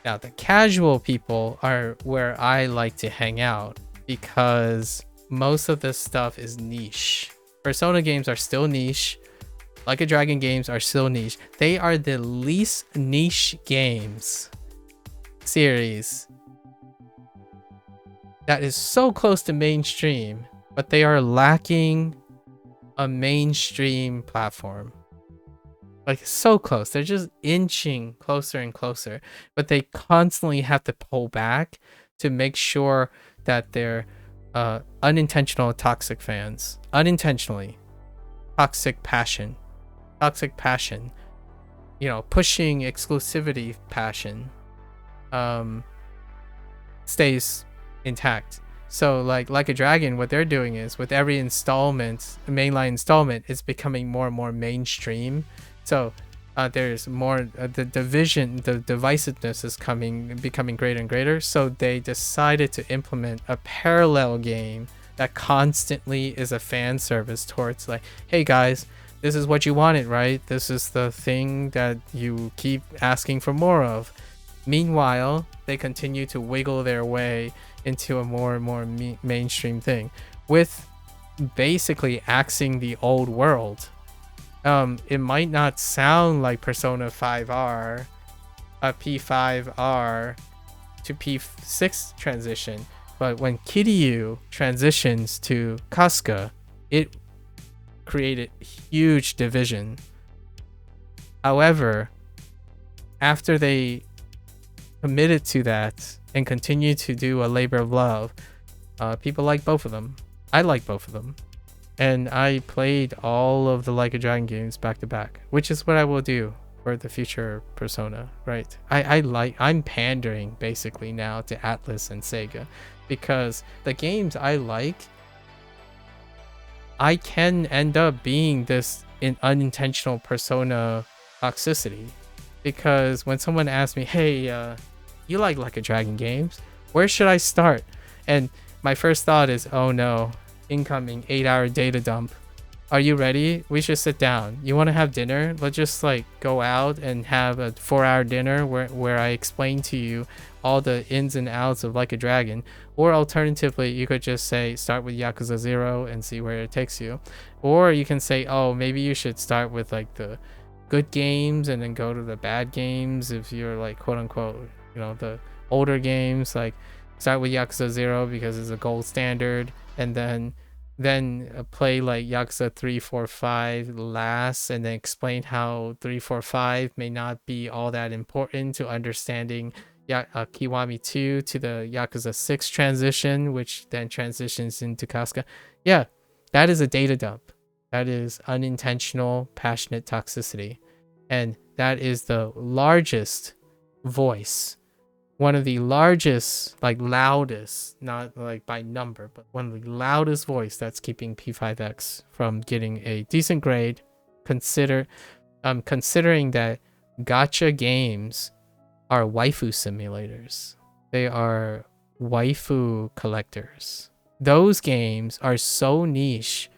Now, the casual people are where I like to hang out because most of this stuff is niche. Persona games are still niche. Like a Dragon games are still niche. They are the least niche games series that is so close to mainstream, but they are lacking a mainstream platform. Like so close. They're just inching closer and closer, but they constantly have to pull back to make sure that they're unintentional toxic fans. Unintentionally. Toxic passion. Toxic passion. You know, pushing exclusivity passion stays intact. So like a dragon, what they're doing is with every installment, mainline installment, is becoming more and more mainstream. So there's more the division, the divisiveness is becoming greater and greater. So they decided to implement a parallel game that constantly is a fan service towards like, hey guys, this is what you wanted, right? This is the thing that you keep asking for more of. Meanwhile, they continue to wiggle their way into a more and more mainstream thing with basically axing the old world. It might not sound like Persona 5R, a P5R to P6 transition, but when Kiryu transitions to Casca, it created huge division. However, after they committed to that and continue to do a labor of love, people like both of them. I like both of them, and I played all of the Like a Dragon games back to back, which is what I will do for the future Persona, right? I'm pandering basically now to ATLUS and SEGA, because the games I like, I can end up being this unintentional Persona toxicity. Because when someone asks me, hey, you like a Dragon games, where should I start? And my first thought is, oh no, incoming 8-hour data dump. Are you ready? We should sit down. You want to have dinner? Let's just like go out and have a 4-hour dinner where I explain to you all the ins and outs of Like a Dragon. Or alternatively, you could just say start with Yakuza 0 and see where it takes you. Or you can say, oh, maybe you should start with like the good games and then go to the bad games if you're like quote unquote, you know, the older games. Like start with Yakuza 0 because it's a gold standard, and then play like Yakuza 3, 4, 5 last, and then explain how 3, 4, 5 may not be all that important to understanding Kiwami 2 to the Yakuza 6 transition, which then transitions into Casca. Yeah, that is a data dump. That is unintentional, passionate toxicity. And that is the largest voice, one of the largest, like loudest, not like by number, but one of the loudest voice that's keeping P5X from getting a decent grade. Considering that gacha games are waifu simulators. They are waifu collectors. Those games are so niche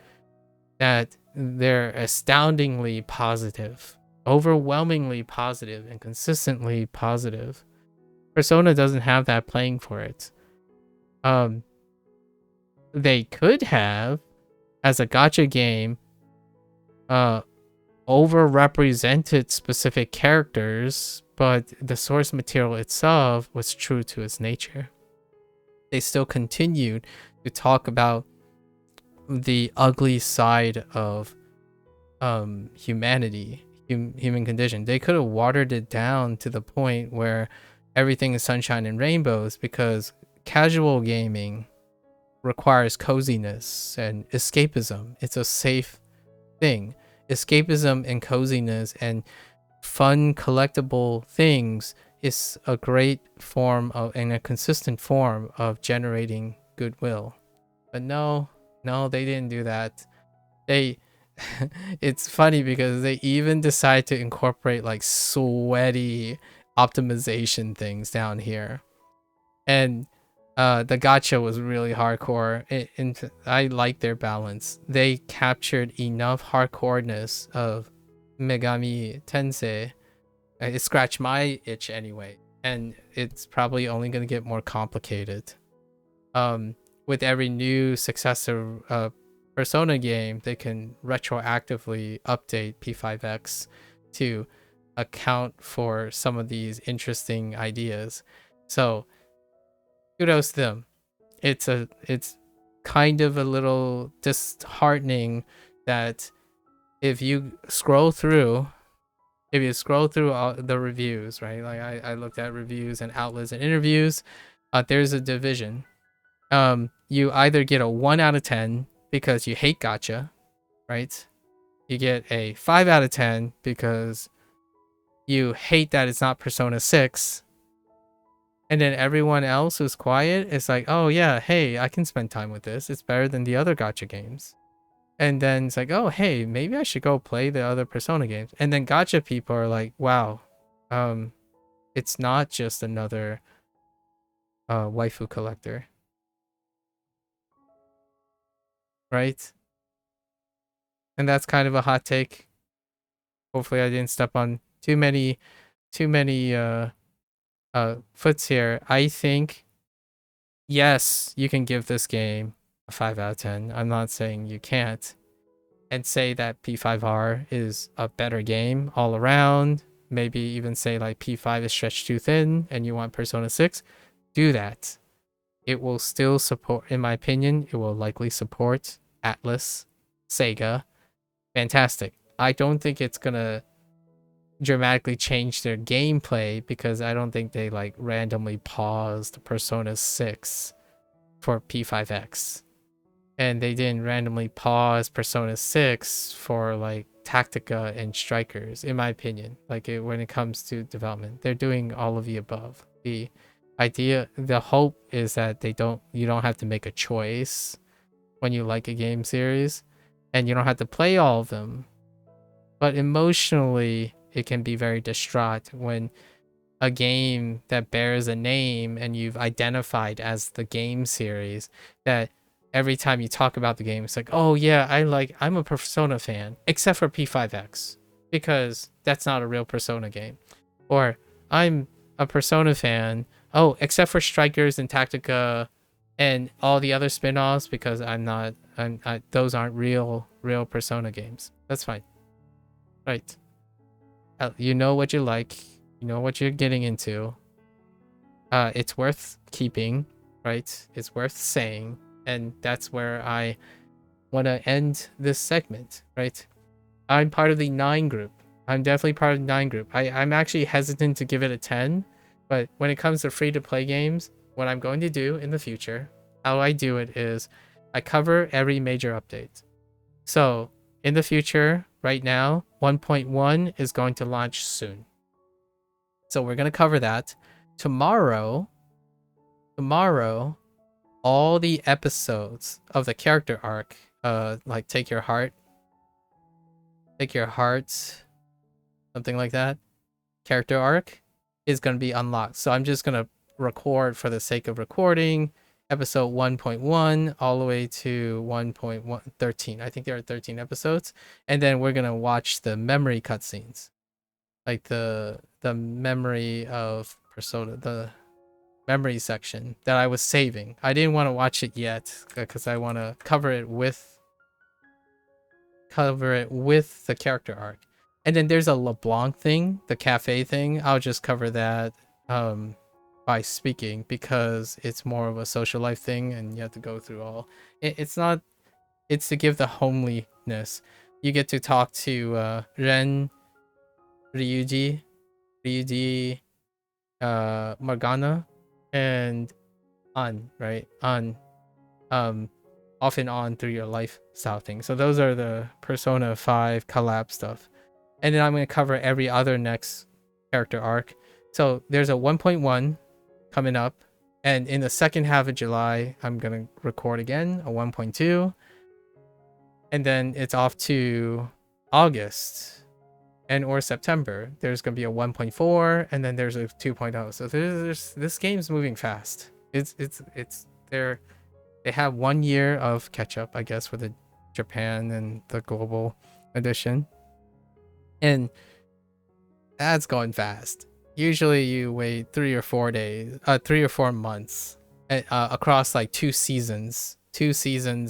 that they're astoundingly positive, overwhelmingly positive, and consistently positive. Persona doesn't have that playing for it. They could have, as a gacha game, overrepresented specific characters, but the source material itself was true to its nature. They still continued to talk about the ugly side of humanity, human condition. They could have watered it down to the point where everything is sunshine and rainbows, because casual gaming requires coziness and escapism. It's a safe thing. Escapism and coziness and fun collectible things is a great form of, and a consistent form of, generating goodwill. But no, they didn't do that. It's funny because they even decide to incorporate like sweaty optimization things down here. And the gacha was really hardcore, and I like their balance. They captured enough hardcoreness of Megami Tensei. It scratched my itch anyway, and it's probably only going to get more complicated. With every new successive Persona game, they can retroactively update P5X to account for some of these interesting ideas. So kudos to them. It's kind of a little disheartening that if you scroll through if you scroll through all the reviews, right? Like I looked at reviews and outlets and interviews. There's a division. You either get a 1 out of 10 because you hate gacha, right? You get a 5 out of 10 because you hate that it's not Persona 6. And then everyone else who's quiet is like, oh yeah, hey, I can spend time with this. It's better than the other gacha games. And then it's like, oh hey, maybe I should go play the other Persona games. And then gacha people are like, wow, it's not just another waifu collector, right? And that's kind of a hot take. Hopefully I didn't step on too many foots here. I think yes, you can give this game a 5 out of 10. I'm not saying you can't. And say that P5R is a better game all around. Maybe even say like P5 is stretched too thin and you want Persona 6. Do that. It will still support, in my opinion, it will likely support ATLUS, SEGA. Fantastic. I don't think it's gonna dramatically change their gameplay because I don't think they like randomly paused Persona 6 for P5X. And they didn't randomly pause Persona 6 for like Tactica and Strikers, in my opinion. Like when it comes to development, they're doing all of the above. The idea, the hope is that you don't have to make a choice when you like a game series, and you don't have to play all of them. But emotionally, it can be very distraught when a game that bears a name and you've identified as the game series, that every time you talk about the game, it's like, oh yeah, I'm a Persona fan, except for P5X, because that's not a real Persona game. Or I'm a Persona fan, oh, except for Strikers and Tactica and all the other spin-offs, because those aren't real Persona games. That's fine. Right. You know what you like, you know what you're getting into. It's worth keeping, right? It's worth saying. And that's where I want to end this segment, right? I'm part of the 9 group. I'm definitely part of the 9 group. I'm actually hesitant to give it a 10, but when it comes to free-to-play games, what I'm going to do in the future, how I do it is I cover every major update. So in the future, right now, 1.1 is going to launch soon. So we're going to cover that. Tomorrow, all the episodes of the character arc, like Take Your Heart, something like that, character arc is going to be unlocked. So I'm just going to record for the sake of recording episode 1.1 all the way to 1.13. I think there are 13 episodes. And then we're going to watch the memory cutscenes, like the memory of Persona, the memory section that I was saving. I didn't want to watch it yet because I want to cover it with the character arc. And then there's a LeBlanc thing, the cafe thing. I'll just cover that by speaking, because it's more of a social life thing and you have to go through all. It's to give the homeliness. You get to talk to Ren, Ryuji, Morgana, and on, right? On, off and on through your lifestyle thing. So those are the Persona 5 collab stuff. And then I'm going to cover every other next character arc. So there's a 1.1 coming up. And in the second half of July, I'm going to record again a 1.2. And then it's off to August and or September. There's going to be a 1.4, and then there's a 2.0. So this game's moving fast. They have 1 year of catch up, I guess, for the Japan and the global edition. And that's going fast. Usually you wait 3 or 4 months across like 2 seasons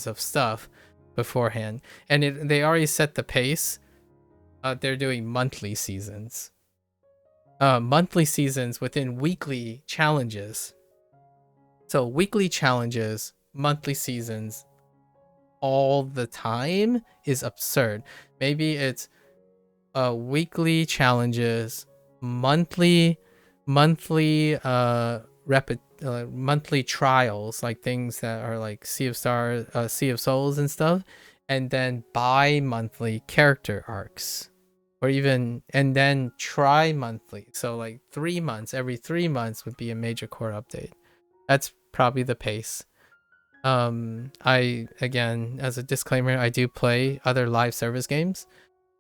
of stuff beforehand. And they already set the pace. They're doing monthly seasons. Monthly seasons within weekly challenges. So weekly challenges, monthly seasons, all the time is absurd. Maybe it's weekly challenges, monthly monthly monthly trials, like things that are like Sea of Stars, Sea of Souls and stuff, and then bi-monthly character arcs, or even, and then tri-monthly, so like 3 months, every 3 months would be a major core update. That's probably the pace. I, again, as a disclaimer, I do play other live service games.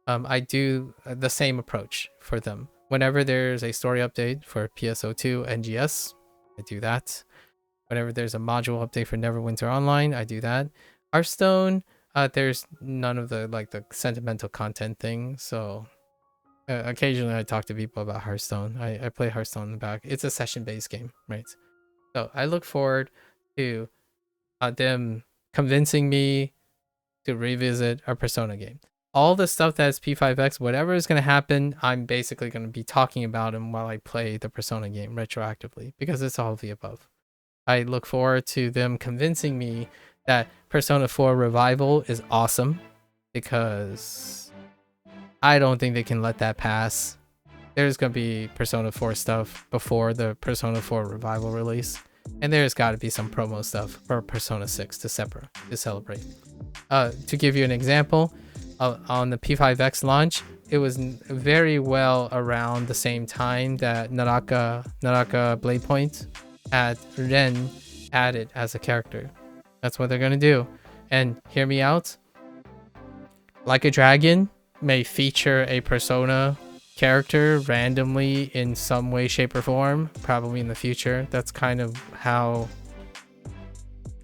I do the same approach for them. Whenever there's a story update for PSO2 NGS, I do that. Whenever there's a module update for Neverwinter Online, I do that. Hearthstone, there's none of the like the sentimental content thing. So occasionally I talk to people about Hearthstone. I play Hearthstone in the back. It's a session-based game, right? So I look forward to them convincing me to revisit a Persona game. All the stuff that's P5X, whatever is going to happen, I'm basically going to be talking about them while I play the Persona game retroactively, because it's all of the above. I look forward to them convincing me that Persona 4 Revival is awesome, because I don't think they can let that pass. There's going to be Persona 4 stuff before the Persona 4 Revival release, and there's got to be some promo stuff for Persona 6 to celebrate. To give you an example, on the P5X launch, it was very well around the same time that Naraka Bladepoint had Ren added as a character. That's what they're gonna do. And hear me out. Like a Dragon may feature a Persona character randomly in some way, shape, or form, probably in the future. That's kind of how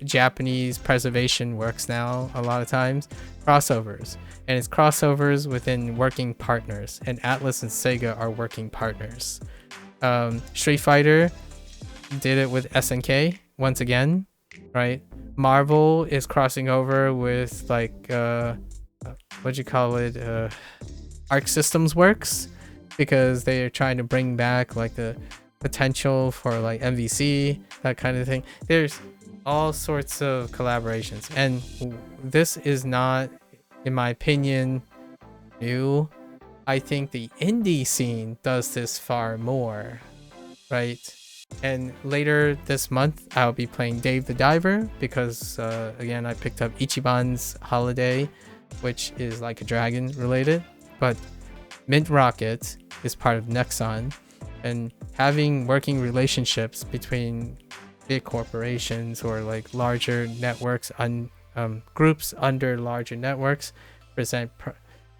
Japanese preservation works now a lot of times. Crossovers, and it's crossovers within working partners, and ATLUS and SEGA are working partners. Street Fighter did it with SNK once again, right? Marvel is crossing over with like what'd you call it, Arc Systems Works, because they are trying to bring back like the potential for like MVC, that kind of thing. There's all sorts of collaborations, and this is not, in my opinion, new. I think the indie scene does this far more, right? And later this month I'll be playing Dave the Diver, because again, I picked up Ichiban's Holiday, which is like a dragon related, but Mint Rocket is part of Nexon, and having working relationships between big corporations or like larger networks on groups under larger networks present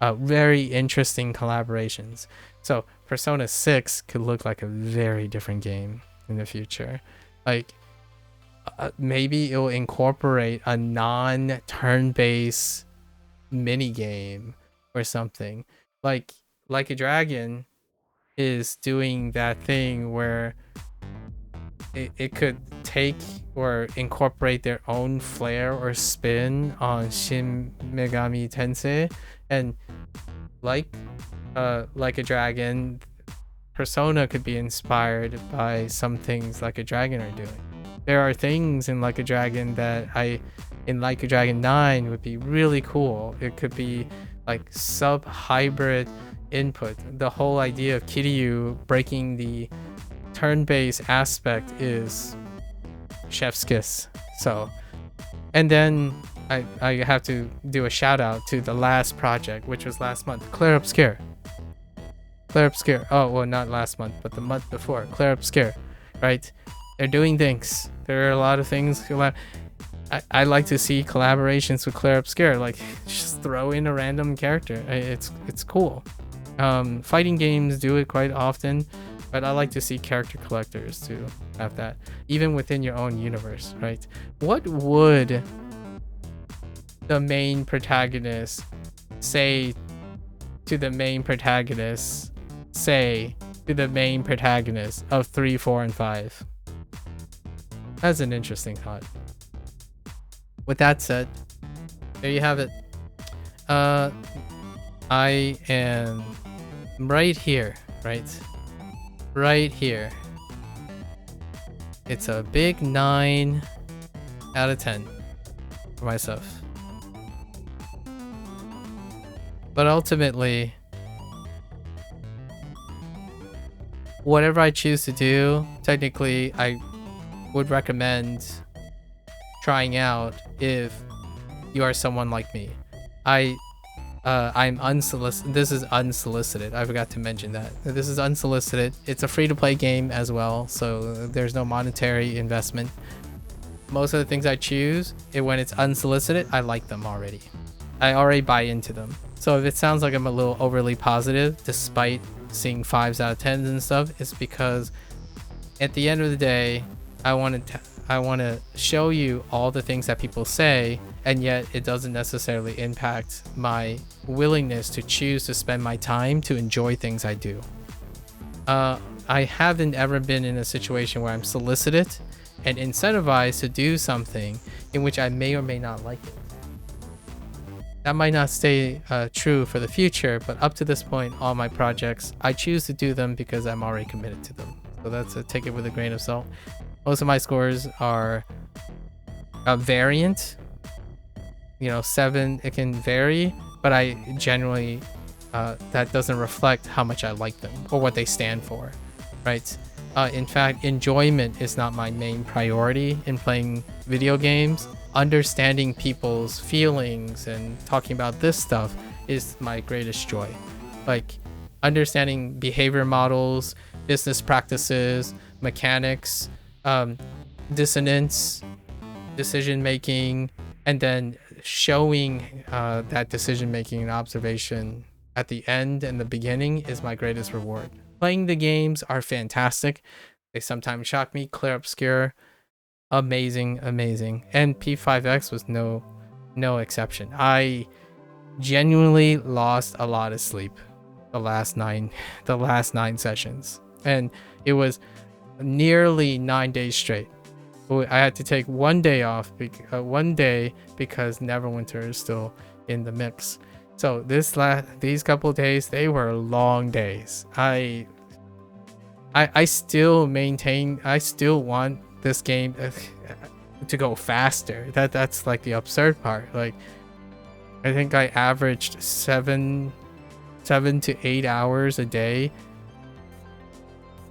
very interesting collaborations. So Persona 6 could look like a very different game in the future. Like maybe it will incorporate a non-turn-based mini game or something. Like a Dragon is doing that thing where it could take or incorporate their own flair or spin on Shin Megami Tensei, and like a Dragon, Persona could be inspired by some things Like a Dragon are doing. There are things in Like a Dragon that in Like a Dragon 9 would be really cool. It could be like sub-hybrid input. The whole idea of Kiryu breaking the turn-based aspect is chef's kiss. So, and then I have to do a shout out to the last project, which was last month, Clair Obscur. Oh, well, not last month, but the month before, Clair Obscur, right? They're doing things. There are a lot of things. I like to see collaborations with Clair Obscur, like just throw in a random character. It's cool. Fighting games do it quite often, but I like to see character collectors to have that, even within your own universe, right? What would the main protagonist say to the main protagonist of 3, 4, and 5? That's an interesting thought. With that said, there you have it. I am right here, right? Right here. It's a big 9 out of 10 for myself. But ultimately, whatever I choose to do, technically I would recommend trying out if you are someone like me. I'm unsolicited. This is unsolicited. I forgot to mention that. This is unsolicited. It's a free-to-play game as well, so there's no monetary investment. Most of the things I choose, when it's unsolicited, I like them already. I already buy into them. So if it sounds like I'm a little overly positive, despite seeing 5s out of 10s and stuff, it's because at the end of the day, I want to show you all the things that people say, and yet it doesn't necessarily impact my willingness to choose to spend my time to enjoy things I do. I haven't ever been in a situation where I'm solicited and incentivized to do something in which I may or may not like it. That might not stay true for the future, but up to this point, all my projects, I choose to do them because I'm already committed to them. So that's a take it with a grain of salt. Most of my scores are variant. 7, it can vary, but I generally, that doesn't reflect how much I like them or what they stand for, right? In fact, enjoyment is not my main priority in playing video games. Understanding people's feelings and talking about this stuff is my greatest joy. Like understanding behavior models, business practices, mechanics, dissonance, decision making, and then showing that decision making and observation at the end and the beginning is my greatest reward. Playing the games are fantastic. They sometimes shock me, clear, obscure. Amazing. And P5X was no exception. I genuinely lost a lot of sleep the last nine sessions, and it was nearly 9 days straight. I had to take one day off, one day, because Neverwinter is still in the mix. So these couple of days, they were long days. I still want this game to go faster. That's like the absurd part. Like I think I averaged 7 to 8 hours a day.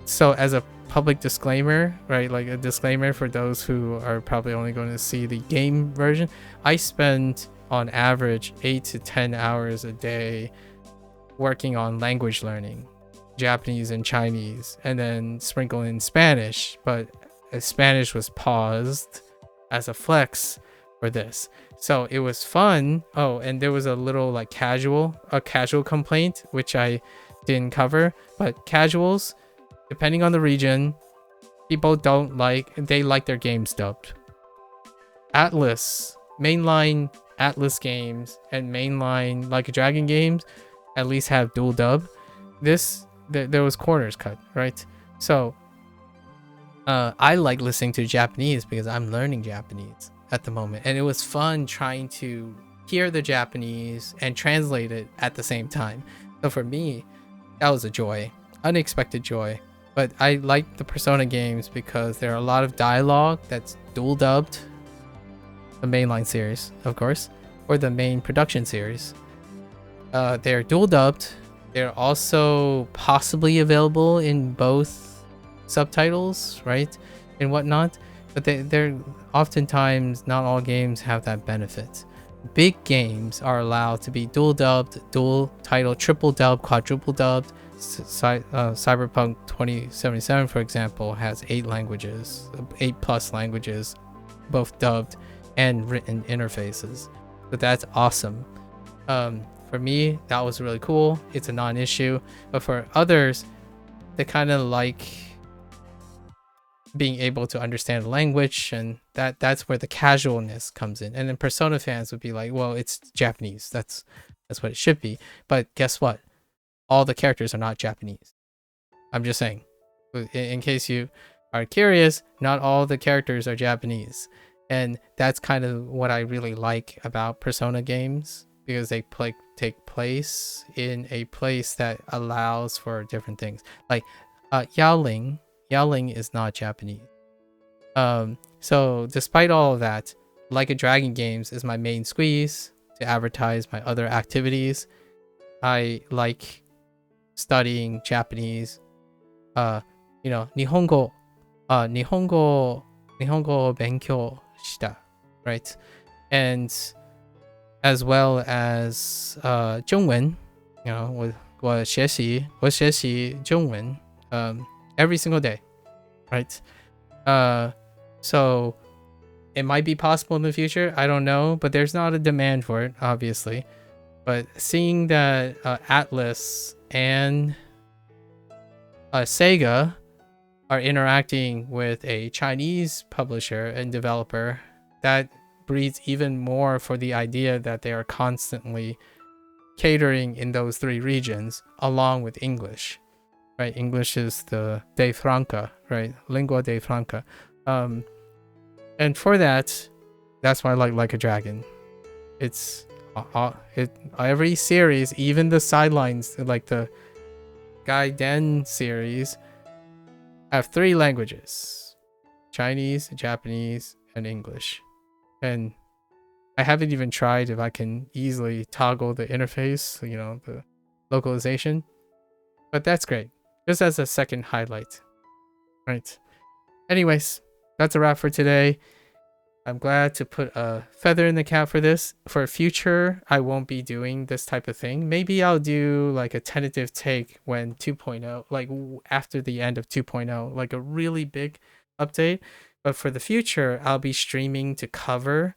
So as a public disclaimer, right, like a disclaimer for those who are probably only going to see the game version, I spend on average 8 to 10 hours a day working on language learning, Japanese and Chinese, and then sprinkle in Spanish, but Spanish was paused as a flex for this. So it was fun. Oh, and there was a little like casual complaint, which I didn't cover, but casuals, depending on the region, people they like their games dubbed. ATLUS, mainline ATLUS games and mainline Like a Dragon games at least have dual dub. There was corners cut, right? So I like listening to Japanese because I'm learning Japanese at the moment, and it was fun trying to hear the Japanese and translate it at the same time. So for me, that was a joy, unexpected joy. But I like the Persona games because there are a lot of dialogue that's dual dubbed. The mainline series, of course, or the main production series. They're dual dubbed. They're also possibly available in both subtitles, right, and whatnot, but they're oftentimes, not all games have that benefit. Big games are allowed to be dual dubbed, dual title, triple dubbed, quadruple dubbed. Cyberpunk 2077, for example, has 8 plus languages, both dubbed and written interfaces. But that's awesome. For me, that was really cool. It's a non-issue, but for others, they kind of like being able to understand the language, and that's where the casualness comes in. And then Persona fans would be like, well, it's Japanese, that's what it should be. But guess what, all the characters are not Japanese. I'm just saying, in case you are curious, not all the characters are Japanese. And that's kind of what I really like about Persona games, because they take place in a place that allows for different things. Like Yaoling is not Japanese. So despite all of that, Like a Dragon games is my main squeeze to advertise my other activities. I like studying Japanese you know, 日本語勉強した right? And as well as 中文 you know, 我学习中文 every single day, right? So it might be possible in the future, I don't know, but there's not a demand for it, obviously. But seeing that ATLUS and SEGA are interacting with a Chinese publisher and developer, that breeds even more for the idea that they are constantly catering in those 3 regions along with English, right? English is the de franca, right? Lingua de franca. And for that, that's why I like a Dragon. It's every series, even the sidelines, like the Gaiden series, have 3 languages: Chinese, Japanese, and English. And I haven't even tried if I can easily toggle the interface, you know, the localization. But that's great. Just as a second highlight. Right. Anyways, that's a wrap for today. I'm glad to put a feather in the cap for this. For future, I won't be doing this type of thing. Maybe I'll do like a tentative take when 2.0, like after the end of 2.0, like a really big update. But for the future, I'll be streaming to cover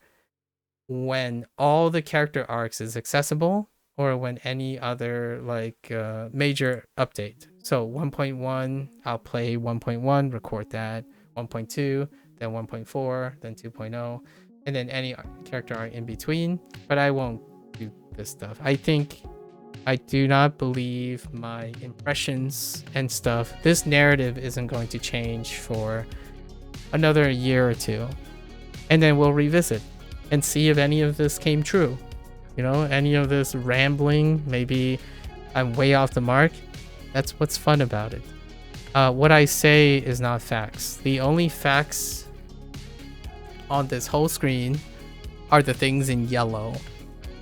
when all the character arcs is accessible, or when any other like major update. So 1.1, I'll play 1.1, record that, 1.2, then 1.4, then 2.0, and then any character arc in between. But I won't do this stuff. I do not believe my impressions and stuff, this narrative isn't going to change for another year or 2. And then we'll revisit and see if any of this came true. You know, any of this rambling, maybe I'm way off the mark. That's what's fun about it. What I say is not facts. The only facts on this whole screen are the things in yellow,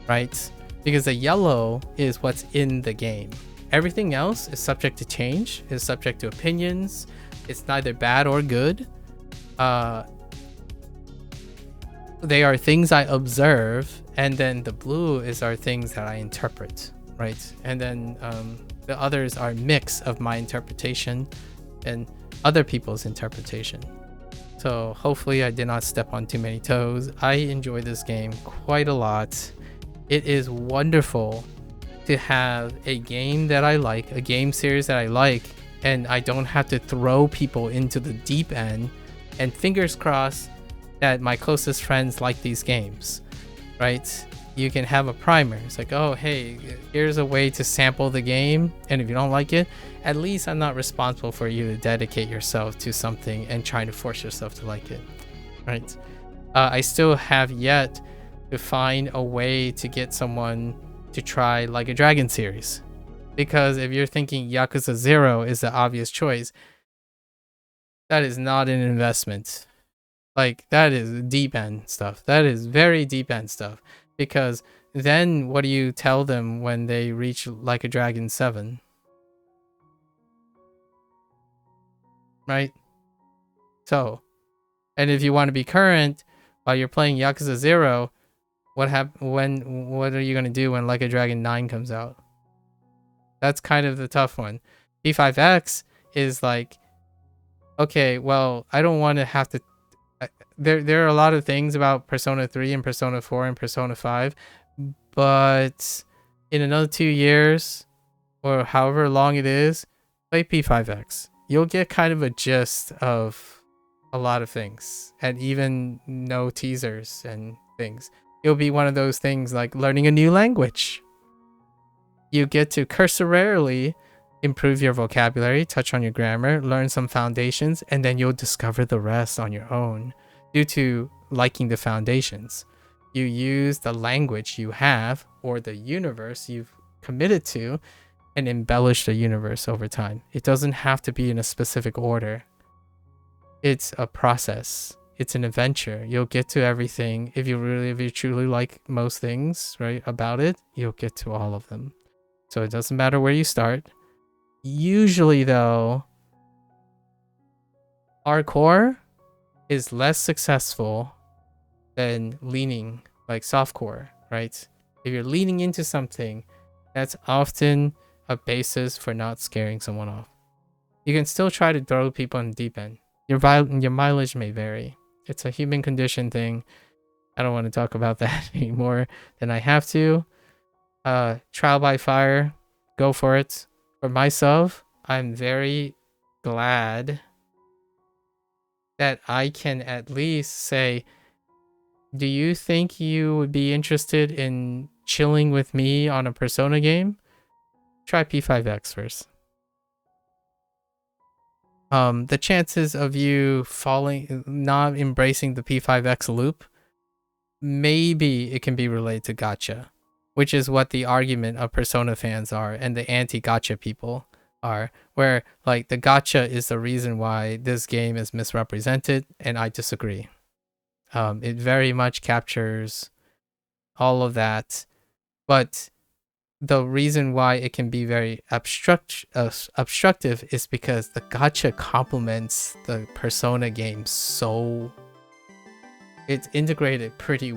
right? Because the yellow is what's in the game. Everything else is subject to change, is subject to opinions. It's neither bad or good. They are things I observe, and then the blue are things that I interpret, right? And then the others are a mix of my interpretation and other people's interpretation. So hopefully I did not step on too many toes. I enjoy this game quite a lot. It is wonderful to have a game that I like, a game series that I like, and I don't have to throw people into the deep end, and fingers crossed that my closest friends like these games, right? You can have a primer. It's like, oh, hey, here's a way to sample the game, and if you don't like it, at least I'm not responsible for you to dedicate yourself to something and trying to force yourself to like it, right? I still have yet to find a way to get someone to try Like a Dragon series, because if you're thinking Yakuza 0 is the obvious choice, that is not an investment. Like, that is deep end stuff. That is very deep end stuff. Because then what do you tell them when they reach Like a Dragon 7? Right? So, and if you want to be current while you're playing Yakuza 0, what are you going to do when Like a Dragon 9 comes out? That's kind of the tough one. P5X is like, okay, well, I don't want to have to. There are a lot of things about Persona 3 and Persona 4 and Persona 5, but in another 2 years, or however long it is, play P5X. You'll get kind of a gist of a lot of things, and even no teasers and things. It'll be one of those things like learning a new language. You get to cursorily improve your vocabulary, touch on your grammar, learn some foundations, and then you'll discover the rest on your own. Due to liking the foundations, you use the language you have or the universe you've committed to and embellish the universe over time. It doesn't have to be in a specific order. It's a process. It's an adventure. You'll get to everything. If you truly like most things, right, about it, you'll get to all of them. So it doesn't matter where you start. Usually though, hardcore is less successful than leaning like softcore, right? If you're leaning into something, that's often a basis for not scaring someone off. You can still try to throw people in the deep end. Your mileage may vary. It's a human condition thing. I don't want to talk about that anymore than I have to. Trial by fire, go for it. For myself, I'm very glad that I can at least say, do you think you would be interested in chilling with me on a Persona game? Try P5X first. The chances of you not embracing the P5X loop, maybe it can be related to gacha, which is what the argument of Persona fans are and the anti-gacha people are, where like the gacha is the reason why this game is misrepresented, and I disagree. It very much captures all of that, but the reason why it can be very obstructive is because the gacha complements the Persona game, so it's integrated pretty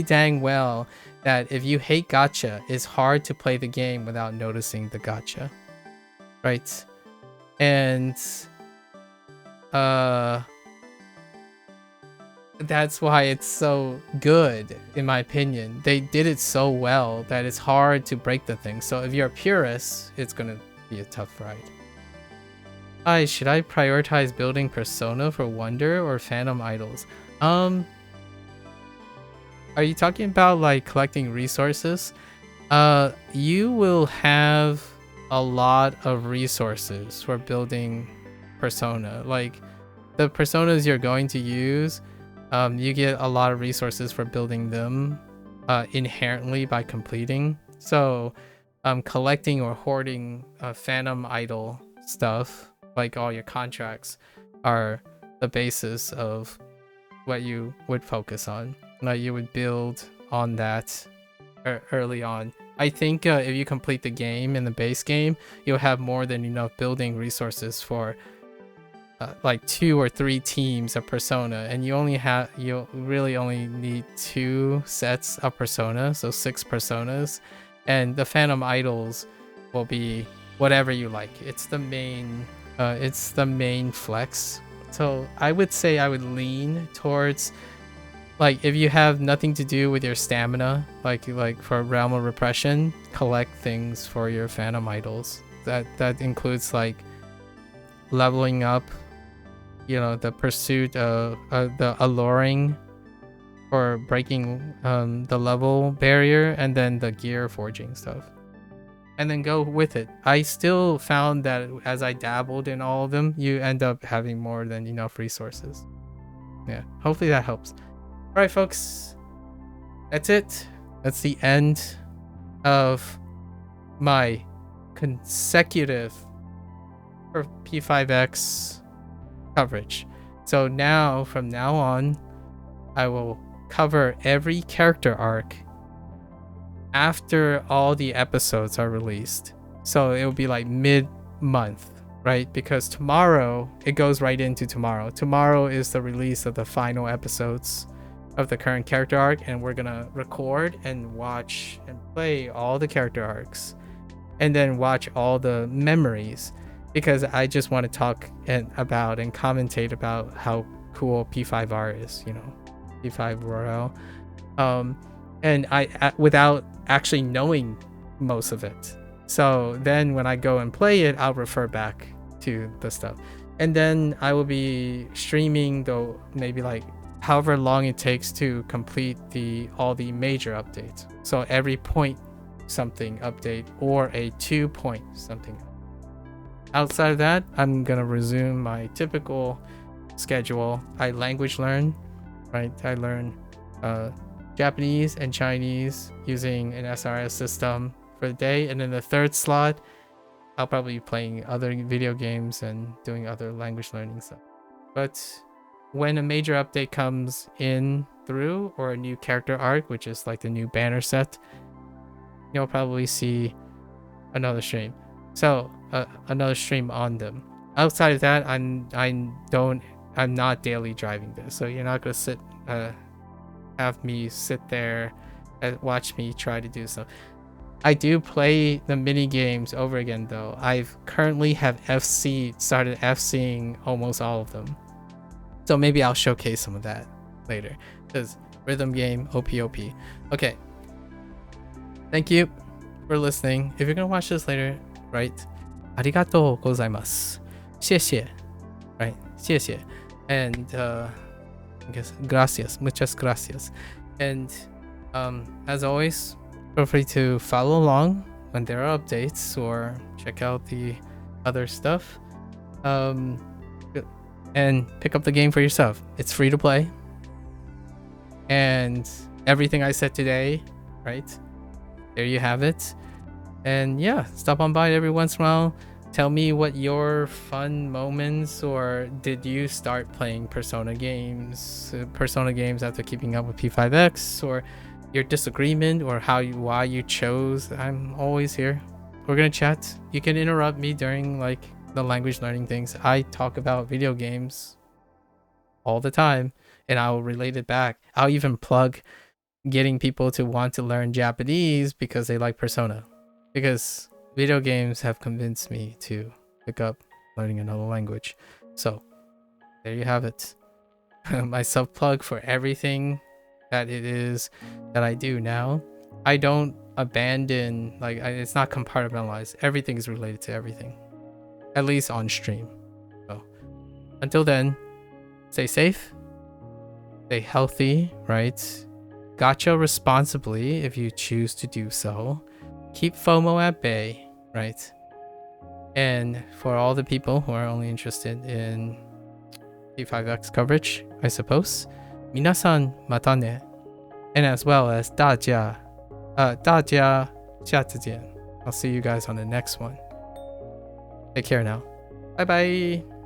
dang well, that if you hate gacha, it's hard to play the game without noticing the gacha, right? And that's why it's so good, in my opinion. They did it so well that it's hard to break the thing. So if you're a purist, it's gonna be a tough ride. Hi, should I prioritize building Persona for Wonder or Phantom Idols? Are you talking about like collecting resources? You will have a lot of resources for building Persona. Like the personas you're going to use, you get a lot of resources for building them inherently by completing. So collecting or hoarding Phantom Idol stuff, like all your contracts, are the basis of what you would focus on. Like you would build on that early on. I think if you complete the game in the base game, you'll have more than enough building resources for like 2 or 3 teams of Persona, and you'll really only need 2 sets of Persona, so 6 Personas, and the Phantom Idols will be whatever you like. It's the main flex. So I would say I would lean towards, like, if you have nothing to do with your stamina, like for Realm of Repression, collect things for your Phantom Idols. That includes like leveling up, you know, the pursuit of the alluring or breaking the level barrier, and then the gear forging stuff, and then go with it. I still found that as I dabbled in all of them, you end up having more than enough resources. Yeah, hopefully that helps. All right, folks, that's it. That's the end of my consecutive for P5X coverage. So now, from now on, I will cover every character arc after all the episodes are released. So it will be like mid-month, right? Because tomorrow, it goes right into tomorrow. Tomorrow is the release of the final episodes of the current character arc, and we're gonna record and watch and play all the character arcs, and then watch all the memories, because I just want to talk about and commentate about how cool P5R is, you know, P5 Royale, and I without actually knowing most of it. So then when I go and play it, I'll refer back to the stuff, and then I will be streaming though, maybe like however long it takes to complete all the major updates. So every point something update, or a 2 point something. Outside of that, I'm gonna resume my typical schedule. I language learn, right? I learn Japanese and Chinese using an SRS system for the day, and then the third slot, I'll probably be playing other video games and doing other language learning stuff. But when a major update comes in through, or a new character arc, which is like the new banner set, you'll probably see another stream. So another stream on them. Outside of that, I'm not daily driving this, so you're not gonna have me sit there and watch me try to do so. I do play the mini games over again though. I've currently have started FCing almost all of them. So maybe I'll showcase some of that later. Because rhythm game, OP. Okay. Thank you for listening. If you're gonna watch this later, right? Arigatou gozaimasu. 谢谢. Right? 谢谢. And I guess gracias. Muchas gracias. And as always, feel free to follow along when there are updates or check out the other stuff. And pick up the game for yourself. It's free to play. And everything I said today, right? There you have it. And yeah, stop on by every once in a while. Tell me what your fun moments, or did you start playing Persona games after keeping up with P5X, or your disagreement, or why you chose. I'm always here. We're gonna chat. You can interrupt me during like the language learning things. I talk about video games all the time, and I'll relate it back. I'll even plug getting people to want to learn Japanese because they like Persona, because video games have convinced me to pick up learning another language. So there you have it. My self plug for everything that it is that I do now. I don't abandon, like, it's not compartmentalized. Everything is related to everything, at least on stream. So until then, stay safe, stay healthy, right? Gacha responsibly if you choose to do so. Keep FOMO at bay, right? And for all the people who are only interested in P5X coverage, I suppose, 皆さんまたね. And as well as 大家下次见. I'll see you guys on the next one. Take care now. Bye bye.